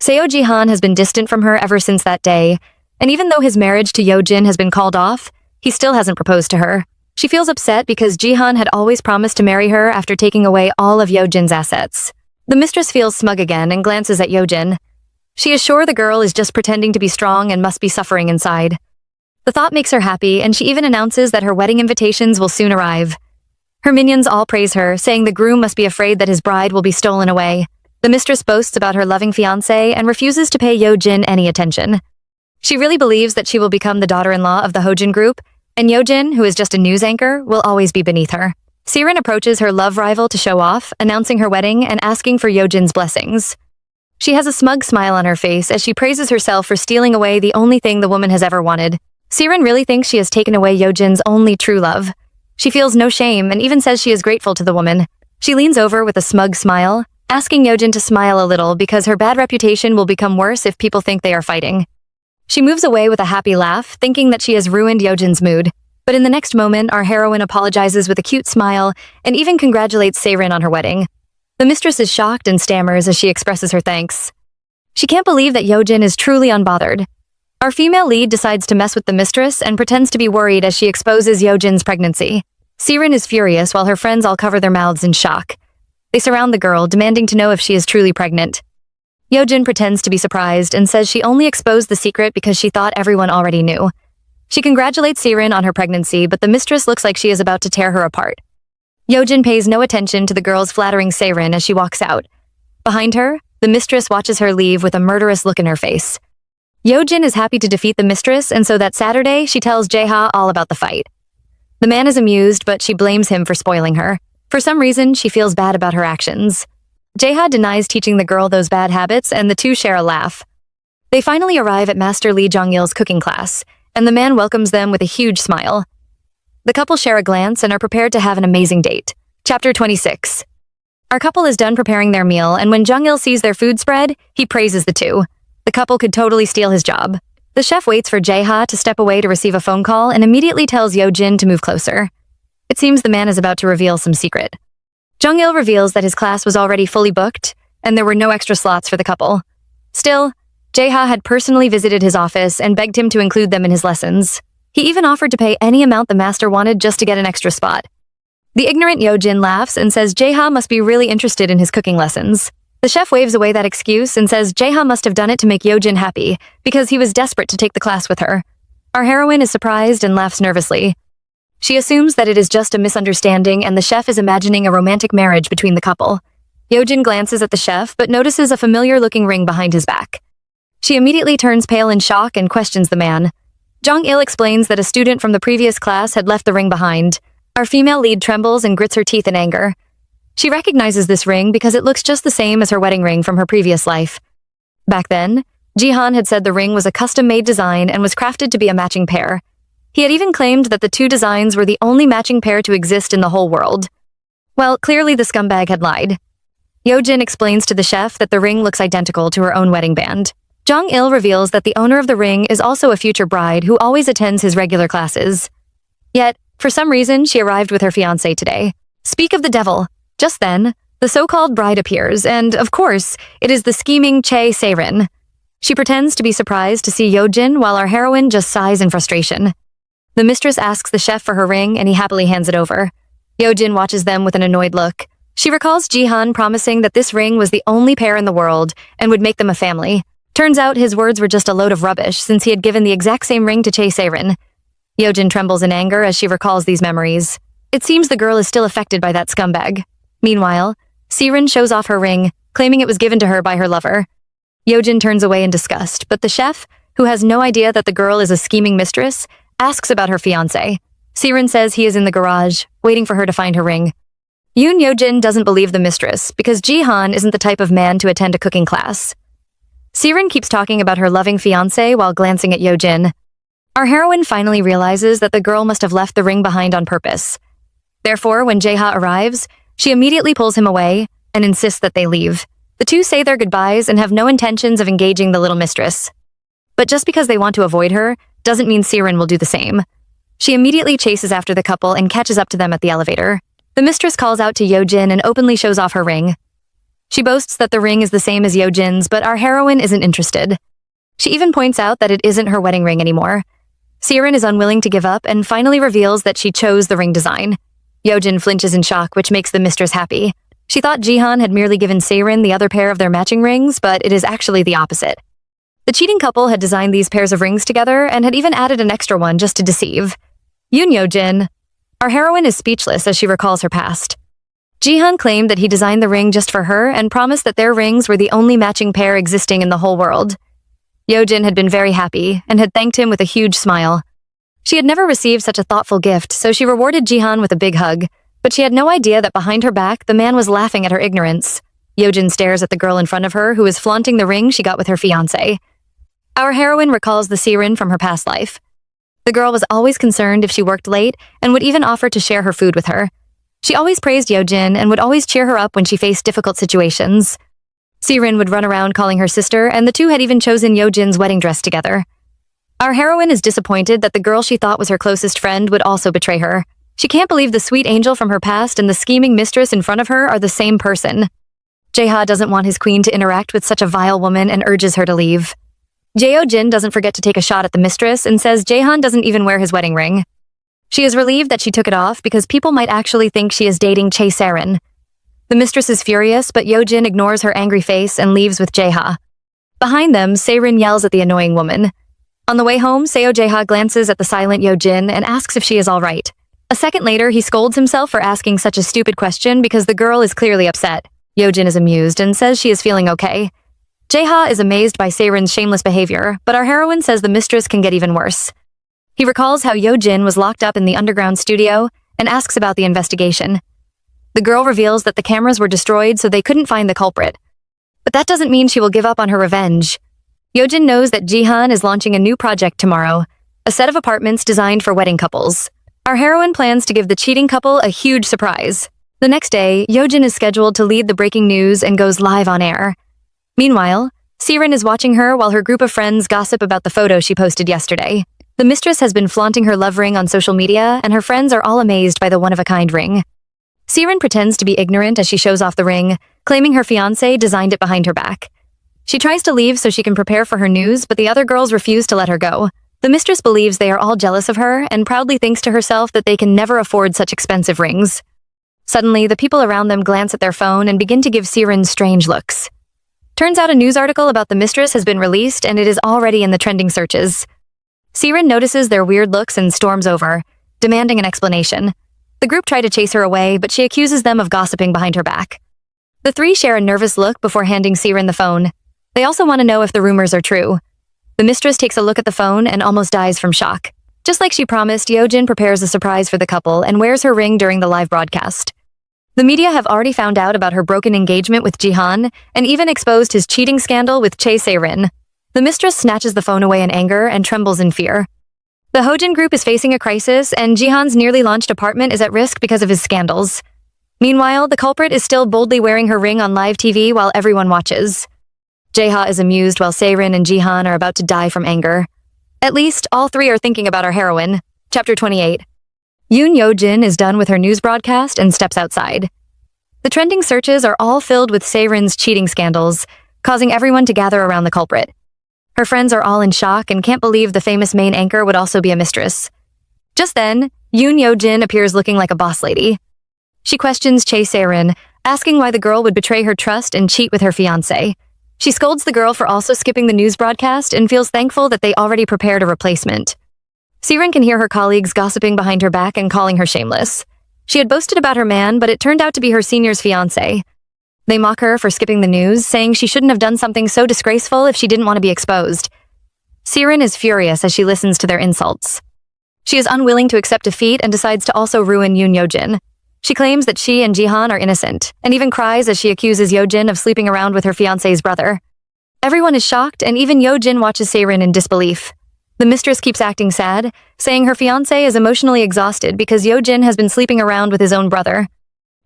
Seo Jihan has been distant from her ever since that day, and even though his marriage to Yeojin has been called off, he still hasn't proposed to her. She feels upset because Jihan had always promised to marry her after taking away all of Yeojin's assets. The mistress feels smug again and glances at Yeojin. She is sure the girl is just pretending to be strong and must be suffering inside. The thought makes her happy, and she even announces that her wedding invitations will soon arrive. Her minions all praise her, saying the groom must be afraid that his bride will be stolen away. The mistress boasts about her loving fiancé and refuses to pay Yeojin any attention. She really believes that she will become the daughter-in-law of the Hojin group, and Yeojin, who is just a news anchor, will always be beneath her. Se-rin approaches her love rival to show off, announcing her wedding and asking for Yeojin's blessings. She has a smug smile on her face as she praises herself for stealing away the only thing the woman has ever wanted. Siren really thinks she has taken away Yojin's only true love. She feels no shame and even says she is grateful to the woman. She leans over with a smug smile, asking Yojin to smile a little because her bad reputation will become worse if people think they are fighting. She moves away with a happy laugh, thinking that she has ruined Yojin's mood. But in the next moment, our heroine apologizes with a cute smile and even congratulates Siren on her wedding. The mistress is shocked and stammers as she expresses her thanks. She can't believe that Yojin is truly unbothered. Our female lead decides to mess with the mistress and pretends to be worried as she exposes Yojin's pregnancy. Siren is furious while her friends all cover their mouths in shock. They surround the girl, demanding to know if she is truly pregnant. Yojin pretends to be surprised and says she only exposed the secret because she thought everyone already knew. She congratulates Siren on her pregnancy, but the mistress looks like she is about to tear her apart. Yojin pays no attention to the girl's flattering Siren as she walks out. Behind her, the mistress watches her leave with a murderous look in her face. Yojin is happy to defeat the mistress, and so that Saturday, she tells Jaeha all about the fight. The man is amused, but she blames him for spoiling her. For some reason, she feels bad about her actions. Jaeha denies teaching the girl those bad habits, and the two share a laugh. They finally arrive at Master Lee Jong-il's cooking class, and the man welcomes them with a huge smile. The couple share a glance and are prepared to have an amazing date. Chapter 26. Our couple is done preparing their meal, and when Jong-il sees their food spread, he praises the two. The couple could totally steal his job. The chef waits for Jaeha to step away to receive a phone call and immediately tells Yojin to move closer. It seems the man is about to reveal some secret. Jong-il reveals that his class was already fully booked, and there were no extra slots for the couple. Still, Jaeha had personally visited his office and begged him to include them in his lessons. He even offered to pay any amount the master wanted just to get an extra spot. The ignorant Yojin laughs and says Jaeha must be really interested in his cooking lessons. The chef waves away that excuse and says Jaeha must have done it to make Yojin happy because he was desperate to take the class with her. Our heroine is surprised and laughs nervously. She assumes that it is just a misunderstanding and the chef is imagining a romantic marriage between the couple. Yojin glances at the chef but notices a familiar-looking ring behind his back. She immediately turns pale in shock and questions the man. Jong-il explains that a student from the previous class had left the ring behind. Our female lead trembles and grits her teeth in anger. She recognizes this ring because it looks just the same as her wedding ring from her previous life. Back then, Jihan had said the ring was a custom-made design and was crafted to be a matching pair. He had even claimed that the two designs were the only matching pair to exist in the whole world. Well, clearly the scumbag had lied. Yojin explains to the chef that the ring looks identical to her own wedding band. Jong-il reveals that the owner of the ring is also a future bride who always attends his regular classes. Yet, for some reason, she arrived with her fiancé today. Speak of the devil! Just then, the so-called bride appears, and, of course, it is the scheming Chae Se-rin. She pretends to be surprised to see Yojin while our heroine just sighs in frustration. The mistress asks the chef for her ring, and he happily hands it over. Yojin watches them with an annoyed look. She recalls Jihan promising that this ring was the only pair in the world and would make them a family. Turns out his words were just a load of rubbish since he had given the exact same ring to Chae Se-rin. Yojin trembles in anger as she recalls these memories. It seems the girl is still affected by that scumbag. Meanwhile, Siren shows off her ring, claiming it was given to her by her lover. Yojin turns away in disgust, but the chef, who has no idea that the girl is a scheming mistress, asks about her fiancé. Siren says he is in the garage, waiting for her to find her ring. Yojin doesn't believe the mistress because Jihan isn't the type of man to attend a cooking class. Siren keeps talking about her loving fiancé while glancing at Yojin. Our heroine finally realizes that the girl must have left the ring behind on purpose. Therefore, when Jaeha arrives, she immediately pulls him away and insists that they leave. The two say their goodbyes and have no intentions of engaging the little mistress. But just because they want to avoid her doesn't mean Siren will do the same. She immediately chases after the couple and catches up to them at the elevator. The mistress calls out to Yojin and openly shows off her ring. She boasts that the ring is the same as Yojin's, but our heroine isn't interested. She even points out that it isn't her wedding ring anymore. Siren is unwilling to give up and finally reveals that she chose the ring design. Yojin flinches in shock, which makes the mistress happy. She thought Jihan had merely given Siren the other pair of their matching rings, but it is actually the opposite. The cheating couple had designed these pairs of rings together and had even added an extra one just to deceive. Yojin. Our heroine is speechless as she recalls her past. Jihan claimed that he designed the ring just for her and promised that their rings were the only matching pair existing in the whole world. Yojin had been very happy and had thanked him with a huge smile. She had never received such a thoughtful gift, so she rewarded Jihan with a big hug, but she had no idea that behind her back, the man was laughing at her ignorance. Yojin stares at the girl in front of her who is flaunting the ring she got with her fiancé. Our heroine recalls the Siren from her past life. The girl was always concerned if she worked late and would even offer to share her food with her. She always praised Yeojin and would always cheer her up when she faced difficult situations. Sirin would run around calling her sister, and the two had even chosen Yeojin's wedding dress together. Our heroine is disappointed that the girl she thought was her closest friend would also betray her. She can't believe the sweet angel from her past and the scheming mistress in front of her are the same person. Jae-ha doesn't want his queen to interact with such a vile woman and urges her to leave. Jae-jin doesn't forget to take a shot at the mistress and says Jaehan doesn't even wear his wedding ring. She is relieved that she took it off because people might actually think she is dating Chae Sarin. The mistress is furious, but Yeojin ignores her angry face and leaves with Jae-ha. Behind them, Sarin yells at the annoying woman. On the way home, Seo Jae-ha glances at the silent Yeojin and asks if she is all right. A second later, he scolds himself for asking such a stupid question because the girl is clearly upset. Yeojin is amused and says she is feeling okay. Jae-ha is amazed by Sarin's shameless behavior, but our heroine says the mistress can get even worse. He recalls how Yeojin was locked up in the underground studio and asks about the investigation. The girl reveals that the cameras were destroyed so they couldn't find the culprit. But that doesn't mean she will give up on her revenge. Yeojin knows that Jihan is launching a new project tomorrow, a set of apartments designed for wedding couples. Our heroine plans to give the cheating couple a huge surprise. The next day, Yeojin is scheduled to lead the breaking news and goes live on air. Meanwhile, Sirin is watching her while her group of friends gossip about the photo she posted yesterday. The mistress has been flaunting her love ring on social media, and her friends are all amazed by the one-of-a-kind ring. Sirin pretends to be ignorant as she shows off the ring, claiming her fiancé designed it behind her back. She tries to leave so she can prepare for her news, but the other girls refuse to let her go. The mistress believes they are all jealous of her and proudly thinks to herself that they can never afford such expensive rings. Suddenly, the people around them glance at their phone and begin to give Sirin strange looks. Turns out a news article about the mistress has been released and it is already in the trending searches. Sirin notices their weird looks and storms over, demanding an explanation. The group try to chase her away, but she accuses them of gossiping behind her back. The three share a nervous look before handing Sirin the phone. They also want to know if the rumors are true. The mistress takes a look at the phone and almost dies from shock. Just like she promised, Yeojin prepares a surprise for the couple and wears her ring during the live broadcast. The media have already found out about her broken engagement with Jihan and even exposed his cheating scandal with Chae Sarin. The mistress snatches the phone away in anger and trembles in fear. The Hojin group is facing a crisis, and Jihan's nearly launched apartment is at risk because of his scandals. Meanwhile, the culprit is still boldly wearing her ring on live TV while everyone watches. Jae-ha is amused while Sarin and Jihan are about to die from anger. At least, all three are thinking about our heroine. Chapter 28. Yoon Yeojin is done with her news broadcast and steps outside. The trending searches are all filled with Sarin's cheating scandals, causing everyone to gather around the culprit. Her friends are all in shock and can't believe the famous main anchor would also be a mistress. Just then, Yoon Yeojin appears looking like a boss lady. She questions Chae Sarin, asking why the girl would betray her trust and cheat with her fiancé. She scolds the girl for also skipping the news broadcast and feels thankful that they already prepared a replacement. Sirin can hear her colleagues gossiping behind her back and calling her shameless. She had boasted about her man, but it turned out to be her senior's fiancé. They mock her for skipping the news, saying she shouldn't have done something so disgraceful if she didn't want to be exposed. Sirin is furious as she listens to their insults. She is unwilling to accept defeat and decides to also ruin Yoon Yeojin. She claims that she and Jihan are innocent, and even cries as she accuses Yeojin of sleeping around with her fiancé's brother. Everyone is shocked, and even Yeojin watches Sarin in disbelief. The mistress keeps acting sad, saying her fiancé is emotionally exhausted because Yeojin has been sleeping around with his own brother.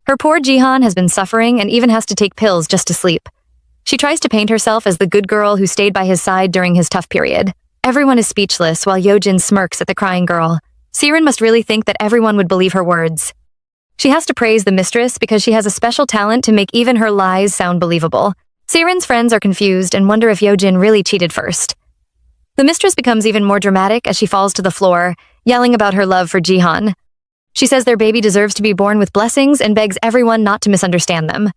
Her poor Jihan has been suffering and even has to take pills just to sleep. She tries to paint herself as the good girl who stayed by his side during his tough period. Everyone is speechless while Yeojin smirks at the crying girl. Sirin must really think that everyone would believe her words. She has to praise the mistress because she has a special talent to make even her lies sound believable. Sirin's friends are confused and wonder if Yeojin really cheated first. The mistress becomes even more dramatic as she falls to the floor, yelling about her love for Jihan. She says their baby deserves to be born with blessings and begs everyone not to misunderstand them.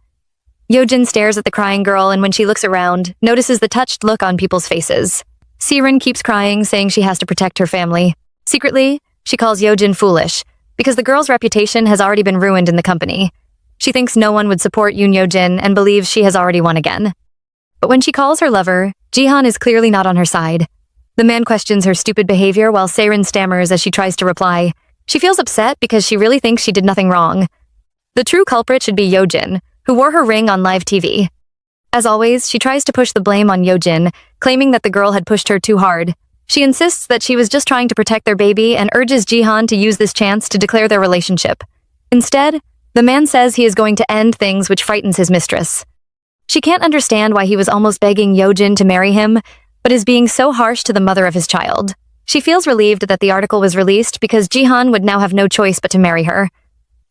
Yeojin stares at the crying girl and when she looks around, notices the touched look on people's faces. Sirin keeps crying, saying she has to protect her family. Secretly, she calls Yeojin foolish, because the girl's reputation has already been ruined in the company. She thinks no one would support Yoon Yeojin and believes she has already won again. But when she calls her lover, Jihan is clearly not on her side. The man questions her stupid behavior while Sarin stammers as she tries to reply. She feels upset because she really thinks she did nothing wrong. The true culprit should be Yeojin, who wore her ring on live TV. As always, she tries to push the blame on Yeojin, claiming that the girl had pushed her too hard. She insists that she was just trying to protect their baby and urges Jihan to use this chance to declare their relationship. Instead, the man says he is going to end things, which frightens his mistress. She can't understand why he was almost begging Yeojin to marry him, but is being so harsh to the mother of his child. She feels relieved that the article was released because Jihan would now have no choice but to marry her.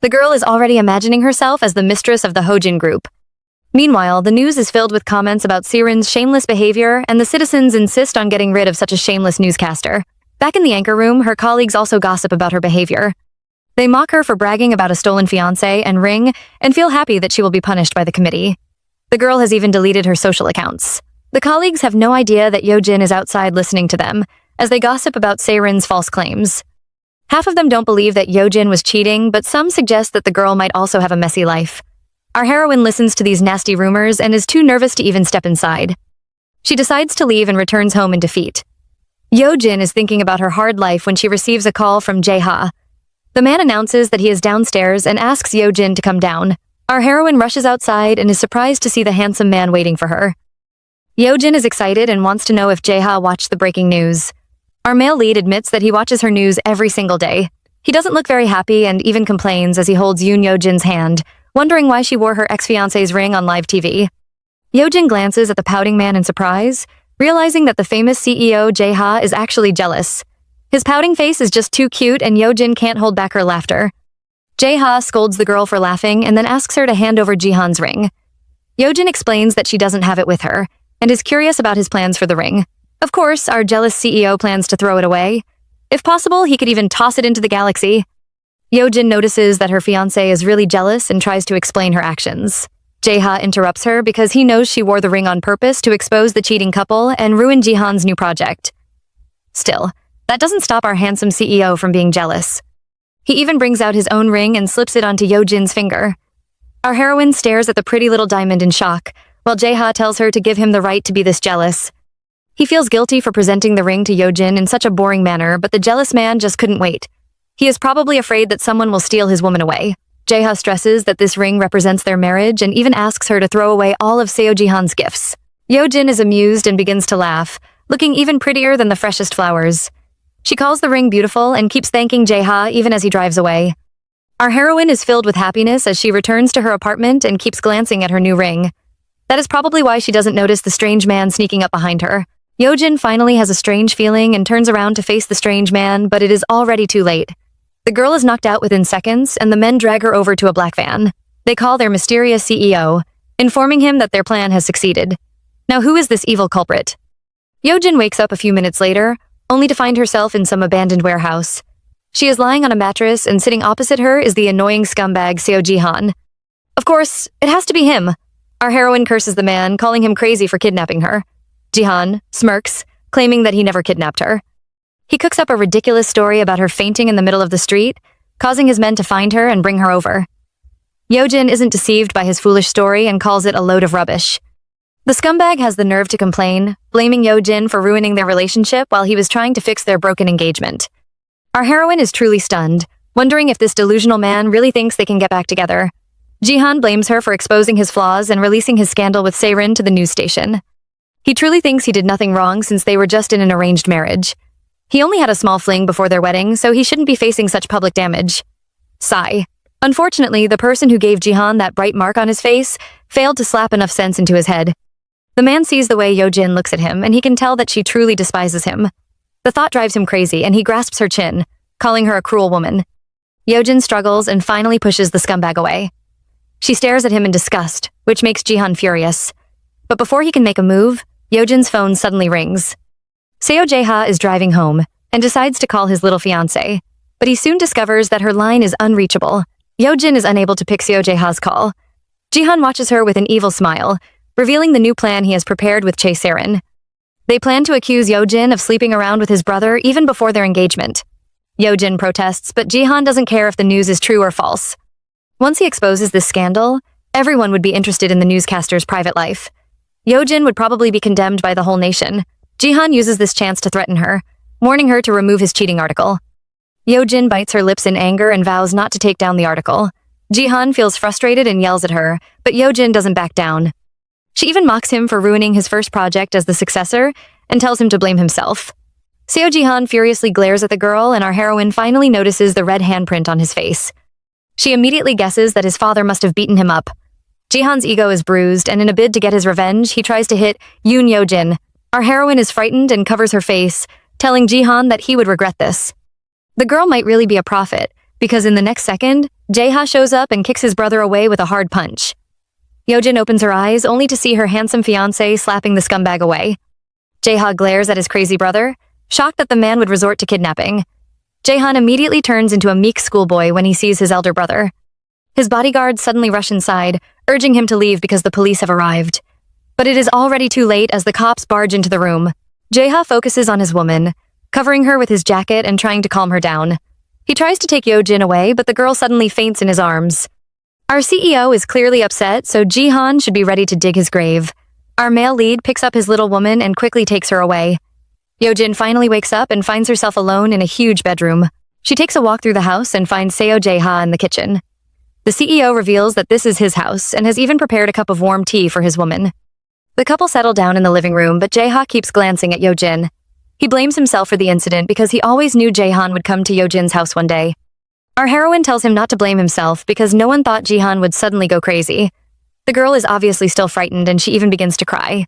The girl is already imagining herself as the mistress of the Hojin group. Meanwhile, the news is filled with comments about Siren's shameless behavior, and the citizens insist on getting rid of such a shameless newscaster. Back in the anchor room, her colleagues also gossip about her behavior. They mock her for bragging about a stolen fiancé and ring, and feel happy that she will be punished by the committee. The girl has even deleted her social accounts. The colleagues have no idea that Yeojin is outside listening to them, as they gossip about Siren's false claims. Half of them don't believe that Yeojin was cheating, but some suggest that the girl might also have a messy life. Our heroine listens to these nasty rumors and is too nervous to even step inside. She decides to leave and returns home in defeat. Yeojin is thinking about her hard life when she receives a call from Jae-ha. The man announces that he is downstairs and asks Yeojin to come down. Our heroine rushes outside and is surprised to see the handsome man waiting for her. Yeojin is excited and wants to know if Jae-ha watched the breaking news. Our male lead admits that he watches her news every single day. He doesn't look very happy and even complains as he holds Yoon Yeojin's hand, wondering why she wore her ex-fiancé's ring on live TV. Yeojin glances at the pouting man in surprise, realizing that the famous CEO Jae-ha is actually jealous. His pouting face is just too cute and Yeojin can't hold back her laughter. Jae-ha scolds the girl for laughing and then asks her to hand over Jihan's ring. Yeojin explains that she doesn't have it with her, and is curious about his plans for the ring. Of course, our jealous CEO plans to throw it away. If possible, he could even toss it into the galaxy. Yeojin notices that her fiancé is really jealous and tries to explain her actions. Jae-ha interrupts her because he knows she wore the ring on purpose to expose the cheating couple and ruin Jihan's new project. Still, that doesn't stop our handsome CEO from being jealous. He even brings out his own ring and slips it onto Yeojin's finger. Our heroine stares at the pretty little diamond in shock, while Jae-ha tells her to give him the right to be this jealous. He feels guilty for presenting the ring to Yeojin in such a boring manner, but the jealous man just couldn't wait. He is probably afraid that someone will steal his woman away. Jae-ha stresses that this ring represents their marriage and even asks her to throw away all of Seo Jihan's gifts. Yeojin is amused and begins to laugh, looking even prettier than the freshest flowers. She calls the ring beautiful and keeps thanking Jae-ha even as he drives away. Our heroine is filled with happiness as she returns to her apartment and keeps glancing at her new ring. That is probably why she doesn't notice the strange man sneaking up behind her. Yeojin finally has a strange feeling and turns around to face the strange man, but it is already too late. The girl is knocked out within seconds, and the men drag her over to a black van. They call their mysterious CEO, informing him that their plan has succeeded. Now who is this evil culprit? Yeojin wakes up a few minutes later, only to find herself in some abandoned warehouse. She is lying on a mattress, and sitting opposite her is the annoying scumbag Seo Jihan. Of course, it has to be him. Our heroine curses the man, calling him crazy for kidnapping her. Jihan smirks, claiming that he never kidnapped her. He cooks up a ridiculous story about her fainting in the middle of the street, causing his men to find her and bring her over. Yeojin isn't deceived by his foolish story and calls it a load of rubbish. The scumbag has the nerve to complain, blaming Yeojin for ruining their relationship while he was trying to fix their broken engagement. Our heroine is truly stunned, wondering if this delusional man really thinks they can get back together. Jihan blames her for exposing his flaws and releasing his scandal with Seirin to the news station. He truly thinks he did nothing wrong since they were just in an arranged marriage. He only had a small fling before their wedding, so he shouldn't be facing such public damage. Sigh. Unfortunately, the person who gave Jihan that bright mark on his face failed to slap enough sense into his head. The man sees the way Yeojin looks at him, and he can tell that she truly despises him. The thought drives him crazy, and he grasps her chin, calling her a cruel woman. Yeojin struggles and finally pushes the scumbag away. She stares at him in disgust, which makes Jihan furious. But before he can make a move, Yeojin's phone suddenly rings. Seo Jae-ha is driving home and decides to call his little fiancé, but he soon discovers that her line is unreachable. Yeojin is unable to pick Seo Jae-ha's call. Jihan watches her with an evil smile, revealing the new plan he has prepared with Chae Seirin. They plan to accuse Yeojin of sleeping around with his brother even before their engagement. Yeojin protests, but Jihan doesn't care if the news is true or false. Once he exposes this scandal, everyone would be interested in the newscaster's private life. Yeojin would probably be condemned by the whole nation. Jihan uses this chance to threaten her, warning her to remove his cheating article. Yeojin bites her lips in anger and vows not to take down the article. Jihan feels frustrated and yells at her, but Yeojin doesn't back down. She even mocks him for ruining his first project as the successor and tells him to blame himself. Seo Jihan furiously glares at the girl, and our heroine finally notices the red handprint on his face. She immediately guesses that his father must have beaten him up. Jihan's ego is bruised, and in a bid to get his revenge, he tries to hit Yoon Yojin. Our heroine is frightened and covers her face, telling Jihan that he would regret this. The girl might really be a prophet, because in the next second, Jae-ha shows up and kicks his brother away with a hard punch. Yojin opens her eyes only to see her handsome fiancé slapping the scumbag away. Jae-ha glares at his crazy brother, shocked that the man would resort to kidnapping. Jaehan immediately turns into a meek schoolboy when he sees his elder brother. His bodyguards suddenly rush inside, urging him to leave because the police have arrived. But it is already too late as the cops barge into the room. Jae-ha focuses on his woman, covering her with his jacket and trying to calm her down. He tries to take Yojin away, but the girl suddenly faints in his arms. Our CEO is clearly upset, so Jihan should be ready to dig his grave. Our male lead picks up his little woman and quickly takes her away. Yojin finally wakes up and finds herself alone in a huge bedroom. She takes a walk through the house and finds Seo Jae-ha in the kitchen. The CEO reveals that this is his house and has even prepared a cup of warm tea for his woman. The couple settle down in the living room, but Jae-ha keeps glancing at Yojin. He blames himself for the incident because he always knew Jaehan would come to Yojin's house one day. Our heroine tells him not to blame himself because no one thought Jihan would suddenly go crazy. The girl is obviously still frightened and she even begins to cry.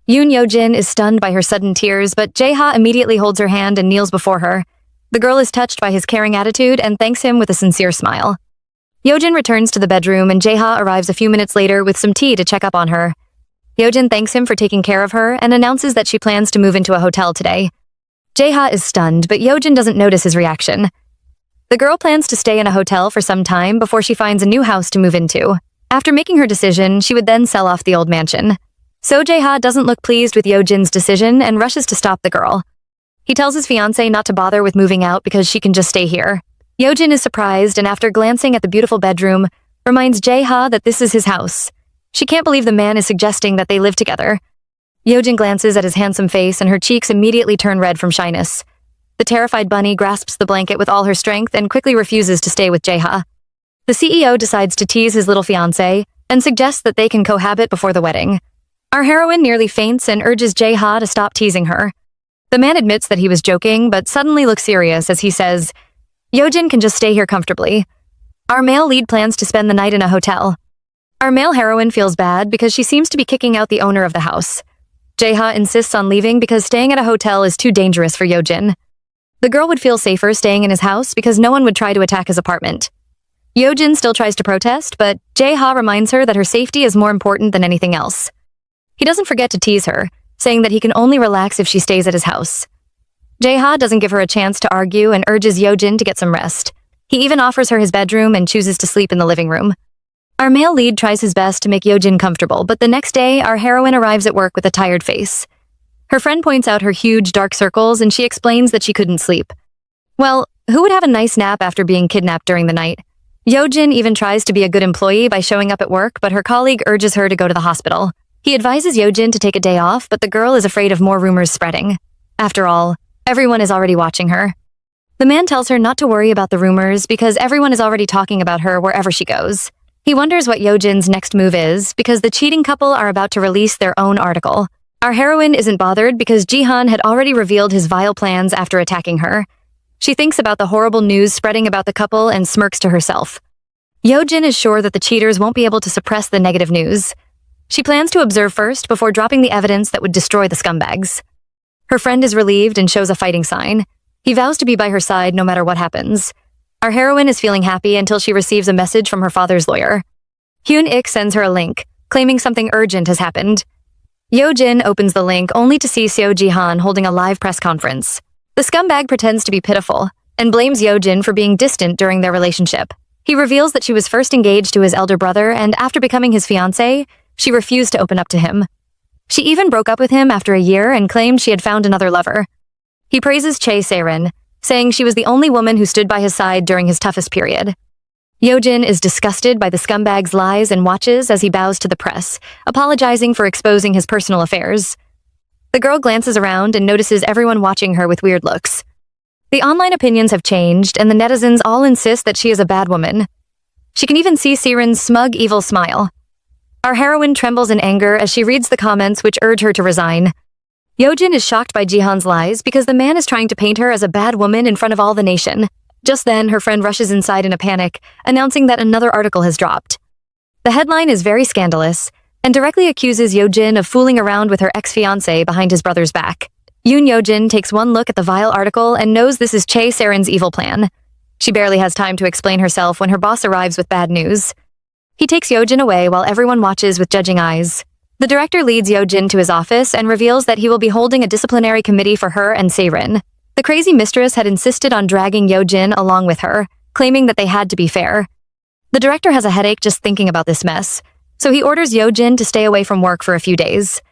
Yoon Yojin is stunned by her sudden tears, but Jae-ha immediately holds her hand and kneels before her. The girl is touched by his caring attitude and thanks him with a sincere smile. Yojin returns to the bedroom and Jae-ha arrives a few minutes later with some tea to check up on her. Yojin thanks him for taking care of her and announces that she plans to move into a hotel today. Jae-ha is stunned, but Yojin doesn't notice his reaction. The girl plans to stay in a hotel for some time before she finds a new house to move into. After making her decision, she would then sell off the old mansion. So Jae-ha doesn't look pleased with Yojin's decision and rushes to stop the girl. He tells his fiancée not to bother with moving out because she can just stay here. Yojin is surprised and after glancing at the beautiful bedroom, reminds Jae-ha that this is his house. She can't believe the man is suggesting that they live together. Yojin glances at his handsome face and her cheeks immediately turn red from shyness. The terrified bunny grasps the blanket with all her strength and quickly refuses to stay with Jae-ha. The CEO decides to tease his little fiancé and suggests that they can cohabit before the wedding. Our heroine nearly faints and urges Jae-ha to stop teasing her. The man admits that he was joking, but suddenly looks serious as he says, Yojin can just stay here comfortably. Our male lead plans to spend the night in a hotel. Our male heroine feels bad because she seems to be kicking out the owner of the house. Jae-ha insists on leaving because staying at a hotel is too dangerous for Yojin. The girl would feel safer staying in his house because no one would try to attack his apartment. Yojin still tries to protest, but Jae-ha reminds her that her safety is more important than anything else. He doesn't forget to tease her, saying that he can only relax if she stays at his house. Jae-ha doesn't give her a chance to argue and urges Yojin to get some rest. He even offers her his bedroom and chooses to sleep in the living room. Our male lead tries his best to make Yojin comfortable, but the next day, our heroine arrives at work with a tired face. Her friend points out her huge dark circles and she explains that she couldn't sleep. Well, who would have a nice nap after being kidnapped during the night? Yojin even tries to be a good employee by showing up at work, but her colleague urges her to go to the hospital. He advises Yojin to take a day off, but the girl is afraid of more rumors spreading. After all, everyone is already watching her. The man tells her not to worry about the rumors because everyone is already talking about her wherever she goes. He wonders what Yojin's next move is because the cheating couple are about to release their own article. Our heroine isn't bothered because Jihan had already revealed his vile plans after attacking her. She thinks about the horrible news spreading about the couple and smirks to herself. Yojin is sure that the cheaters won't be able to suppress the negative news. She plans to observe first before dropping the evidence that would destroy the scumbags. Her friend is relieved and shows a fighting sign. He vows to be by her side no matter what happens. Our heroine is feeling happy until she receives a message from her father's lawyer. Hyun-ik sends her a link, claiming something urgent has happened. Yojin opens the link only to see Seo Jihan holding a live press conference. The scumbag pretends to be pitiful and blames Yojin for being distant during their relationship. He reveals that she was first engaged to his elder brother and after becoming his fiancée, she refused to open up to him. She even broke up with him after a year and claimed she had found another lover. He praises Chae Se-rin, saying she was the only woman who stood by his side during his toughest period. Yojin is disgusted by the scumbag's lies and watches as he bows to the press, apologizing for exposing his personal affairs. The girl glances around and notices everyone watching her with weird looks. The online opinions have changed, and the netizens all insist that she is a bad woman. She can even see Se-rin's smug, evil smile. Our heroine trembles in anger as she reads the comments which urge her to resign. Yojin is shocked by Jihan's lies because the man is trying to paint her as a bad woman in front of all the nation. Just then, her friend rushes inside in a panic, announcing that another article has dropped. The headline is very scandalous and directly accuses Yojin of fooling around with her ex-fiancé behind his brother's back. Yojin takes one look at the vile article and knows this is Chae Saren's evil plan. She barely has time to explain herself when her boss arrives with bad news. He takes Yojin away while everyone watches with judging eyes. The director leads Yojin to his office and reveals that he will be holding a disciplinary committee for her and Saren. The crazy mistress had insisted on dragging Yojin along with her, claiming that they had to be fair. The director has a headache just thinking about this mess, so he orders Yojin to stay away from work for a few days.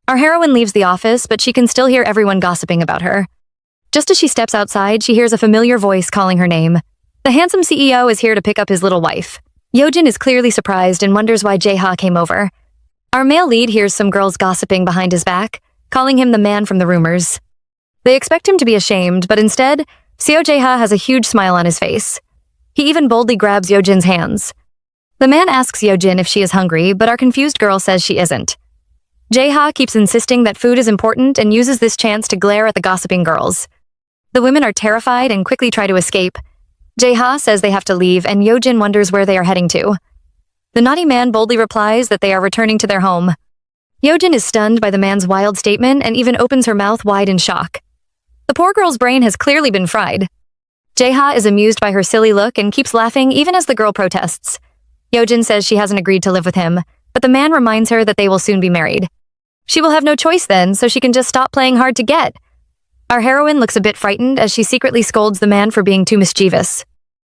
Our heroine leaves the office, but she can still hear everyone gossiping about her. Just as she steps outside, she hears a familiar voice calling her name. The handsome CEO is here to pick up his little wife. Yojin is clearly surprised and wonders why Jae-ha came over. Our male lead hears some girls gossiping behind his back, calling him the man from the rumors. They expect him to be ashamed, but instead, Seo Jae-ha has a huge smile on his face. He even boldly grabs Yojin's hands. The man asks Yojin if she is hungry, but our confused girl says she isn't. Jae-ha keeps insisting that food is important and uses this chance to glare at the gossiping girls. The women are terrified and quickly try to escape. Jae-ha says they have to leave, and Yojin wonders where they are heading to. The naughty man boldly replies that they are returning to their home. Yojin is stunned by the man's wild statement and even opens her mouth wide in shock. The poor girl's brain has clearly been fried. Jae-ha is amused by her silly look and keeps laughing even as the girl protests. Yojin says she hasn't agreed to live with him, but the man reminds her that they will soon be married. She will have no choice then, so she can just stop playing hard to get. Our heroine looks a bit frightened as she secretly scolds the man for being too mischievous.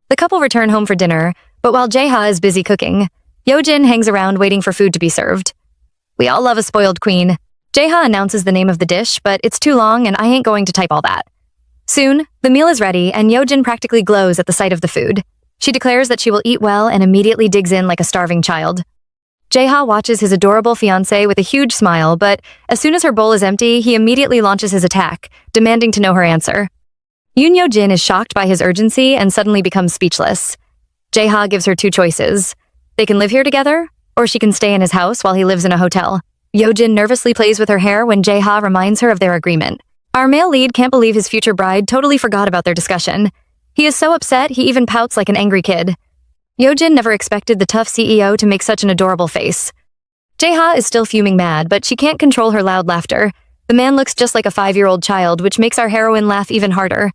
The couple return home for dinner, but while Jae-ha is busy cooking, Yojin hangs around waiting for food to be served. We all love a spoiled queen. Jae-ha announces the name of the dish, but it's too long and I ain't going to type all that. Soon, the meal is ready and Yojin practically glows at the sight of the food. She declares that she will eat well and immediately digs in like a starving child. Jae-ha watches his adorable fiancé with a huge smile, but as soon as her bowl is empty, he immediately launches his attack, demanding to know her answer. Yojin is shocked by his urgency and suddenly becomes speechless. Jae-ha gives her two choices. They can live here together, or she can stay in his house while he lives in a hotel. Yojin nervously plays with her hair when Jae-ha reminds her of their agreement. Our male lead can't believe his future bride totally forgot about their discussion. He is so upset, he even pouts like an angry kid. Yojin never expected the tough CEO to make such an adorable face. Jae-ha is still fuming mad, but she can't control her loud laughter. The man looks just like a 5-year-old child, which makes our heroine laugh even harder.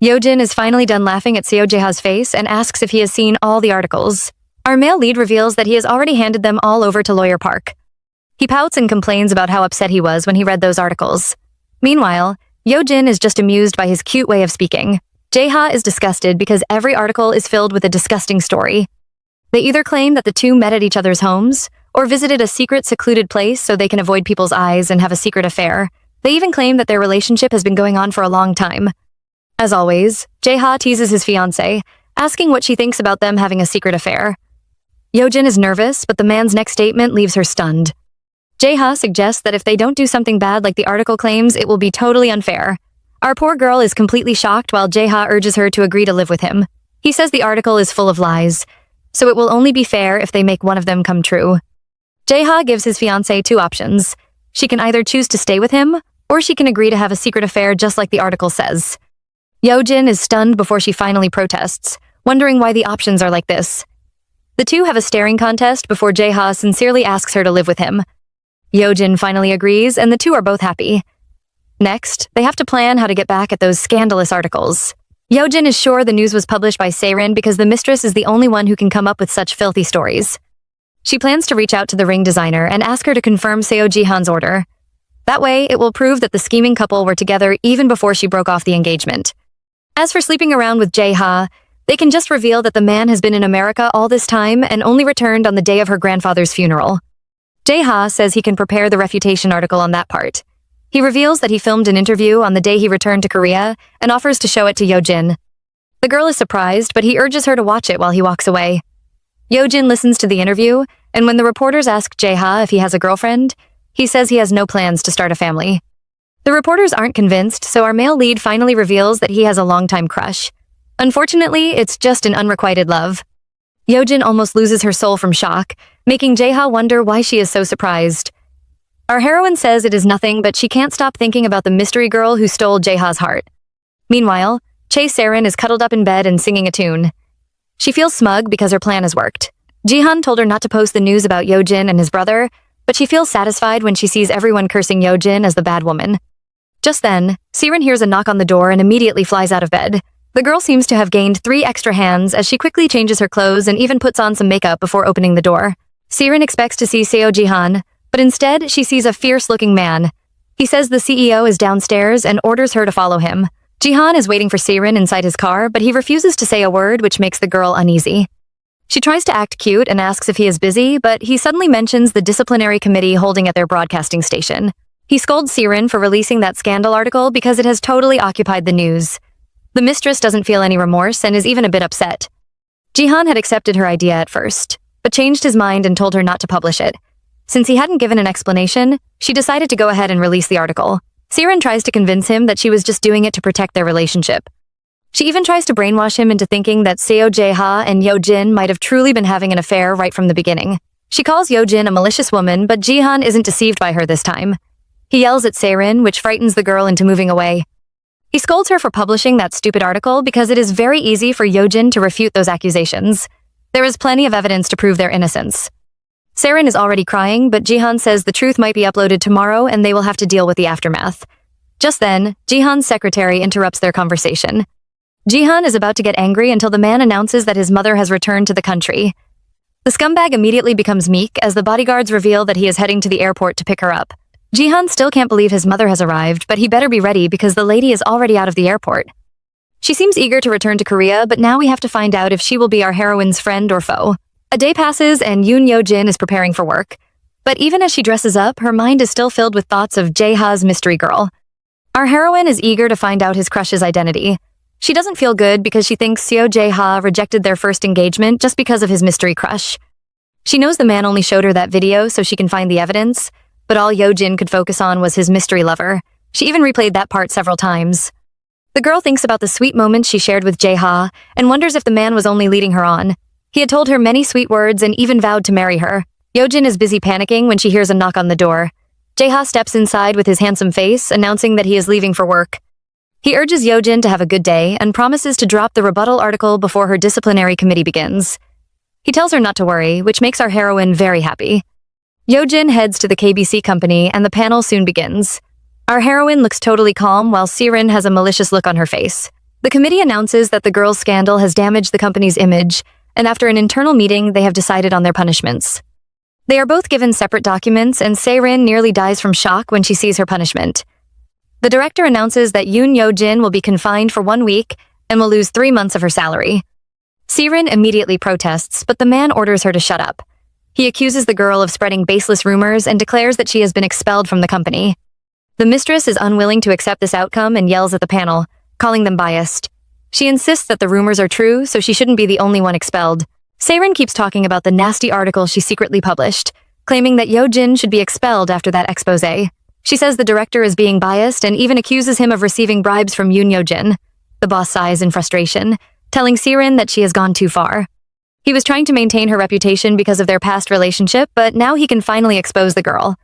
Yojin is finally done laughing at Seo Jae-ha's face and asks if he has seen all the articles. Our male lead reveals that he has already handed them all over to Lawyer Park. He pouts and complains about how upset he was when he read those articles. Meanwhile, Yojin is just amused by his cute way of speaking. Jae-ha is disgusted because every article is filled with a disgusting story. They either claim that the two met at each other's homes, or visited a secret secluded place so they can avoid people's eyes and have a secret affair. They even claim that their relationship has been going on for a long time. As always, Jae-ha teases his fiancé, asking what she thinks about them having a secret affair. Yojin is nervous, but the man's next statement leaves her stunned. Jae-ha suggests that if they don't do something bad like the article claims, it will be totally unfair. Our poor girl is completely shocked while Jae-ha urges her to agree to live with him. He says the article is full of lies, so it will only be fair if they make one of them come true. Jae-ha gives his fiancé two options. She can either choose to stay with him, or she can agree to have a secret affair just like the article says. Yojin is stunned before she finally protests, wondering why the options are like this. The two have a staring contest before Jae-ha sincerely asks her to live with him. Yojin finally agrees, and the two are both happy. Next, they have to plan how to get back at those scandalous articles. Yojin is sure the news was published by Saren because the mistress is the only one who can come up with such filthy stories. She plans to reach out to the ring designer and ask her to confirm Seo Ji-han's order. That way, it will prove that the scheming couple were together even before she broke off the engagement. As for sleeping around with Jae-ha, they can just reveal that the man has been in America all this time and only returned on the day of her grandfather's funeral. Jae-ha says he can prepare the refutation article on that part. He reveals that he filmed an interview on the day he returned to Korea and offers to show it to Yojin. The girl is surprised, but he urges her to watch it while he walks away. Yojin listens to the interview, and when the reporters ask Jae-ha if he has a girlfriend, he says he has no plans to start a family. The reporters aren't convinced, so our male lead finally reveals that he has a longtime crush. Unfortunately, it's just an unrequited love. Yojin almost loses her soul from shock, making Jae-ha wonder why she is so surprised. Our heroine says it is nothing, but she can't stop thinking about the mystery girl who stole Jaeha's heart. Meanwhile, Chae Saren is cuddled up in bed and singing a tune. She feels smug because her plan has worked. Jihan told her not to post the news about Yeojin and his brother, but she feels satisfied when she sees everyone cursing Yeojin as the bad woman. Just then, Siren hears a knock on the door and immediately flies out of bed. The girl seems to have gained 3 extra hands as she quickly changes her clothes and even puts on some makeup before opening the door. Siren expects to see Seo Jihan, but instead she sees a fierce-looking man. He says the CEO is downstairs and orders her to follow him. Jihan is waiting for Siren inside his car, but he refuses to say a word, which makes the girl uneasy. She tries to act cute and asks if he is busy, but he suddenly mentions the disciplinary committee holding at their broadcasting station. He scolds Siren for releasing that scandal article because it has totally occupied the news. The mistress doesn't feel any remorse and is even a bit upset. Jihan had accepted her idea at first, but changed his mind and told her not to publish it. Since he hadn't given an explanation, she decided to go ahead and release the article. Siren tries to convince him that she was just doing it to protect their relationship. She even tries to brainwash him into thinking that Seo Jae-ha and Yeojin might have truly been having an affair right from the beginning. She calls Yeojin a malicious woman, but Jihan isn't deceived by her this time. He yells at Saren, which frightens the girl into moving away. He scolds her for publishing that stupid article because it is very easy for Yeojin to refute those accusations. There is plenty of evidence to prove their innocence. Saren is already crying, but Jihan says the truth might be uploaded tomorrow and they will have to deal with the aftermath. Just then, Jihan's secretary interrupts their conversation. Jihan is about to get angry until the man announces that his mother has returned to the country. The scumbag immediately becomes meek as the bodyguards reveal that he is heading to the airport to pick her up. Jihan still can't believe his mother has arrived, but he better be ready because the lady is already out of the airport. She seems eager to return to Korea, but now we have to find out if she will be our heroine's friend or foe. A day passes and Yoon Yeojin is preparing for work. But even as she dresses up, her mind is still filled with thoughts of Jaeha's mystery girl. Our heroine is eager to find out his crush's identity. She doesn't feel good because she thinks Seo Jae-ha rejected their first engagement just because of his mystery crush. She knows the man only showed her that video so she can find the evidence, but all Yeojin could focus on was his mystery lover. She even replayed that part several times. The girl thinks about the sweet moments she shared with Jae-ha and wonders if the man was only leading her on. He had told her many sweet words and even vowed to marry her. Yeojin is busy panicking when she hears a knock on the door. Jae-ha steps inside with his handsome face, announcing that he is leaving for work. He urges Yeojin to have a good day and promises to drop the rebuttal article before her disciplinary committee begins. He tells her not to worry, which makes our heroine very happy. Yeojin heads to the KBC company and the panel soon begins. Our heroine looks totally calm while Siren has a malicious look on her face. The committee announces that the girl's scandal has damaged the company's image, and after an internal meeting, they have decided on their punishments. They are both given separate documents, and Saren nearly dies from shock when she sees her punishment. The director announces that Yoon Yeojin will be confined for 1 week and will lose 3 months of her salary. Siren immediately protests, but the man orders her to shut up. He accuses the girl of spreading baseless rumors and declares that she has been expelled from the company. The mistress is unwilling to accept this outcome and yells at the panel, calling them biased. She insists that the rumors are true, so she shouldn't be the only one expelled. Saren keeps talking about the nasty article she secretly published, claiming that Yeojin should be expelled after that exposé. She says the director is being biased and even accuses him of receiving bribes from Yoon Yeojin. The boss sighs in frustration, telling Siren that she has gone too far. He was trying to maintain her reputation because of their past relationship, but now he can finally expose the girl.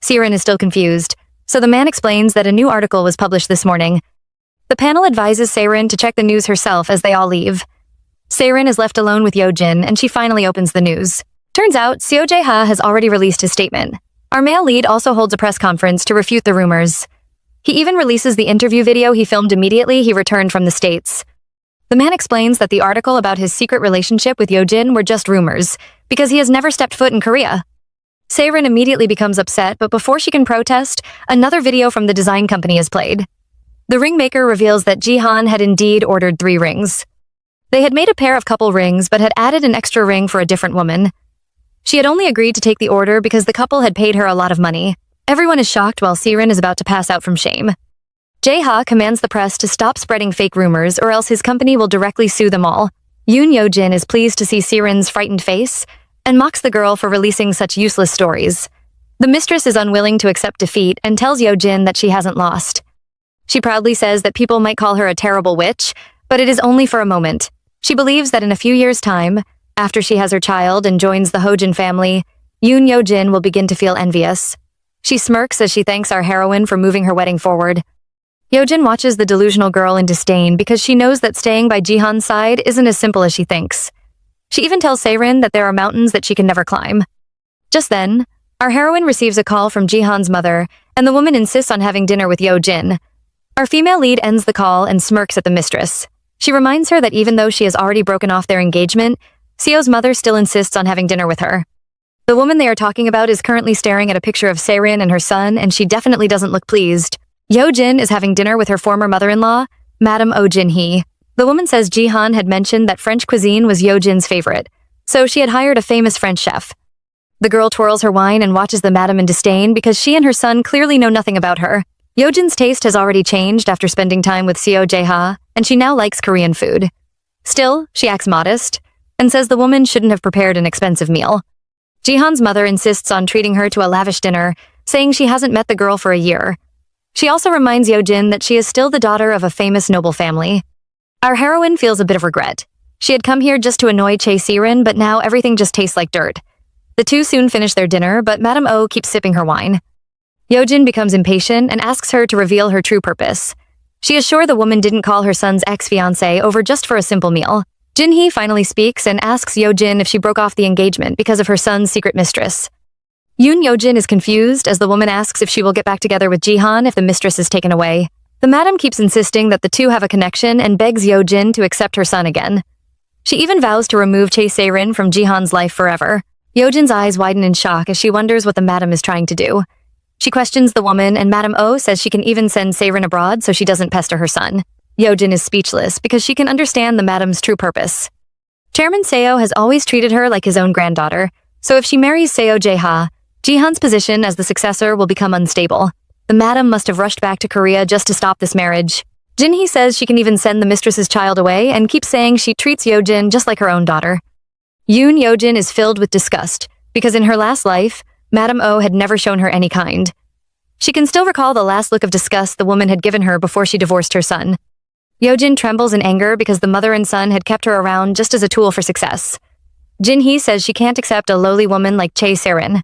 Siren is still confused, so the man explains that a new article was published this morning. The panel advises Saren to check the news herself as they all leave. Saren is left alone with Yeojin, and she finally opens the news. Turns out, Seo Jae-ha has already released his statement. Our male lead also holds a press conference to refute the rumors. He even releases the interview video he filmed immediately he returned from the States. The man explains that the article about his secret relationship with Yeojin were just rumors, because he has never stepped foot in Korea. Saren immediately becomes upset, but before she can protest, another video from the design company is played. The ring maker reveals that Jihan had indeed ordered 3 rings. They had made a pair of couple rings, but had added an extra ring for a different woman. She had only agreed to take the order because the couple had paid her a lot of money. Everyone is shocked while Siren is about to pass out from shame. Jae-ha commands the press to stop spreading fake rumors or else his company will directly sue them all. Yoon Yeojin is pleased to see Siren's frightened face and mocks the girl for releasing such useless stories. The mistress is unwilling to accept defeat and tells Yeojin that she hasn't lost. She proudly says that people might call her a terrible witch, but it is only for a moment. She believes that in a few years' time, after she has her child and joins the Hojin family, Yoon Yeojin will begin to feel envious. She smirks as she thanks our heroine for moving her wedding forward. Yojin watches the delusional girl in disdain because she knows that staying by Jihan's side isn't as simple as she thinks. She even tells Seirin that there are mountains that she can never climb. Just then, our heroine receives a call from Jihan's mother, and the woman insists on having dinner with Yojin. Our female lead ends the call and smirks at the mistress. She reminds her that even though she has already broken off their engagement, Seo's mother still insists on having dinner with her. The woman they are talking about is currently staring at a picture of Seirin and her son, and she definitely doesn't look pleased. Yojin is having dinner with her former mother-in-law, Madame Oh Jin-hee. The woman says Jihan had mentioned that French cuisine was Yojin's favorite, so she had hired a famous French chef. The girl twirls her wine and watches the madam in disdain because she and her son clearly know nothing about her. Yojin's taste has already changed after spending time with Seo Jae-ha, and she now likes Korean food. Still, she acts modest, and says the woman shouldn't have prepared an expensive meal. Jihan's mother insists on treating her to a lavish dinner, saying she hasn't met the girl for a year. She also reminds Yojin that she is still the daughter of a famous noble family. Our heroine feels a bit of regret. She had come here just to annoy Chae Sirin, but now everything just tastes like dirt. The two soon finish their dinner, but Madame Oh keeps sipping her wine. Yojin becomes impatient and asks her to reveal her true purpose. She is sure the woman didn't call her son's ex-fiancé over just for a simple meal. Jin-hee finally speaks and asks Yojin if she broke off the engagement because of her son's secret mistress. Yoon Yojin is confused as the woman asks if she will get back together with Jihan if the mistress is taken away. The madam keeps insisting that the two have a connection and begs Yojin to accept her son again. She even vows to remove Chae Seirin from Jihan's life forever. Yojin's eyes widen in shock as she wonders what the madam is trying to do. She questions the woman, and Madame Oh says she can even send Seirin abroad so she doesn't pester her son. Yojin is speechless because she can understand the madam's true purpose. Chairman Seo has always treated her like his own granddaughter, so if she marries Seo Jae-ha, Jihan's position as the successor will become unstable. The madam must have rushed back to Korea just to stop this marriage. Jin-hee says she can even send the mistress's child away and keeps saying she treats Yojin just like her own daughter. Yoon Yojin is filled with disgust because in her last life, Madame Oh had never shown her any kind. She can still recall the last look of disgust the woman had given her before she divorced her son. Yojin trembles in anger because the mother and son had kept her around just as a tool for success. Jin-hee says she can't accept a lowly woman like Chae Seirin.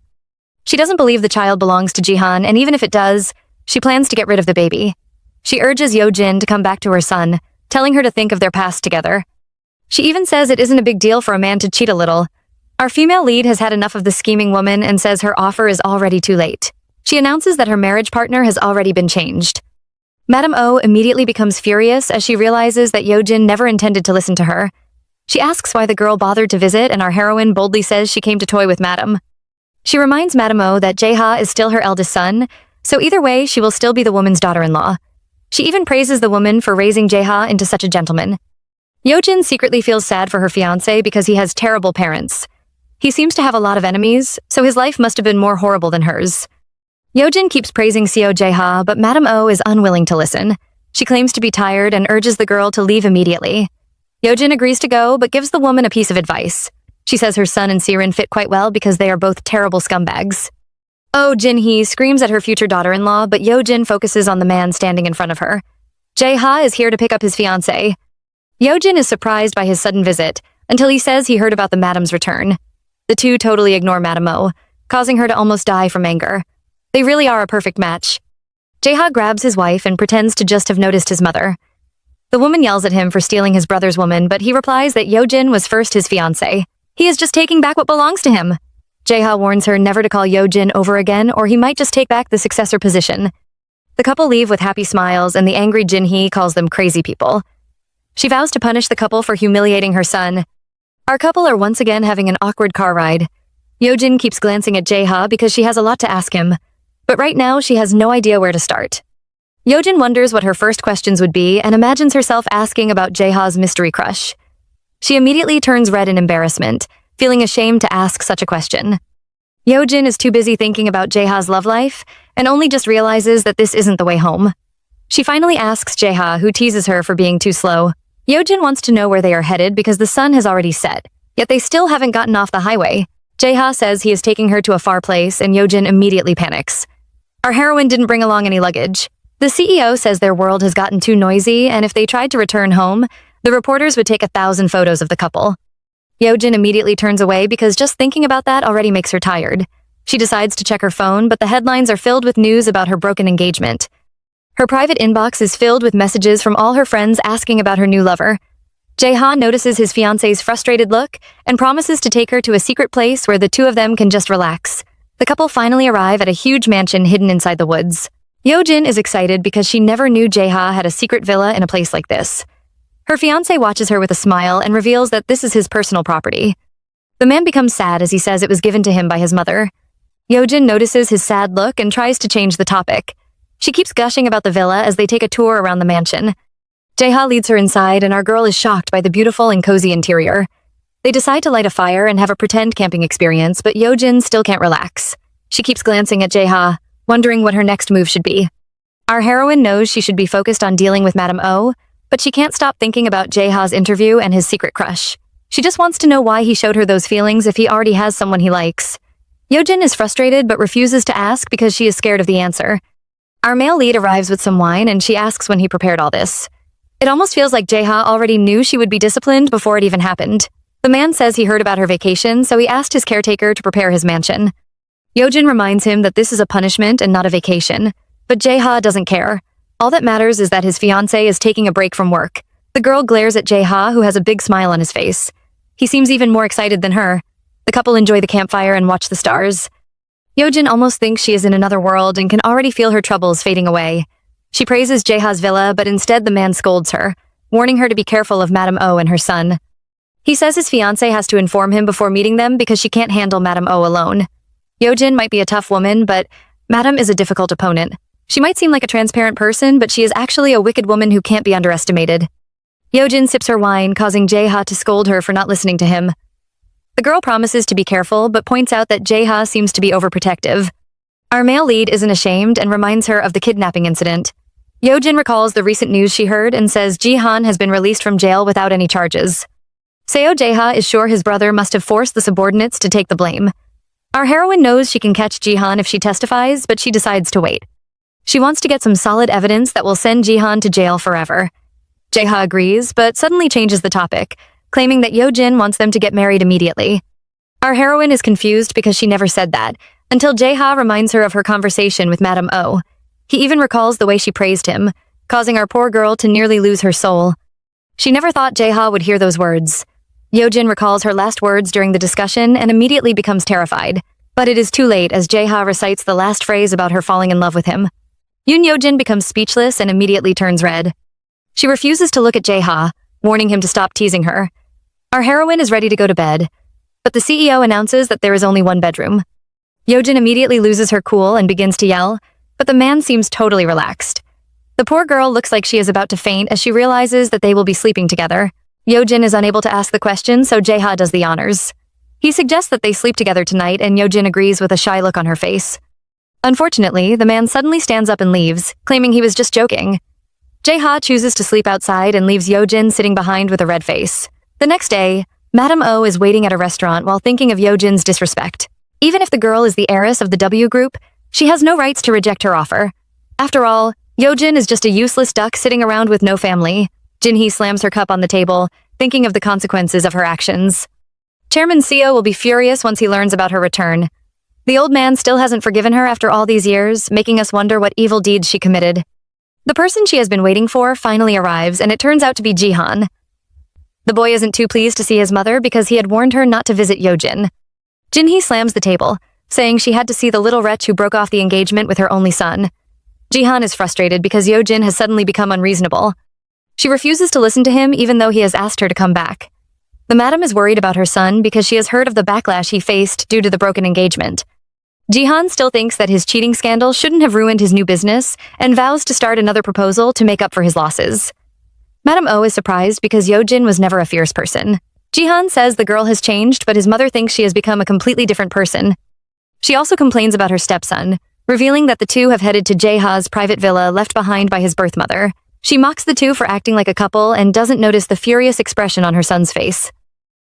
She doesn't believe the child belongs to Jihan, and even if it does, she plans to get rid of the baby. She urges Yojin to come back to her son, telling her to think of their past together. She even says it isn't a big deal for a man to cheat a little. Our female lead has had enough of the scheming woman and says her offer is already too late. She announces that her marriage partner has already been changed. Madame Oh immediately becomes furious as she realizes that Yojin never intended to listen to her. She asks why the girl bothered to visit, and our heroine boldly says she came to toy with Madame. She reminds Madame Oh that Jae-ha is still her eldest son, so either way she will still be the woman's daughter-in-law. She even praises the woman for raising Jae-ha into such a gentleman. Yojin secretly feels sad for her fiancé because he has terrible parents. He seems to have a lot of enemies, so his life must have been more horrible than hers. Yojin keeps praising Seo Jae-ha, but Madame Oh is unwilling to listen. She claims to be tired and urges the girl to leave immediately. Yojin agrees to go, but gives the woman a piece of advice. She says her son and Seirin fit quite well because they are both terrible scumbags. Oh Jin-hee screams at her future daughter-in-law, but Yojin focuses on the man standing in front of her. Jae-ha is here to pick up his fiancée. Yojin is surprised by his sudden visit, until he says he heard about the madam's return. The two totally ignore Madame Oh, causing her to almost die from anger. They really are a perfect match. Jae-ha grabs his wife and pretends to just have noticed his mother. The woman yells at him for stealing his brother's woman, but he replies that Yojin was first his fiancée. He is just taking back what belongs to him. Jae-ha warns her never to call Yojin over again or he might just take back the successor position. The couple leave with happy smiles and the angry Jin-hee calls them crazy people. She vows to punish the couple for humiliating her son. Our couple are once again having an awkward car ride. Yojin keeps glancing at Jae-ha because she has a lot to ask him, but right now she has no idea where to start. Yojin wonders what her first questions would be and imagines herself asking about Jae-ha's mystery crush. She immediately turns red in embarrassment, feeling ashamed to ask such a question. Yojin is too busy thinking about Jae-ha's love life and only just realizes that this isn't the way home. She finally asks Jae-ha, who teases her for being too slow. Yojin wants to know where they are headed because the sun has already set, yet they still haven't gotten off the highway. Jae-ha says he is taking her to a far place and Yojin immediately panics. Our heroine didn't bring along any luggage. The CEO says their world has gotten too noisy and if they tried to return home, the reporters would take 1,000 photos of the couple. Yojin immediately turns away because just thinking about that already makes her tired. She decides to check her phone, but the headlines are filled with news about her broken engagement. Her private inbox is filled with messages from all her friends asking about her new lover. Jae-ha notices his fiancé's frustrated look and promises to take her to a secret place where the two of them can just relax. The couple finally arrive at a huge mansion hidden inside the woods. Yeojin is excited because she never knew Jae-ha had a secret villa in a place like this. Her fiancé watches her with a smile and reveals that this is his personal property. The man becomes sad as he says it was given to him by his mother. Yeojin notices his sad look and tries to change the topic. She keeps gushing about the villa as they take a tour around the mansion. Jae-ha leads her inside and our girl is shocked by the beautiful and cozy interior. They decide to light a fire and have a pretend camping experience, but Yeojin still can't relax. She keeps glancing at Jae-ha, wondering what her next move should be. Our heroine knows she should be focused on dealing with Madame O, but she can't stop thinking about Jae-ha's interview and his secret crush. She just wants to know why he showed her those feelings if he already has someone he likes. Yeojin is frustrated but refuses to ask because she is scared of the answer. Our male lead arrives with some wine and she asks when he prepared all this. It almost feels like Jae-ha already knew she would be disciplined before it even happened. The man says he heard about her vacation, so he asked his caretaker to prepare his mansion. Yeojin reminds him that this is a punishment and not a vacation, but Jae-ha doesn't care. All that matters is that his fiancé is taking a break from work. The girl glares at Jae-ha, who has a big smile on his face. He seems even more excited than her. The couple enjoy the campfire and watch the stars. Yeojin almost thinks she is in another world and can already feel her troubles fading away. She praises Jae-ha's villa, but instead the man scolds her, warning her to be careful of Madame O and her son. He says his fiancé has to inform him before meeting them because she can't handle Madame O alone. Yeojin might be a tough woman, but Madame is a difficult opponent. She might seem like a transparent person, but she is actually a wicked woman who can't be underestimated. Yeojin sips her wine, causing Jae-ha to scold her for not listening to him. The girl promises to be careful, but points out that Jae-ha seems to be overprotective. Our male lead isn't ashamed and reminds her of the kidnapping incident. Yeojin recalls the recent news she heard and says Ji-han has been released from jail without any charges. Seo Jae-ha is sure his brother must have forced the subordinates to take the blame. Our heroine knows she can catch Ji-han if she testifies, but she decides to wait. She wants to get some solid evidence that will send Ji-han to jail forever. Jae-ha agrees, but suddenly changes the topic, claiming that Yeojin wants them to get married immediately. Our heroine is confused because she never said that, until Jae-ha reminds her of her conversation with Madame O. He even recalls the way she praised him, causing our poor girl to nearly lose her soul. She never thought Jae-ha would hear those words. Yeojin recalls her last words during the discussion and immediately becomes terrified, but it is too late as Jae-ha recites the last phrase about her falling in love with him. Yoon Yeojin becomes speechless and immediately turns red. She refuses to look at Jae-ha, warning him to stop teasing her. Our heroine is ready to go to bed, but the CEO announces that there is only one bedroom. Yeojin immediately loses her cool and begins to yell, but the man seems totally relaxed. The poor girl looks like she is about to faint as she realizes that they will be sleeping together. Yeojin is unable to ask the question, so Jae-ha does the honors. He suggests that they sleep together tonight, and Yeojin agrees with a shy look on her face. Unfortunately, the man suddenly stands up and leaves, claiming he was just joking. Jae-ha chooses to sleep outside and leaves Yeojin sitting behind with a red face. The next day, Madame O is waiting at a restaurant while thinking of Yeojin's disrespect. Even if the girl is the heiress of the W group, she has no rights to reject her offer. After all, Yeojin is just a useless duck sitting around with no family. Jinhee slams her cup on the table, thinking of the consequences of her actions. Chairman Seo will be furious once he learns about her return. The old man still hasn't forgiven her after all these years, making us wonder what evil deeds she committed. The person she has been waiting for finally arrives, and it turns out to be Ji-han. The boy isn't too pleased to see his mother because he had warned her not to visit Yeojin. Jinhee slams the table, saying she had to see the little wretch who broke off the engagement with her only son. Ji-han is frustrated because Yeojin has suddenly become unreasonable. She refuses to listen to him even though he has asked her to come back. The madam is worried about her son because she has heard of the backlash he faced due to the broken engagement. Ji-han still thinks that his cheating scandal shouldn't have ruined his new business and vows to start another proposal to make up for his losses. Madame O is surprised because Yeojin was never a fierce person. Ji-han says the girl has changed, but his mother thinks she has become a completely different person. She also complains about her stepson, revealing that the two have headed to Jae-ha's private villa left behind by his birth mother. She mocks the two for acting like a couple and doesn't notice the furious expression on her son's face.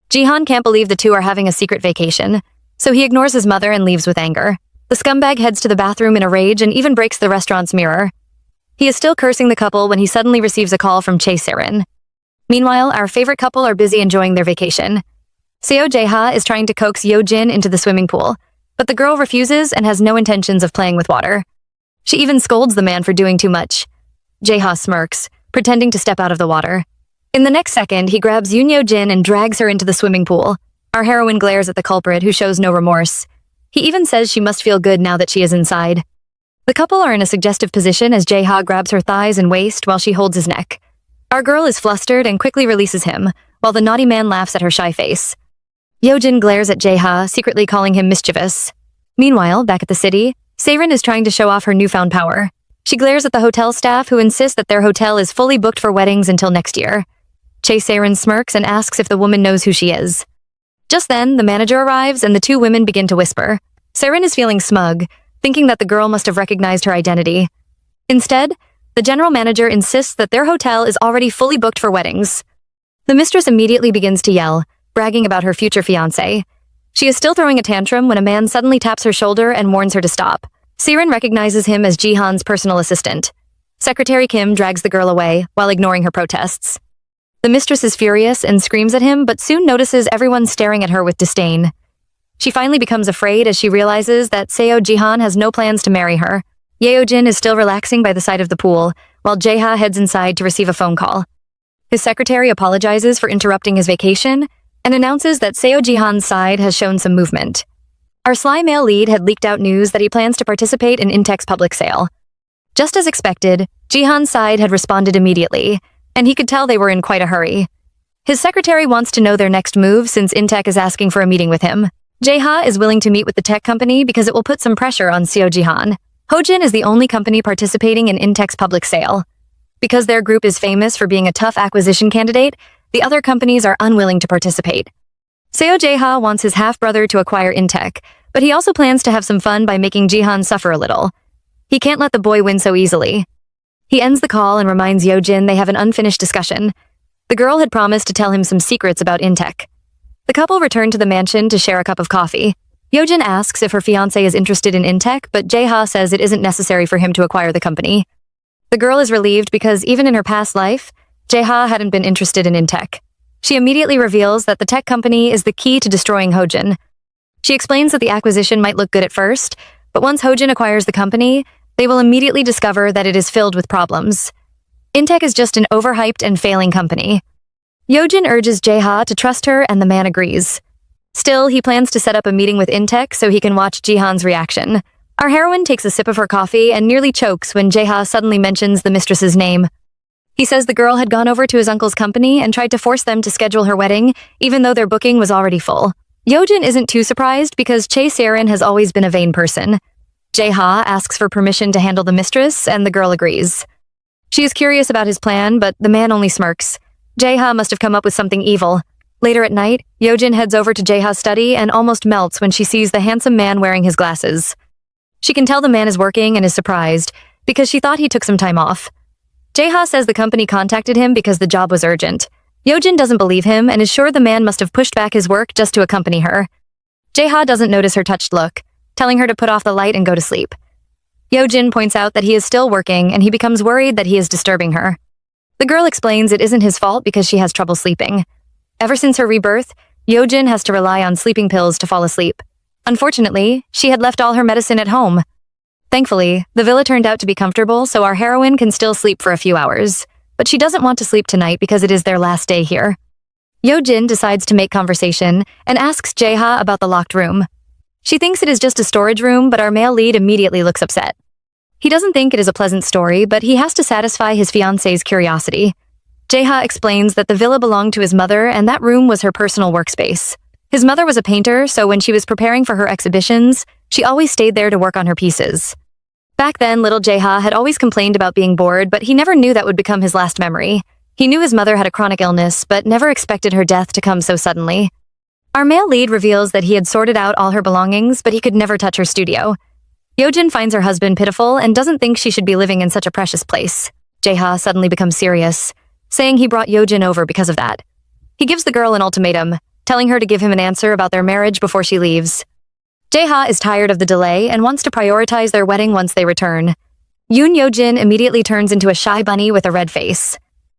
Ji-han can't believe the two are having a secret vacation, so he ignores his mother and leaves with anger. The scumbag heads to the bathroom in a rage and even breaks the restaurant's mirror. He is still cursing the couple when he suddenly receives a call from Chae Se-rin. Meanwhile, our favorite couple are busy enjoying their vacation. Seo Jae-ha is trying to coax Yeojin into the swimming pool. But the girl refuses and has no intentions of playing with water. She even scolds the man for doing too much. Jae-ha smirks, pretending to step out of the water. In the next second, he grabs Yoon Yo-jin and drags her into the swimming pool. Our heroine glares at the culprit, who shows no remorse. He even says she must feel good now that she is inside. The couple are in a suggestive position as Jae-ha grabs her thighs and waist while she holds his neck. Our girl is flustered and quickly releases him, while the naughty man laughs at her shy face. Yo-jin glares at Jae-ha, secretly calling him mischievous. Meanwhile, back at the city, Seirin is trying to show off her newfound power. She glares at the hotel staff, who insist that their hotel is fully booked for weddings until next year. Seirin smirks and asks if the woman knows who she is. Just then, the manager arrives and the two women begin to whisper. Seirin is feeling smug, thinking that the girl must have recognized her identity. Instead, the general manager insists that their hotel is already fully booked for weddings. The mistress immediately begins to yell, bragging about her future fiancé. She is still throwing a tantrum when a man suddenly taps her shoulder and warns her to stop. Seirin recognizes him as Jihan's personal assistant. Secretary Kim drags the girl away while ignoring her protests. The mistress is furious and screams at him, but soon notices everyone staring at her with disdain. She finally becomes afraid as she realizes that Seo Jihan has no plans to marry her. Yeojin is still relaxing by the side of the pool, while Jae-ha heads inside to receive a phone call. His secretary apologizes for interrupting his vacation and announces that Seo Jihan's side has shown some movement. Our sly male lead had leaked out news that he plans to participate in Intech's public sale. Just as expected, Jihan's side had responded immediately, and he could tell they were in quite a hurry. His secretary wants to know their next move since Intech is asking for a meeting with him. Jae-ha is willing to meet with the tech company because it will put some pressure on Seo Jihan. Hojin is the only company participating in Intech's public sale. Because their group is famous for being a tough acquisition candidate, the other companies are unwilling to participate. Seo Jae-ha wants his half-brother to acquire Intech, but he also plans to have some fun by making Jihan suffer a little. He can't let the boy win so easily. He ends the call and reminds Yeojin they have an unfinished discussion. The girl had promised to tell him some secrets about Intech. The couple return to the mansion to share a cup of coffee. Yeojin asks if her fiancé is interested in Intech, but Jae-ha says it isn't necessary for him to acquire the company. The girl is relieved because even in her past life, Jae-ha hadn't been interested in Intech. She immediately reveals that the tech company is the key to destroying Hojin. She explains that the acquisition might look good at first, but once Hojin acquires the company, they will immediately discover that it is filled with problems. Intech is just an overhyped and failing company. Yeojin urges Jae-ha to trust her and the man agrees. Still, he plans to set up a meeting with Intech so he can watch Jihan's reaction. Our heroine takes a sip of her coffee and nearly chokes when Jae-ha suddenly mentions the mistress's name. He says the girl had gone over to his uncle's company and tried to force them to schedule her wedding, even though their booking was already full. Yeojin isn't too surprised because Seirin has always been a vain person. Jae-ha asks for permission to handle the mistress, and the girl agrees. She is curious about his plan, but the man only smirks. Jae-ha must have come up with something evil. Later at night, Yeojin heads over to Jae-ha's study and almost melts when she sees the handsome man wearing his glasses. She can tell the man is working and is surprised, because she thought he took some time off. Jae-ha says the company contacted him because the job was urgent. Yeojin doesn't believe him and is sure the man must have pushed back his work just to accompany her. Jae-ha doesn't notice her touched look, telling her to put off the light and go to sleep. Yeojin points out that he is still working and he becomes worried that he is disturbing her. The girl explains it isn't his fault because she has trouble sleeping. Ever since her rebirth, Yeojin has to rely on sleeping pills to fall asleep. Unfortunately, she had left all her medicine at home. Thankfully, the villa turned out to be comfortable, so our heroine can still sleep for a few hours. But she doesn't want to sleep tonight because it is their last day here. Yeojin decides to make conversation and asks Jae-ha about the locked room. She thinks it is just a storage room, but our male lead immediately looks upset. He doesn't think it is a pleasant story, but he has to satisfy his fiancé's curiosity. Jae-ha explains that the villa belonged to his mother and that room was her personal workspace. His mother was a painter, so when she was preparing for her exhibitions, she always stayed there to work on her pieces. Back then, little Jae-ha had always complained about being bored, but he never knew that would become his last memory. He knew his mother had a chronic illness, but never expected her death to come so suddenly. Our male lead reveals that he had sorted out all her belongings, but he could never touch her studio. Yeojin finds her husband pitiful and doesn't think she should be living in such a precious place. Jae-ha suddenly becomes serious, saying he brought Yeojin over because of that. He gives the girl an ultimatum, telling her to give him an answer about their marriage before she leaves. Jae-ha is tired of the delay and wants to prioritize their wedding once they return. Yoon Yeojin immediately turns into a shy bunny with a red face.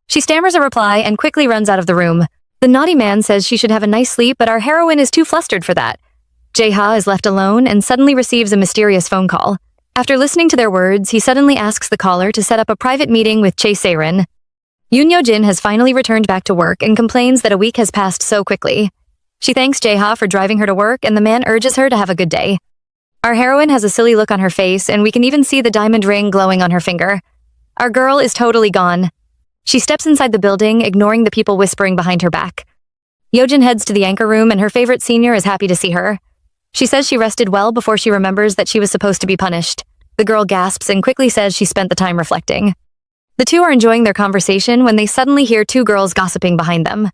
She stammers a reply and quickly runs out of the room. The naughty man says she should have a nice sleep, but our heroine is too flustered for that. Jae-ha is left alone and suddenly receives a mysterious phone call. After listening to their words, he suddenly asks the caller to set up a private meeting with Chae Se-rin. Yoon Yo-jin has finally returned back to work and complains that a week has passed so quickly. She thanks Jae-ha for driving her to work, and the man urges her to have a good day. Our heroine has a silly look on her face, and we can even see the diamond ring glowing on her finger. Our girl is totally gone. She steps inside the building, ignoring the people whispering behind her back. Yojin heads to the anchor room, and her favorite senior is happy to see her. She says she rested well before she remembers that she was supposed to be punished. The girl gasps and quickly says she spent the time reflecting. The two are enjoying their conversation when they suddenly hear two girls gossiping behind them.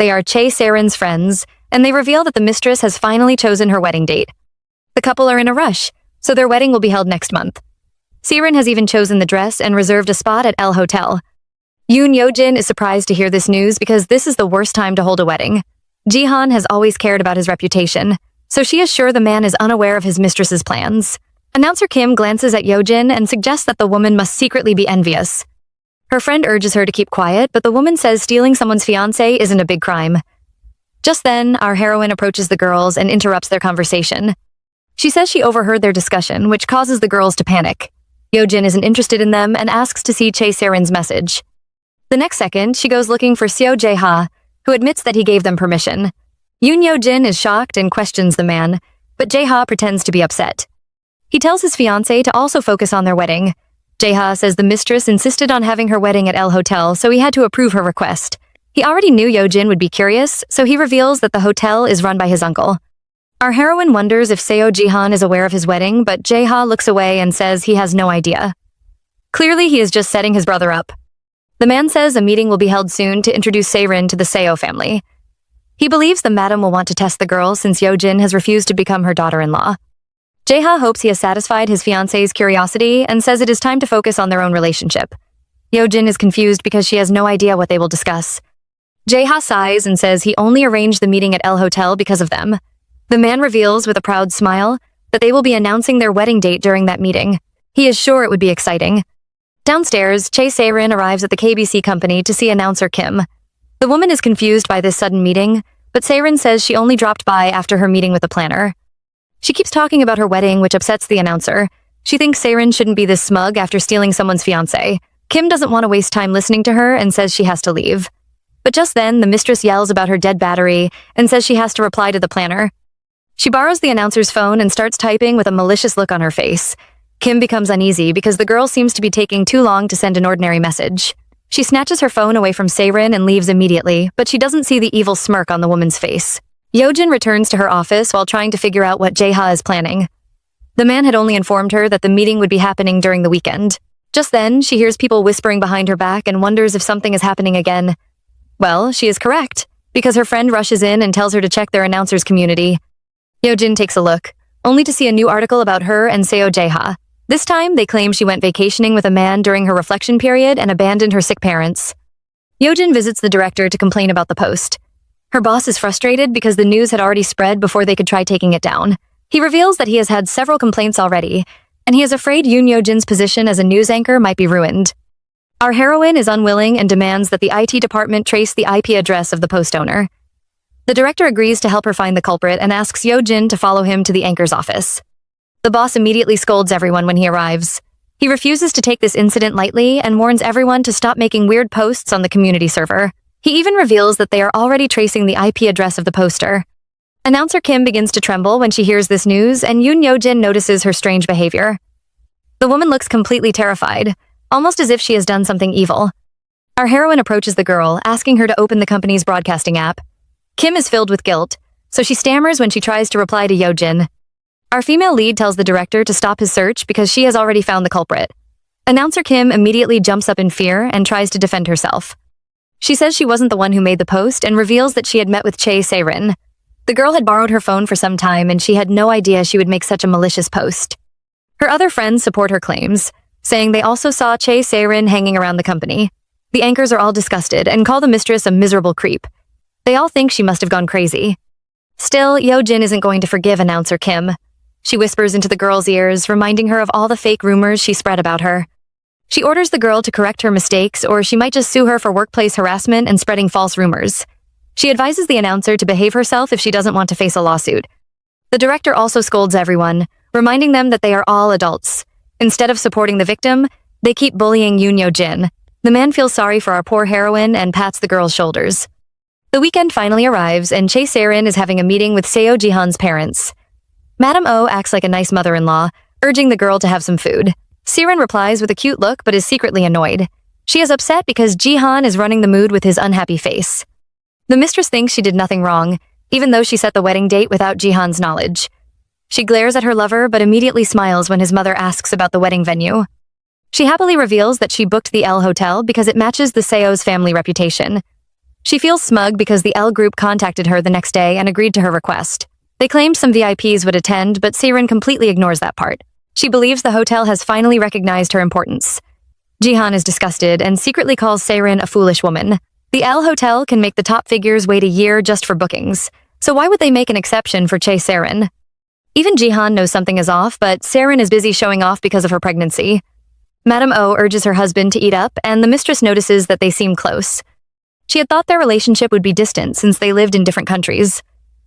They are Chae Se-rin's friends, and they reveal that the mistress has finally chosen her wedding date. The couple are in a rush, so their wedding will be held next month. Se-rin has even chosen the dress and reserved a spot at L Hotel. Yoon Yo-jin is surprised to hear this news because this is the worst time to hold a wedding. Jihan has always cared about his reputation, so she is sure the man is unaware of his mistress's plans. Announcer Kim glances at Yo-jin and suggests that the woman must secretly be envious. Her friend urges her to keep quiet, but the woman says stealing someone's fiancé isn't a big crime. Just then, our heroine approaches the girls and interrupts their conversation. She says she overheard their discussion, which causes the girls to panic. Yo-jin isn't interested in them and asks to see Chae Se-rin's message. The next second, she goes looking for Seo Jae-ha, who admits that he gave them permission. Yoon Yo-jin is shocked and questions the man, but Jae-ha pretends to be upset. He tells his fiancée to also focus on their wedding. Jae-ha says the mistress insisted on having her wedding at L Hotel, so he had to approve her request. He already knew Yo-jin would be curious, so he reveals that the hotel is run by his uncle. Our heroine wonders if Seo Jihan is aware of his wedding, but Jae-ha looks away and says he has no idea. Clearly, he is just setting his brother up. The man says a meeting will be held soon to introduce Se-rin to the Seo family. He believes the madam will want to test the girl since Yo-jin has refused to become her daughter-in-law. Jae-ha hopes he has satisfied his fiancé's curiosity and says it is time to focus on their own relationship. Yo-jin is confused because she has no idea what they will discuss. Jae-ha sighs and says he only arranged the meeting at L Hotel because of them. The man reveals with a proud smile that they will be announcing their wedding date during that meeting. He is sure it would be exciting. Downstairs, Chae Se-rin arrives at the KBC company to see announcer Kim. The woman is confused by this sudden meeting, but Se-rin says she only dropped by after her meeting with the planner. She keeps talking about her wedding, which upsets the announcer. She thinks Se-rin shouldn't be this smug after stealing someone's fiancé. Kim doesn't want to waste time listening to her and says she has to leave. But just then, the mistress yells about her dead battery and says she has to reply to the planner. She borrows the announcer's phone and starts typing with a malicious look on her face. Kim becomes uneasy because the girl seems to be taking too long to send an ordinary message. She snatches her phone away from Se-rin and leaves immediately, but she doesn't see the evil smirk on the woman's face. Yo-jin returns to her office while trying to figure out what Jae-ha is planning. The man had only informed her that the meeting would be happening during the weekend. Just then, she hears people whispering behind her back and wonders if something is happening again. Well, she is correct, because her friend rushes in and tells her to check their announcer's community. Yo-jin takes a look, only to see a new article about her and Seo Jae-ha. This time, they claim she went vacationing with a man during her reflection period and abandoned her sick parents. Yo-jin visits the director to complain about the post. Her boss is frustrated because the news had already spread before they could try taking it down. He reveals that he has had several complaints already, and he is afraid Yoon Yo-jin's position as a news anchor might be ruined. Our heroine is unwilling and demands that the IT department trace the IP address of the post owner. The director agrees to help her find the culprit and asks Yo-jin to follow him to the anchor's office. The boss immediately scolds everyone when he arrives. He refuses to take this incident lightly and warns everyone to stop making weird posts on the community server. He even reveals that they are already tracing the IP address of the poster. Announcer Kim begins to tremble when she hears this news, and Yoon Yo-jin notices her strange behavior. The woman looks completely terrified, almost as if she has done something evil. Our heroine approaches the girl, asking her to open the company's broadcasting app. Kim is filled with guilt, so she stammers when she tries to reply to Yo-jin. Our female lead tells the director to stop his search because she has already found the culprit. Announcer Kim immediately jumps up in fear and tries to defend herself. She says she wasn't the one who made the post and reveals that she had met with Chae Se-rin. The girl had borrowed her phone for some time and she had no idea she would make such a malicious post. Her other friends support her claims, saying they also saw Chae Se-rin hanging around the company. The anchors are all disgusted and call the mistress a miserable creep. They all think she must have gone crazy. Still, Yo-jin isn't going to forgive announcer Kim. She whispers into the girl's ears, reminding her of all the fake rumors she spread about her. She orders the girl to correct her mistakes, or she might just sue her for workplace harassment and spreading false rumors. She advises the announcer to behave herself if she doesn't want to face a lawsuit. The director also scolds everyone, reminding them that they are all adults. Instead of supporting the victim, they keep bullying Yoon Yo-jin. The man feels sorry for our poor heroine and pats the girl's shoulders. The weekend finally arrives, and Chae Se-rin is having a meeting with Seo Ji-han's parents. Madam Oh acts like a nice mother-in-law, urging the girl to have some food. Se-rin replies with a cute look but is secretly annoyed. She is upset because Ji-han is running the mood with his unhappy face. The mistress thinks she did nothing wrong, even though she set the wedding date without Ji-han's knowledge. She glares at her lover but immediately smiles when his mother asks about the wedding venue. She happily reveals that she booked the L Hotel because it matches the Seo's family reputation. She feels smug because the L group contacted her the next day and agreed to her request. They claimed some VIPs would attend, but Se-rin completely ignores that part. She believes the hotel has finally recognized her importance. Ji-han is disgusted and secretly calls Se-rin a foolish woman. The L Hotel can make the top figures wait a year just for bookings, so why would they make an exception for Chae Se-rin? Even Ji-han knows something is off, but Se-rin is busy showing off because of her pregnancy. Madam Oh urges her husband to eat up, and the mistress notices that they seem close. She had thought their relationship would be distant since they lived in different countries.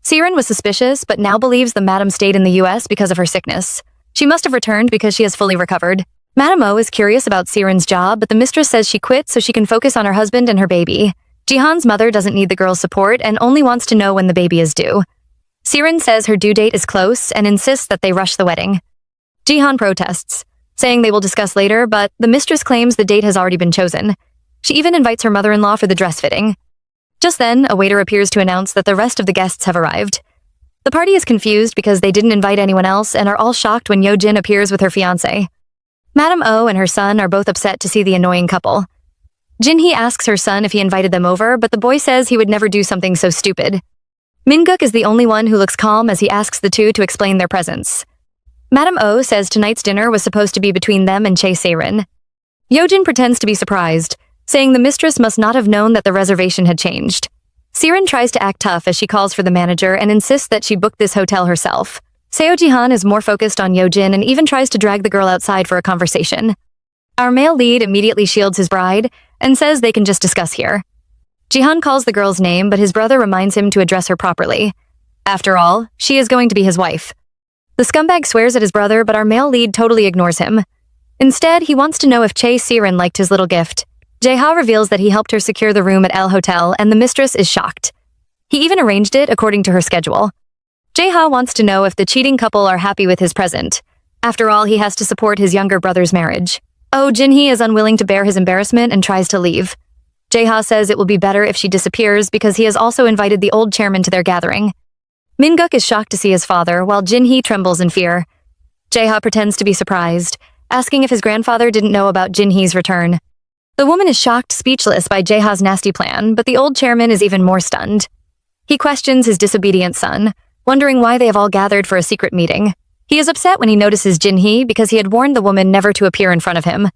Se-rin was suspicious, but now believes the madam stayed in the US because of her sickness. She must have returned because she has fully recovered. Madam Oh is curious about Se-rin's job, but the mistress says she quit so she can focus on her husband and her baby. Ji-han's mother doesn't need the girl's support and only wants to know when the baby is due. Se-rin says her due date is close and insists that they rush the wedding. Ji-han protests, saying they will discuss later, but the mistress claims the date has already been chosen. She even invites her mother-in-law for the dress fitting. Just then, a waiter appears to announce that the rest of the guests have arrived. The party is confused because they didn't invite anyone else and are all shocked when Yo-jin appears with her fiancé. Madam Oh and her son are both upset to see the annoying couple. Jin-hee asks her son if he invited them over, but the boy says he would never do something so stupid. Min-guk is the only one who looks calm as he asks the two to explain their presence. Madam Oh says tonight's dinner was supposed to be between them and Chae Se-rin. Yo-jin pretends to be surprised, saying the mistress must not have known that the reservation had changed. Se-rin tries to act tough as she calls for the manager and insists that she booked this hotel herself. Seo Ji-han is more focused on Yo-jin and even tries to drag the girl outside for a conversation. Our male lead immediately shields his bride and says they can just discuss here. Ji-han calls the girl's name, but his brother reminds him to address her properly. After all, she is going to be his wife. The scumbag swears at his brother, but our male lead totally ignores him. Instead, he wants to know if Chae Se-rin liked his little gift. Jae-ha reveals that he helped her secure the room at L Hotel, and the mistress is shocked. He even arranged it according to her schedule. Jae-ha wants to know if the cheating couple are happy with his present. After all, he has to support his younger brother's marriage. Oh, Jin-hee is unwilling to bear his embarrassment and tries to leave. Jae-ha says it will be better if she disappears because he has also invited the old chairman to their gathering. Min-guk is shocked to see his father, while Jin-hee trembles in fear. Jae-ha pretends to be surprised, asking if his grandfather didn't know about Jin-hee's return. The woman is shocked speechless by Jae-ha's nasty plan, but the old chairman is even more stunned. He questions his disobedient son, wondering why they have all gathered for a secret meeting. He is upset when he notices Jin-hee because he had warned the woman never to appear in front of him.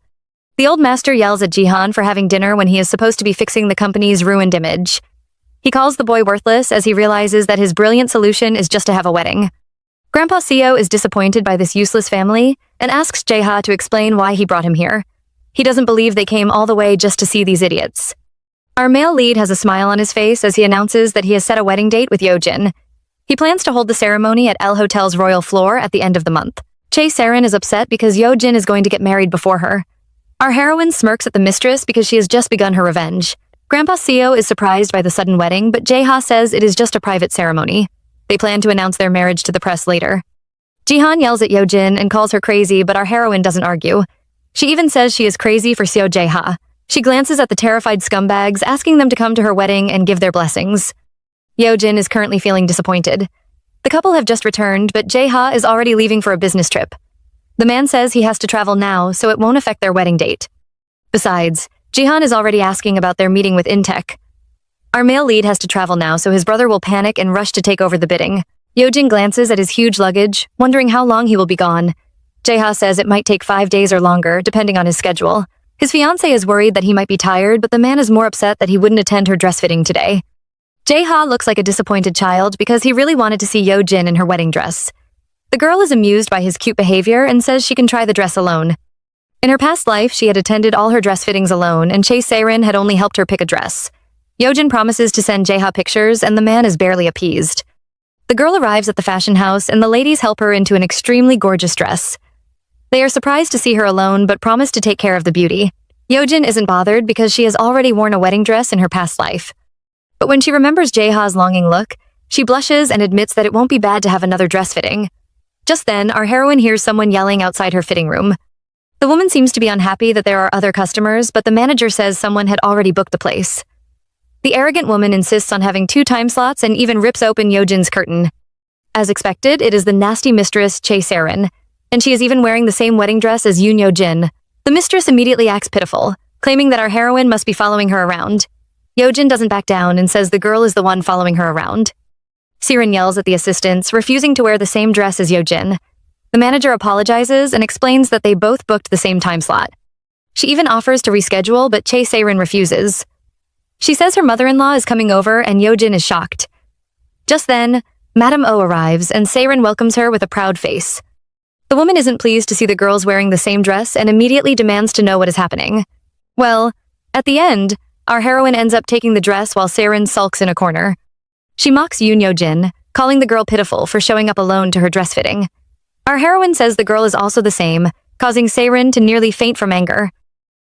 The old master yells at Ji-han for having dinner when he is supposed to be fixing the company's ruined image. He calls the boy worthless as he realizes that his brilliant solution is just to have a wedding. Grandpa Seo is disappointed by this useless family and asks Jae-ha to explain why he brought him here. He doesn't believe they came all the way just to see these idiots. Our male lead has a smile on his face as he announces that he has set a wedding date with Yo-jin. He plans to hold the ceremony at L Hotel's royal floor at the end of the month. Chae Se-rin is upset because Yo-jin is going to get married before her. Our heroine smirks at the mistress because she has just begun her revenge. Grandpa Seo is surprised by the sudden wedding, but Jae-ha says it is just a private ceremony. They plan to announce their marriage to the press later. Ji-han yells at Yo-jin and calls her crazy, but our heroine doesn't argue. She even says she is crazy for Seo Jae-ha. She glances at the terrified scumbags, asking them to come to her wedding and give their blessings. Yo-jin is currently feeling disappointed. The couple have just returned, but Jae-ha is already leaving for a business trip. The man says he has to travel now, so it won't affect their wedding date. Besides, Ji-han is already asking about their meeting with Intech. Our male lead has to travel now, so his brother will panic and rush to take over the bidding. Yo-jin glances at his huge luggage, wondering how long he will be gone. Jae-ha says it might take 5 days or longer, depending on his schedule. His fiancé is worried that he might be tired, but the man is more upset that he wouldn't attend her dress fitting today. Jae-ha looks like a disappointed child because he really wanted to see Yo-jin in her wedding dress. The girl is amused by his cute behavior and says she can try the dress alone. In her past life, she had attended all her dress fittings alone, and Chae Se-rin had only helped her pick a dress. Yo-jin promises to send Jae-ha pictures, and the man is barely appeased. The girl arrives at the fashion house and the ladies help her into an extremely gorgeous dress. They are surprised to see her alone but promise to take care of the beauty. Yojin isn't bothered because she has already worn a wedding dress in her past life. But when she remembers Jaeha's longing look, she blushes and admits that it won't be bad to have another dress fitting. Just then, our heroine hears someone yelling outside her fitting room. The woman seems to be unhappy that there are other customers, but the manager says someone had already booked the place. The arrogant woman insists on having 2 time slots and even rips open Yojin's curtain. As expected, it is the nasty mistress Chae Se-rin, and she is even wearing the same wedding dress as Yoon Yo-jin. The mistress immediately acts pitiful, claiming that our heroine must be following her around. Yojin doesn't back down and says the girl is the one following her around. Se-rin yells at the assistants, refusing to wear the same dress as Yojin. The manager apologizes and explains that they both booked the same time slot. She even offers to reschedule, but Chae Se-rin refuses. She says her mother-in-law is coming over and Yojin is shocked. Just then, Madame O arrives and Se-rin welcomes her with a proud face. The woman isn't pleased to see the girls wearing the same dress and immediately demands to know what is happening. Well, at the end, our heroine ends up taking the dress while Se-rin sulks in a corner. She mocks Yoon Yo-jin, calling the girl pitiful for showing up alone to her dress fitting. Our heroine says the girl is also the same, causing Se-rin to nearly faint from anger.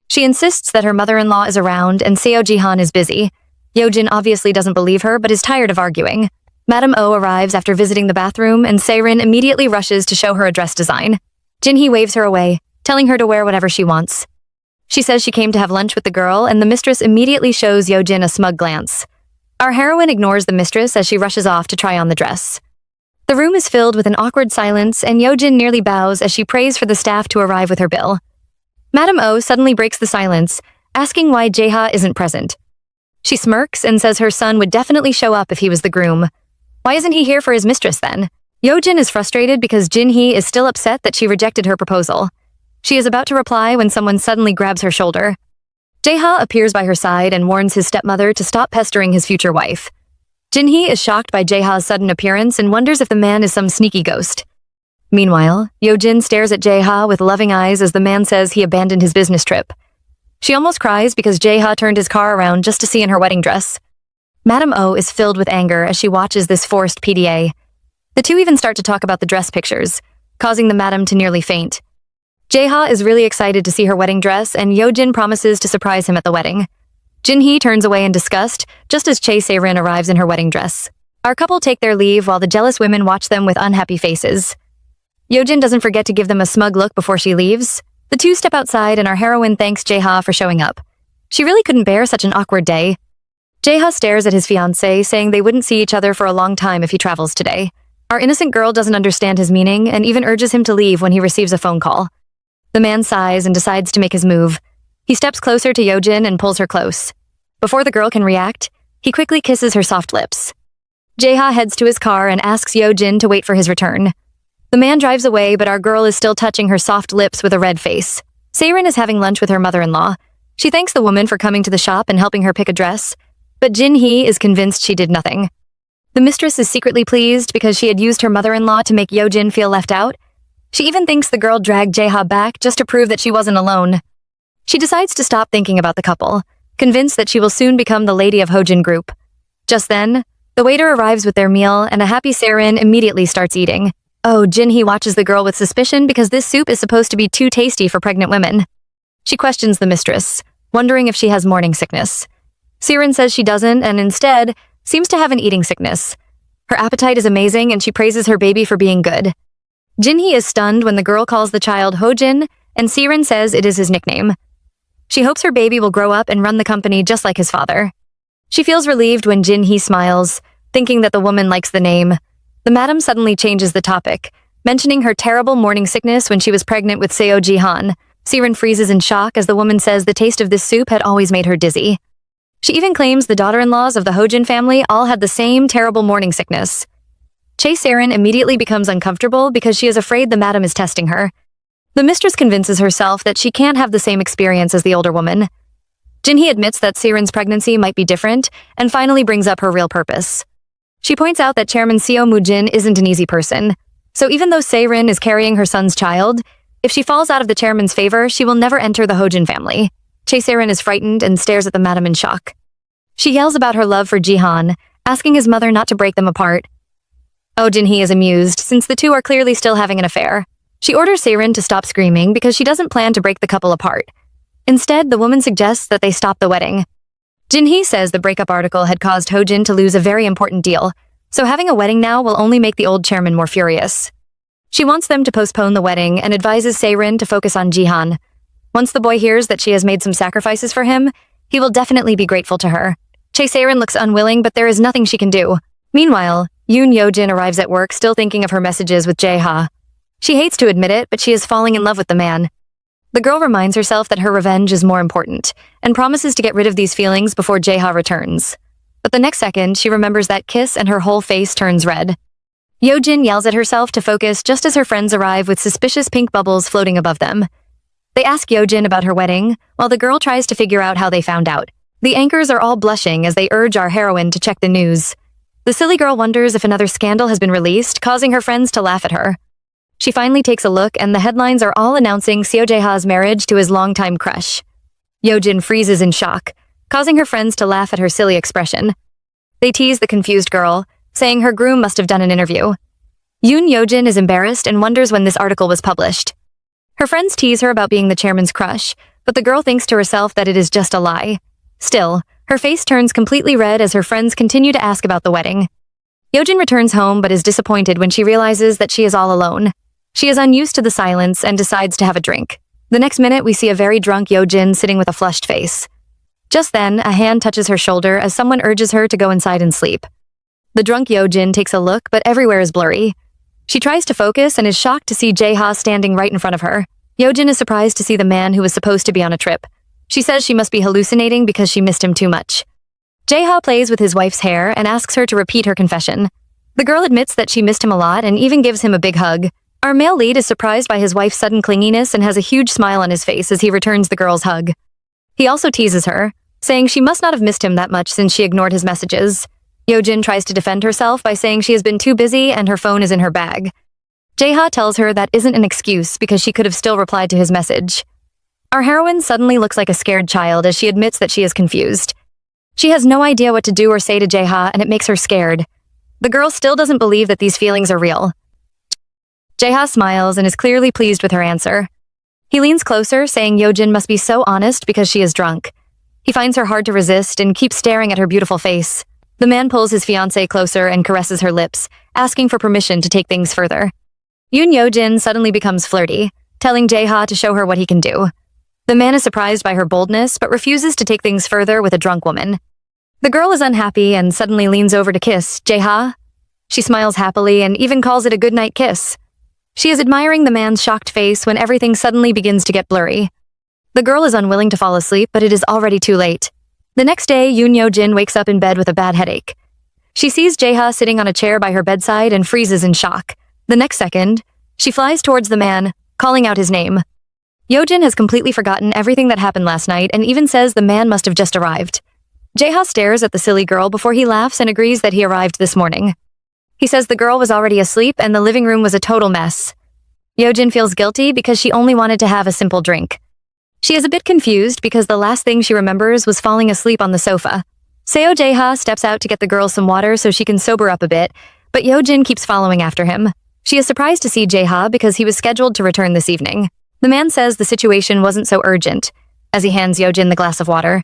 She insists that her mother-in-law is around and Seo Ji-han is busy. Yojin obviously doesn't believe her but is tired of arguing. Madame O arrives after visiting the bathroom and Se-rin immediately rushes to show her a dress design. Jin-hee waves her away, telling her to wear whatever she wants. She says she came to have lunch with the girl and the mistress immediately shows Yojin a smug glance. Our heroine ignores the mistress as she rushes off to try on the dress. The room is filled with an awkward silence and Yojin nearly bows as she prays for the staff to arrive with her bill. Madame O suddenly breaks the silence, asking why Jaeha isn't present. She smirks and says her son would definitely show up if he was the groom. Why isn't he here for his mistress then? Yojin is frustrated because Jin-hee is still upset that she rejected her proposal. She is about to reply when someone suddenly grabs her shoulder. Jaeha appears by her side and warns his stepmother to stop pestering his future wife. Jin-hee is shocked by Jaeha's sudden appearance and wonders if the man is some sneaky ghost. Meanwhile, Yojin stares at Jaeha with loving eyes as the man says he abandoned his business trip. She almost cries because Jaeha turned his car around just to see in her wedding dress. Madame O is filled with anger as she watches this forced PDA. The two even start to talk about the dress pictures, causing the madam to nearly faint. Jaeha is really excited to see her wedding dress and Yojin promises to surprise him at the wedding. Jin-hee turns away in disgust, just as Chae Se-rin arrives in her wedding dress. Our couple take their leave while the jealous women watch them with unhappy faces. Yojin doesn't forget to give them a smug look before she leaves. The two step outside and our heroine thanks Jaeha for showing up. She really couldn't bear such an awkward day. Jaeha stares at his fiancée, saying they wouldn't see each other for a long time if he travels today. Our innocent girl doesn't understand his meaning and even urges him to leave when he receives a phone call. The man sighs and decides to make his move. He steps closer to Yojin and pulls her close. Before the girl can react, he quickly kisses her soft lips. Jaeha heads to his car and asks Yojin to wait for his return. The man drives away, but our girl is still touching her soft lips with a red face. Se-rin is having lunch with her mother-in-law. She thanks the woman for coming to the shop and helping her pick a dress, but Jin-hee is convinced she did nothing. The mistress is secretly pleased because she had used her mother-in-law to make Yojin feel left out. She even thinks the girl dragged Jaeha back just to prove that she wasn't alone. She decides to stop thinking about the couple, convinced that she will soon become the lady of Hojin Group. Just then, the waiter arrives with their meal and a happy Se-rin immediately starts eating. Oh, Jin-hee watches the girl with suspicion because this soup is supposed to be too tasty for pregnant women. She questions the mistress, wondering if she has morning sickness. Se-rin says she doesn't and instead seems to have an eating sickness. Her appetite is amazing and she praises her baby for being good. Jin-hee is stunned when the girl calls the child Hojin and Se-rin says it is his nickname. She hopes her baby will grow up and run the company just like his father. She feels relieved when Jin-hee smiles, thinking that the woman likes the name. The madam suddenly changes the topic, mentioning her terrible morning sickness when she was pregnant with Seo Ji-han. Se-rin freezes in shock as the woman says the taste of this soup had always made her dizzy. She even claims the daughter-in-laws of the Hojin family all had the same terrible morning sickness. Chae Se-rin immediately becomes uncomfortable because she is afraid the madam is testing her. The mistress convinces herself that she can't have the same experience as the older woman. Jin-hee admits that Se-rin's pregnancy might be different and finally brings up her real purpose. She points out that Chairman Seo Mu-jin isn't an easy person, so even though Se-rin is carrying her son's child, if she falls out of the chairman's favor, she will never enter the Hojin family. Chae Se-rin is frightened and stares at the madam in shock. She yells about her love for Ji-han, asking his mother not to break them apart. Oh, Jinhee is amused, since the two are clearly still having an affair. She orders Seirin to stop screaming because she doesn't plan to break the couple apart. Instead, the woman suggests that they stop the wedding. Jinhee says the breakup article had caused Hojin to lose a very important deal, so having a wedding now will only make the old chairman more furious. She wants them to postpone the wedding and advises Seirin to focus on Jihan. Once the boy hears that she has made some sacrifices for him, he will definitely be grateful to her. Seirin looks unwilling, but there is nothing she can do. Meanwhile, Yoon Yojin arrives at work still thinking of her messages with Jae-ha. She hates to admit it, but she is falling in love with the man. The girl reminds herself that her revenge is more important, and promises to get rid of these feelings before Jae-ha returns. But the next second, she remembers that kiss and her whole face turns red. Yojin yells at herself to focus just as her friends arrive with suspicious pink bubbles floating above them. They ask Yojin about her wedding, while the girl tries to figure out how they found out. The anchors are all blushing as they urge our heroine to check the news. The silly girl wonders if another scandal has been released, causing her friends to laugh at her. She finally takes a look, and the headlines are all announcing Seo Jae-ha's marriage to his longtime crush. Yojin freezes in shock, causing her friends to laugh at her silly expression. They tease the confused girl, saying her groom must have done an interview. Yoon Yojin is embarrassed and wonders when this article was published. Her friends tease her about being the chairman's crush, but the girl thinks to herself that it is just a lie. Still, her face turns completely red as her friends continue to ask about the wedding. Yojin returns home but is disappointed when she realizes that she is all alone. She is unused to the silence and decides to have a drink. The next minute, we see a very drunk Yojin sitting with a flushed face. Just then, a hand touches her shoulder as someone urges her to go inside and sleep. The drunk Yojin takes a look, but everywhere is blurry. She tries to focus and is shocked to see Jae-ha standing right in front of her. Yojin is surprised to see the man who was supposed to be on a trip. She says she must be hallucinating because she missed him too much. Jae-ha plays with his wife's hair and asks her to repeat her confession. The girl admits that she missed him a lot and even gives him a big hug. Our male lead is surprised by his wife's sudden clinginess and has a huge smile on his face as he returns the girl's hug. He also teases her, saying she must not have missed him that much since she ignored his messages. Yojin tries to defend herself by saying she has been too busy and her phone is in her bag. Jae-ha tells her that isn't an excuse because she could have still replied to his message. Our heroine suddenly looks like a scared child as she admits that she is confused. She has no idea what to do or say to Jae-ha, and it makes her scared. The girl still doesn't believe that these feelings are real. Jae-ha smiles and is clearly pleased with her answer. He leans closer, saying Yojin must be so honest because she is drunk. He finds her hard to resist and keeps staring at her beautiful face. The man pulls his fiancée closer and caresses her lips, asking for permission to take things further. Yoon Yojin suddenly becomes flirty, telling Jae-ha to show her what he can do. The man is surprised by her boldness, but refuses to take things further with a drunk woman. The girl is unhappy and suddenly leans over to kiss Jae-ha. She smiles happily and even calls it a goodnight kiss. She is admiring the man's shocked face when everything suddenly begins to get blurry. The girl is unwilling to fall asleep, but it is already too late. The next day, Yoon Yojin wakes up in bed with a bad headache. She sees Jae-ha sitting on a chair by her bedside and freezes in shock. The next second, she flies towards the man, calling out his name. Yojin has completely forgotten everything that happened last night and even says the man must have just arrived. Jae-ha stares at the silly girl before he laughs and agrees that he arrived this morning. He says the girl was already asleep and the living room was a total mess. Yojin feels guilty because she only wanted to have a simple drink. She is a bit confused because the last thing she remembers was falling asleep on the sofa. Seo Jae-ha steps out to get the girl some water so she can sober up a bit, but Yojin keeps following after him. She is surprised to see Jae-ha because he was scheduled to return this evening. The man says the situation wasn't so urgent, as he hands Yojin the glass of water.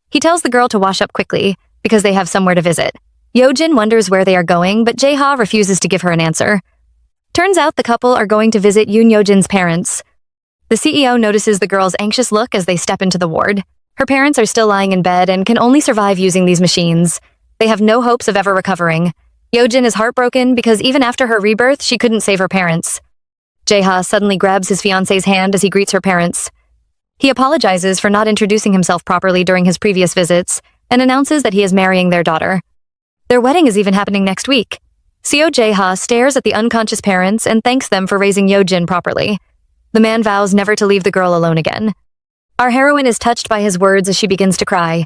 He tells the girl to wash up quickly because they have somewhere to visit. Yojin wonders where they are going, but Jae-ha refuses to give her an answer. Turns out the couple are going to visit Yoon Yojin's parents. The CEO notices the girl's anxious look as they step into the ward. Her parents are still lying in bed and can only survive using these machines. They have no hopes of ever recovering. Yojin is heartbroken because even after her rebirth, she couldn't save her parents. Jae-ha suddenly grabs his fiancée's hand as he greets her parents. He apologizes for not introducing himself properly during his previous visits and announces that he is marrying their daughter. Their wedding is even happening next week. Seo Jae-ha stares at the unconscious parents and thanks them for raising Yojin properly. The man vows never to leave the girl alone again. Our heroine is touched by his words as she begins to cry.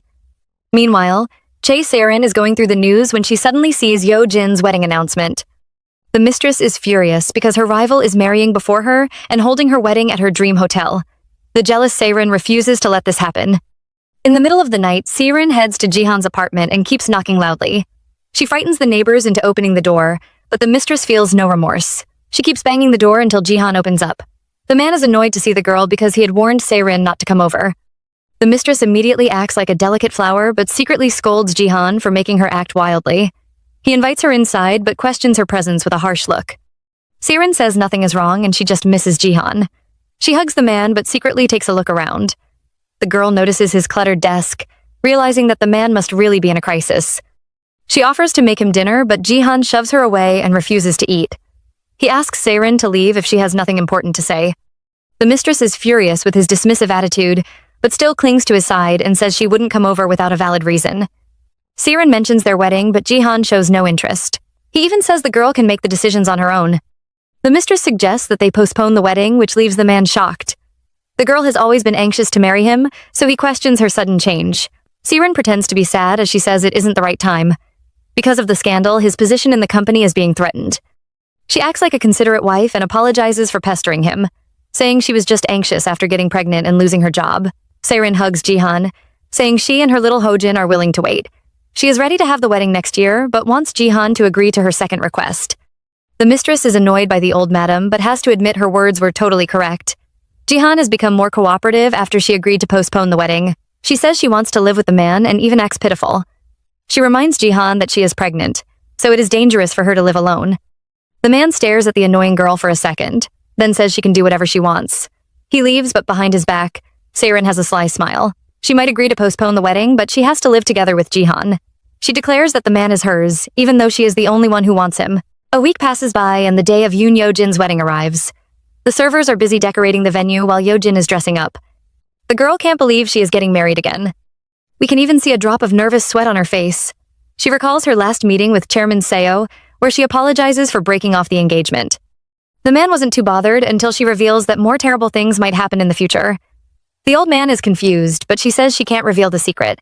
Meanwhile, Chae Seirin is going through the news when she suddenly sees Yojin's wedding announcement. The mistress is furious because her rival is marrying before her and holding her wedding at her dream hotel. The jealous Seirin refuses to let this happen. In the middle of the night, Seirin heads to Jihan's apartment and keeps knocking loudly. She frightens the neighbors into opening the door, but the mistress feels no remorse. She keeps banging the door until Jihan opens up. The man is annoyed to see the girl because he had warned Se-rin not to come over. The mistress immediately acts like a delicate flower but secretly scolds Jihan for making her act wildly. He invites her inside but questions her presence with a harsh look. Se-rin says nothing is wrong and she just misses Jihan. She hugs the man but secretly takes a look around. The girl notices his cluttered desk, realizing that the man must really be in a crisis. She offers to make him dinner, but Jihan shoves her away and refuses to eat. He asks Se-rin to leave if she has nothing important to say. The mistress is furious with his dismissive attitude, but still clings to his side and says she wouldn't come over without a valid reason. Se-rin mentions their wedding, but Jihan shows no interest. He even says the girl can make the decisions on her own. The mistress suggests that they postpone the wedding, which leaves the man shocked. The girl has always been anxious to marry him, so he questions her sudden change. Se-rin pretends to be sad as she says it isn't the right time. Because of the scandal, his position in the company is being threatened. She acts like a considerate wife and apologizes for pestering him, saying she was just anxious after getting pregnant and losing her job. Se-rin hugs Jihan, saying she and her little Hojin are willing to wait. She is ready to have the wedding next year, but wants Jihan to agree to her second request. The mistress is annoyed by the old madam, but has to admit her words were totally correct. Jihan has become more cooperative after she agreed to postpone the wedding. She says she wants to live with the man and even acts pitiful. She reminds Jihan that she is pregnant, so it is dangerous for her to live alone. The man stares at the annoying girl for a second, then says she can do whatever she wants. He leaves, but behind his back, Se-rin has a sly smile. She might agree to postpone the wedding, but she has to live together with Jihan. She declares that the man is hers, even though she is the only one who wants him. A week passes by and the day of Yoon Yojin's wedding arrives. The servers are busy decorating the venue while Yojin is dressing up. The girl can't believe she is getting married again. We can even see a drop of nervous sweat on her face. She recalls her last meeting with Chairman Seo, where she apologizes for breaking off the engagement. The man wasn't too bothered until she reveals that more terrible things might happen in the future. The old man is confused, but she says she can't reveal the secret.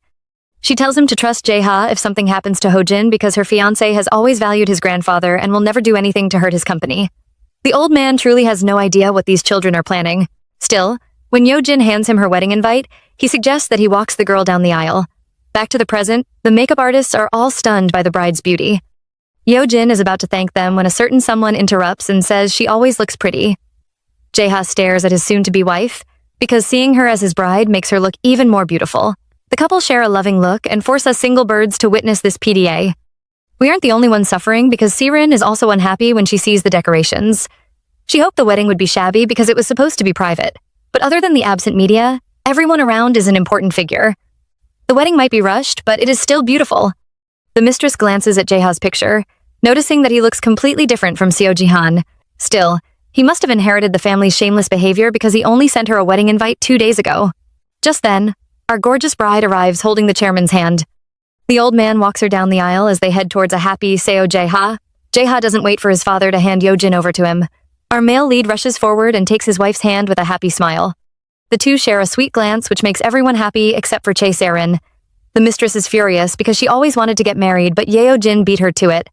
She tells him to trust Jae-ha if something happens to Hojin because her fiancé has always valued his grandfather and will never do anything to hurt his company. The old man truly has no idea what these children are planning. Still, when Yojin hands him her wedding invite, he suggests that he walks the girl down the aisle. Back to the present, the makeup artists are all stunned by the bride's beauty. Yojin is about to thank them when a certain someone interrupts and says she always looks pretty. Jae-ha stares at his soon-to-be wife, because seeing her as his bride makes her look even more beautiful. The couple share a loving look and force us single birds to witness this PDA. We aren't the only ones suffering because Se-rin is also unhappy when she sees the decorations. She hoped the wedding would be shabby because it was supposed to be private. But other than the absent media, everyone around is an important figure. The wedding might be rushed, but it is still beautiful. The mistress glances at Jae-ha's picture, noticing that he looks completely different from Seo Ji-han. Still, he must have inherited the family's shameless behavior because he only sent her a wedding invite 2 days ago. Just then, our gorgeous bride arrives holding the chairman's hand. The old man walks her down the aisle as they head towards a happy Seo Jae-ha. Jae-ha doesn't wait for his father to hand Yojin over to him. Our male lead rushes forward and takes his wife's hand with a happy smile. The two share a sweet glance which makes everyone happy except for Chae Se-rin. The mistress is furious because she always wanted to get married, but Yeo-jin beat her to it.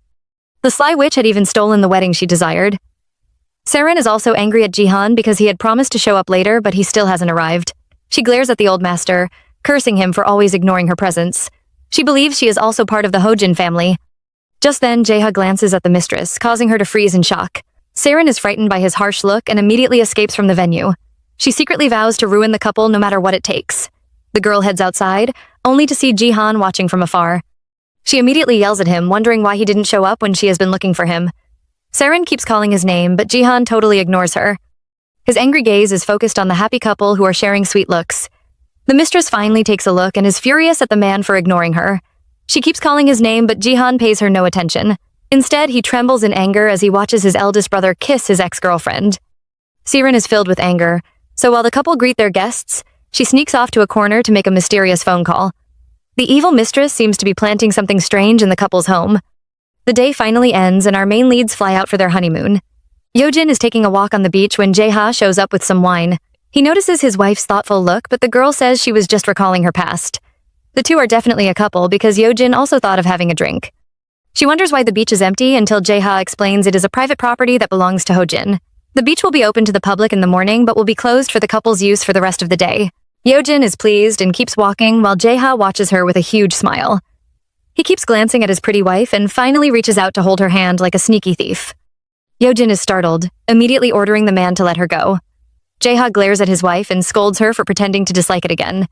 The sly witch had even stolen the wedding she desired. Se-rin is also angry at Jihan because he had promised to show up later, but he still hasn't arrived. She glares at the old master, cursing him for always ignoring her presence. She believes she is also part of the Hojin family. Just then, Jae-ha glances at the mistress, causing her to freeze in shock. Se-rin is frightened by his harsh look and immediately escapes from the venue. She secretly vows to ruin the couple no matter what it takes. The girl heads outside, only to see Jihan watching from afar. She immediately yells at him, wondering why he didn't show up when she has been looking for him. Se-rin keeps calling his name, but Jihan totally ignores her. His angry gaze is focused on the happy couple who are sharing sweet looks. The mistress finally takes a look and is furious at the man for ignoring her. She keeps calling his name, but Jihan pays her no attention. Instead, he trembles in anger as he watches his eldest brother kiss his ex-girlfriend. Se-rin is filled with anger, so while the couple greet their guests, she sneaks off to a corner to make a mysterious phone call. The evil mistress seems to be planting something strange in the couple's home. The day finally ends and our main leads fly out for their honeymoon. Yojin is taking a walk on the beach when Jae-ha shows up with some wine. He notices his wife's thoughtful look, but the girl says she was just recalling her past. The two are definitely a couple because Yojin also thought of having a drink. She wonders why the beach is empty until Jae-ha explains it is a private property that belongs to Hojin. The beach will be open to the public in the morning but will be closed for the couple's use for the rest of the day. Yojin is pleased and keeps walking while Jae-ha watches her with a huge smile. He keeps glancing at his pretty wife and finally reaches out to hold her hand like a sneaky thief. Yojin is startled, immediately ordering the man to let her go. Jae-ha glares at his wife and scolds her for pretending to dislike it again.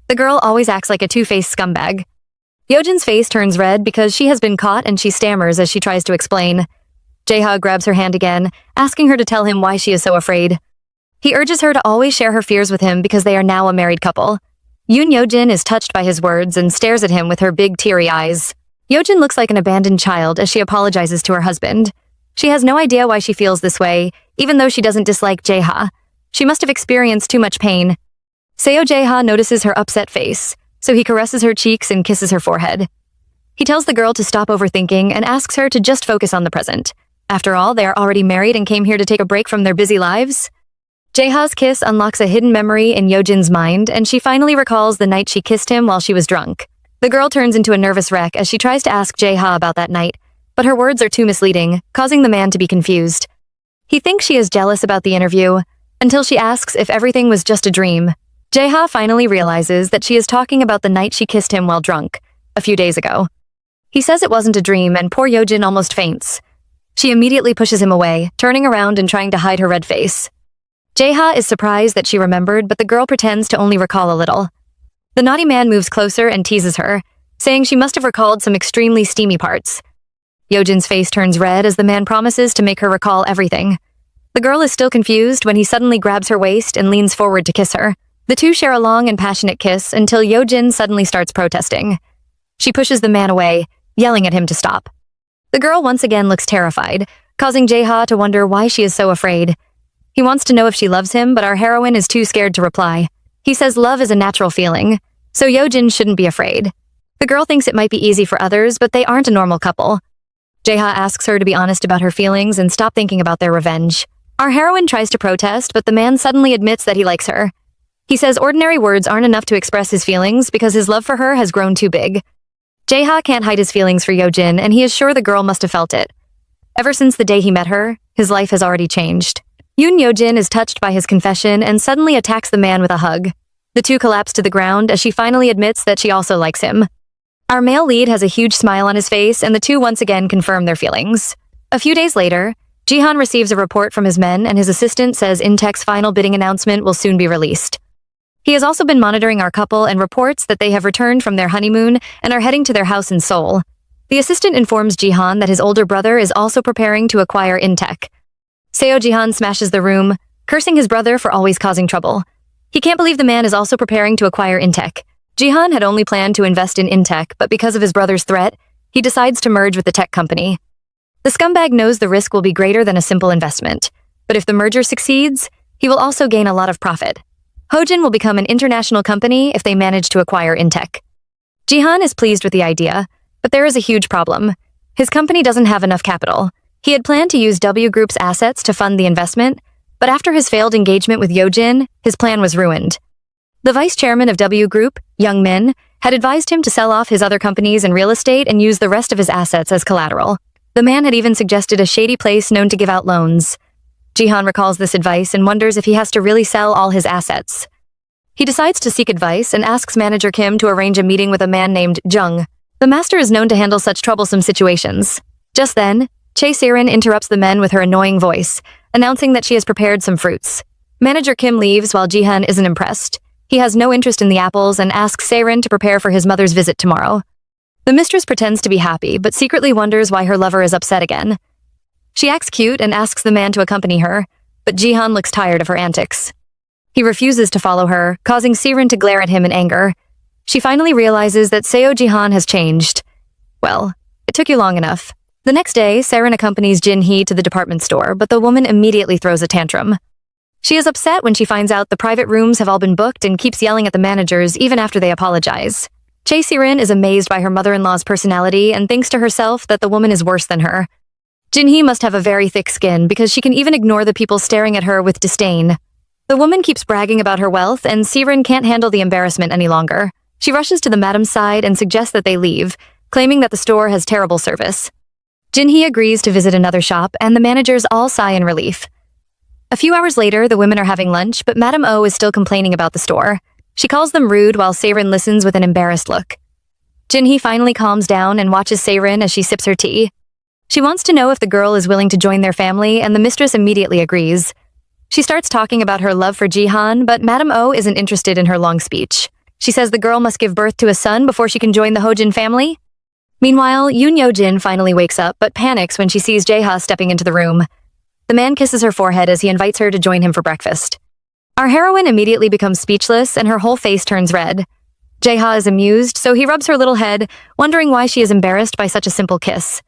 The girl always acts like a two-faced scumbag. Yojin's face turns red because she has been caught and she stammers as she tries to explain. Jae-ha grabs her hand again, asking her to tell him why she is so afraid. He urges her to always share her fears with him because they are now a married couple. Yoon Yojin is touched by his words and stares at him with her big teary eyes. Yojin looks like an abandoned child as she apologizes to her husband. She has no idea why she feels this way, even though she doesn't dislike Jae-ha. She must have experienced too much pain. Seo Jae-ha notices her upset face, so he caresses her cheeks and kisses her forehead. He tells the girl to stop overthinking and asks her to just focus on the present. After all, they are already married and came here to take a break from their busy lives. Jae-ha's kiss unlocks a hidden memory in Yojin's mind, and she finally recalls the night she kissed him while she was drunk. The girl turns into a nervous wreck as she tries to ask Jae-ha about that night, but her words are too misleading, causing the man to be confused. He thinks she is jealous about the interview, until she asks if everything was just a dream. Jae-ha finally realizes that she is talking about the night she kissed him while drunk, a few days ago. He says it wasn't a dream, and poor Yojin almost faints. She immediately pushes him away, turning around and trying to hide her red face. Jae-ha is surprised that she remembered, but the girl pretends to only recall a little. The naughty man moves closer and teases her, saying she must have recalled some extremely steamy parts. Yojin's face turns red as the man promises to make her recall everything. The girl is still confused when he suddenly grabs her waist and leans forward to kiss her. The two share a long and passionate kiss until Yojin suddenly starts protesting. She pushes the man away, yelling at him to stop. The girl once again looks terrified, causing Jae-ha to wonder why she is so afraid. He wants to know if she loves him, but our heroine is too scared to reply. He says love is a natural feeling, so Yojin shouldn't be afraid. The girl thinks it might be easy for others, but they aren't a normal couple. Jae-ha asks her to be honest about her feelings and stop thinking about their revenge. Our heroine tries to protest, but the man suddenly admits that he likes her. He says ordinary words aren't enough to express his feelings because his love for her has grown too big. Jae-ha can't hide his feelings for Yojin, and he is sure the girl must have felt it. Ever since the day he met her, his life has already changed. Yoon Yojin is touched by his confession and suddenly attacks the man with a hug. The two collapse to the ground as she finally admits that she also likes him. Our male lead has a huge smile on his face, and the two once again confirm their feelings. A few days later, Jihan receives a report from his men, and his assistant says Intech's final bidding announcement will soon be released. He has also been monitoring our couple and reports that they have returned from their honeymoon and are heading to their house in Seoul. The assistant informs Jihan that his older brother is also preparing to acquire Intech. Seo Jihan smashes the room, cursing his brother for always causing trouble. He can't believe the man is also preparing to acquire Intech. Jihan had only planned to invest in Intech, but because of his brother's threat, he decides to merge with the tech company. The scumbag knows the risk will be greater than a simple investment, but if the merger succeeds, he will also gain a lot of profit. Hojin will become an international company if they manage to acquire Intech. Jihan is pleased with the idea, but there is a huge problem. His company doesn't have enough capital. He had planned to use W Group's assets to fund the investment, but after his failed engagement with Yojin, his plan was ruined. The vice chairman of W Group, Young Min, had advised him to sell off his other companies and real estate and use the rest of his assets as collateral. The man had even suggested a shady place known to give out loans. Jihan recalls this advice and wonders if he has to really sell all his assets. He decides to seek advice and asks manager Kim to arrange a meeting with a man named Jung. The master is known to handle such troublesome situations. Just then, Chae Sirin interrupts the men with her annoying voice, announcing that she has prepared some fruits. Manager Kim leaves while Jihan isn't impressed. He has no interest in the apples and asks Sirin to prepare for his mother's visit tomorrow. The mistress pretends to be happy, but secretly wonders why her lover is upset again. She acts cute and asks the man to accompany her, but Jihan looks tired of her antics. He refuses to follow her, causing Sirin to glare at him in anger. She finally realizes that Seo Jihan has changed. Well, it took you long enough. The next day, Sirin accompanies Jin-hee to the department store, but the woman immediately throws a tantrum. She is upset when she finds out the private rooms have all been booked and keeps yelling at the managers even after they apologize. Chae Sirin is amazed by her mother-in-law's personality and thinks to herself that the woman is worse than her. Jin-hee must have a very thick skin because she can even ignore the people staring at her with disdain. The woman keeps bragging about her wealth, and Sirin can't handle the embarrassment any longer. She rushes to the madam's side and suggests that they leave, claiming that the store has terrible service. Jin-hee agrees to visit another shop, and the managers all sigh in relief. A few hours later, the women are having lunch, but Madame O is still complaining about the store. She calls them rude while Sirin listens with an embarrassed look. Jinhee finally calms down and watches Seirin as she sips her tea. She wants to know if the girl is willing to join their family, and the mistress immediately agrees. She starts talking about her love for Jihan, but Madame O isn't interested in her long speech. She says the girl must give birth to a son before she can join the Hojin family. Meanwhile, Yoon Yo-jin finally wakes up but panics when she sees Jae-ha stepping into the room. The man kisses her forehead as he invites her to join him for breakfast. Our heroine immediately becomes speechless and her whole face turns red. Jae-ha is amused, so he rubs her little head, wondering why she is embarrassed by such a simple kiss.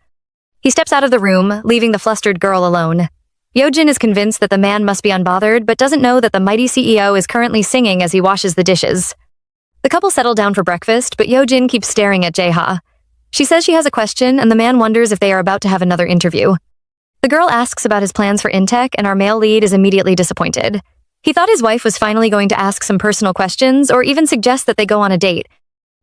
He steps out of the room, leaving the flustered girl alone. Yo-jin is convinced that the man must be unbothered, but doesn't know that the mighty CEO is currently singing as he washes the dishes. The couple settle down for breakfast, but Yo-jin keeps staring at Jae-ha. She says she has a question, and the man wonders if they are about to have another interview. The girl asks about his plans for Intech, and our male lead is immediately disappointed. He thought his wife was finally going to ask some personal questions or even suggest that they go on a date.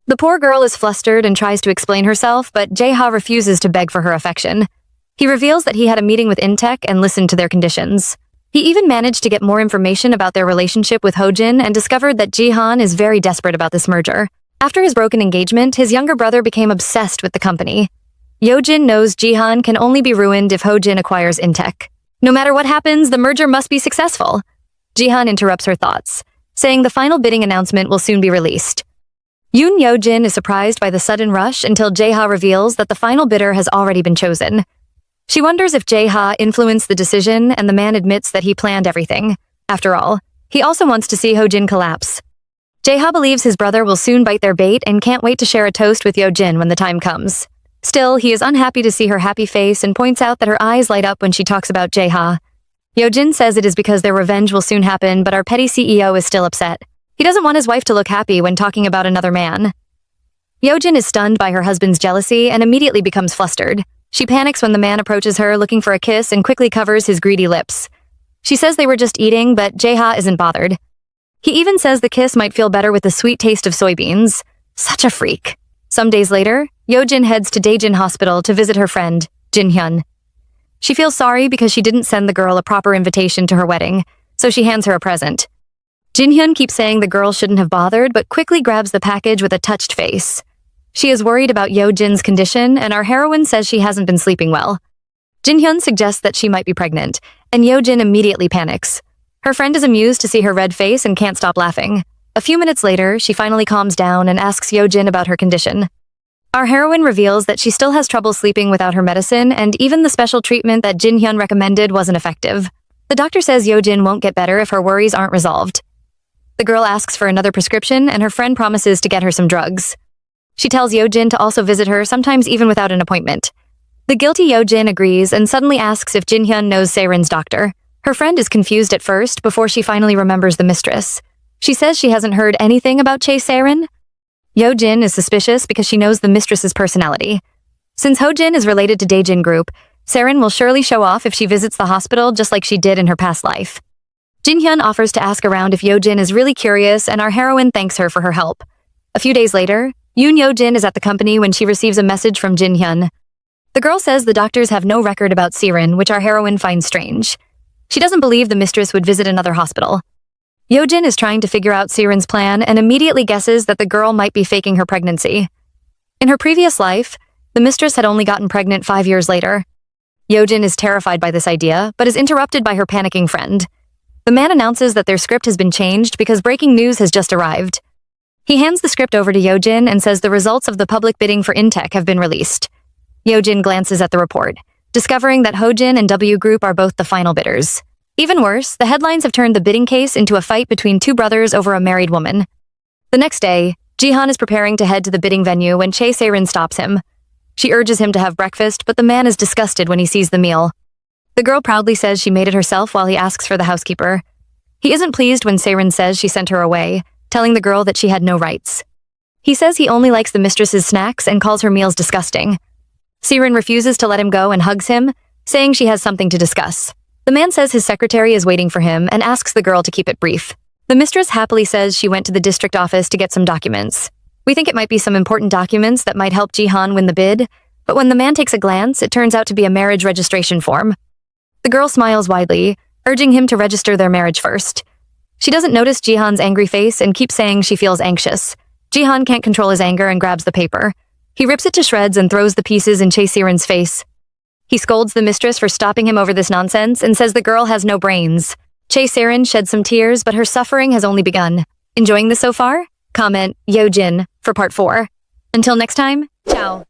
The poor girl is flustered and tries to explain herself, but Jae-ha refuses to beg for her affection. He reveals that he had a meeting with Intech and listened to their conditions. He even managed to get more information about their relationship with Hojin and discovered that Jihan is very desperate about this merger. After his broken engagement, his younger brother became obsessed with the company. Yo-jin knows Jihan can only be ruined if Hojin acquires Intech. No matter what happens, the merger must be successful. Jihan interrupts her thoughts, saying the final bidding announcement will soon be released. Yoon Yo-jin is surprised by the sudden rush until Jae-ha reveals that the final bidder has already been chosen. She wonders if Jae-ha influenced the decision, and the man admits that he planned everything. After all, he also wants to see Hojin collapse. Jae-ha believes his brother will soon bite their bait and can't wait to share a toast with Yo-jin when the time comes. Still, he is unhappy to see her happy face and points out that her eyes light up when she talks about Jae-ha. Yo-jin says it is because their revenge will soon happen, but our petty CEO is still upset. He doesn't want his wife to look happy when talking about another man. Yo-jin is stunned by her husband's jealousy and immediately becomes flustered. She panics when the man approaches her looking for a kiss and quickly covers his greedy lips. She says they were just eating, but Jae-ha isn't bothered. He even says the kiss might feel better with the sweet taste of soybeans. Such a freak. Some days later, Yo-jin heads to Daejin Hospital to visit her friend, Jin-hyun. She feels sorry because she didn't send the girl a proper invitation to her wedding, so she hands her a present. Jin-hyun keeps saying the girl shouldn't have bothered, but quickly grabs the package with a touched face. She is worried about Yo-jin's condition, and our heroine says she hasn't been sleeping well. Jin-hyun suggests that she might be pregnant, and Yo-jin immediately panics. Her friend is amused to see her red face and can't stop laughing. A few minutes later, she finally calms down and asks Yo-jin about her condition. Our heroine reveals that she still has trouble sleeping without her medicine, and even the special treatment that Jin-hyun recommended wasn't effective. The doctor says Yo-jin won't get better if her worries aren't resolved. The girl asks for another prescription, and her friend promises to get her some drugs. She tells Yo-jin to also visit her, sometimes even without an appointment. The guilty Yo-jin agrees and suddenly asks if Jin-hyun knows Seirin's doctor. Her friend is confused at first before she finally remembers the mistress. She says she hasn't heard anything about Chae Seirin. Yo-jin is suspicious because she knows the mistress's personality. Since Hojin is related to Daejin Group, Seirin will surely show off if she visits the hospital just like she did in her past life. Jin-hyun offers to ask around if Yo-jin is really curious, and our heroine thanks her for her help. A few days later, Yoon Yo-jin is at the company when she receives a message from Jin-hyun. The girl says the doctors have no record about Seirin, which our heroine finds strange. She doesn't believe the mistress would visit another hospital. Yo-jin is trying to figure out Seirin's plan and immediately guesses that the girl might be faking her pregnancy. In her previous life, the mistress had only gotten pregnant 5 years later. Yo-jin is terrified by this idea, but is interrupted by her panicking friend. The man announces that their script has been changed because breaking news has just arrived. He hands the script over to Yo-jin and says the results of the public bidding for Intech have been released. Yo-jin glances at the report, discovering that Hojin and W Group are both the final bidders. Even worse, the headlines have turned the bidding case into a fight between two brothers over a married woman. The next day, Jihan is preparing to head to the bidding venue when Chae Seirin stops him. She urges him to have breakfast, but the man is disgusted when he sees the meal. The girl proudly says she made it herself while he asks for the housekeeper. He isn't pleased when Seirin says she sent her away, telling the girl that she had no rights. He says he only likes the mistress's snacks and calls her meals disgusting. Seirin refuses to let him go and hugs him, saying she has something to discuss. The man says his secretary is waiting for him and asks the girl to keep it brief. The mistress happily says she went to the district office to get some documents. We think it might be some important documents that might help Jihan win the bid, but when the man takes a glance, it turns out to be a marriage registration form. The girl smiles widely, urging him to register their marriage first. She doesn't notice Jihan's angry face and keeps saying she feels anxious. Jihan can't control his anger and grabs the paper. He rips it to shreds and throws the pieces in Chae-Siren's face. He scolds the mistress for stopping him over this nonsense and says the girl has no brains. Chae-Siren sheds some tears, but her suffering has only begun. Enjoying this so far? Comment Yojin for part 4. Until next time, ciao.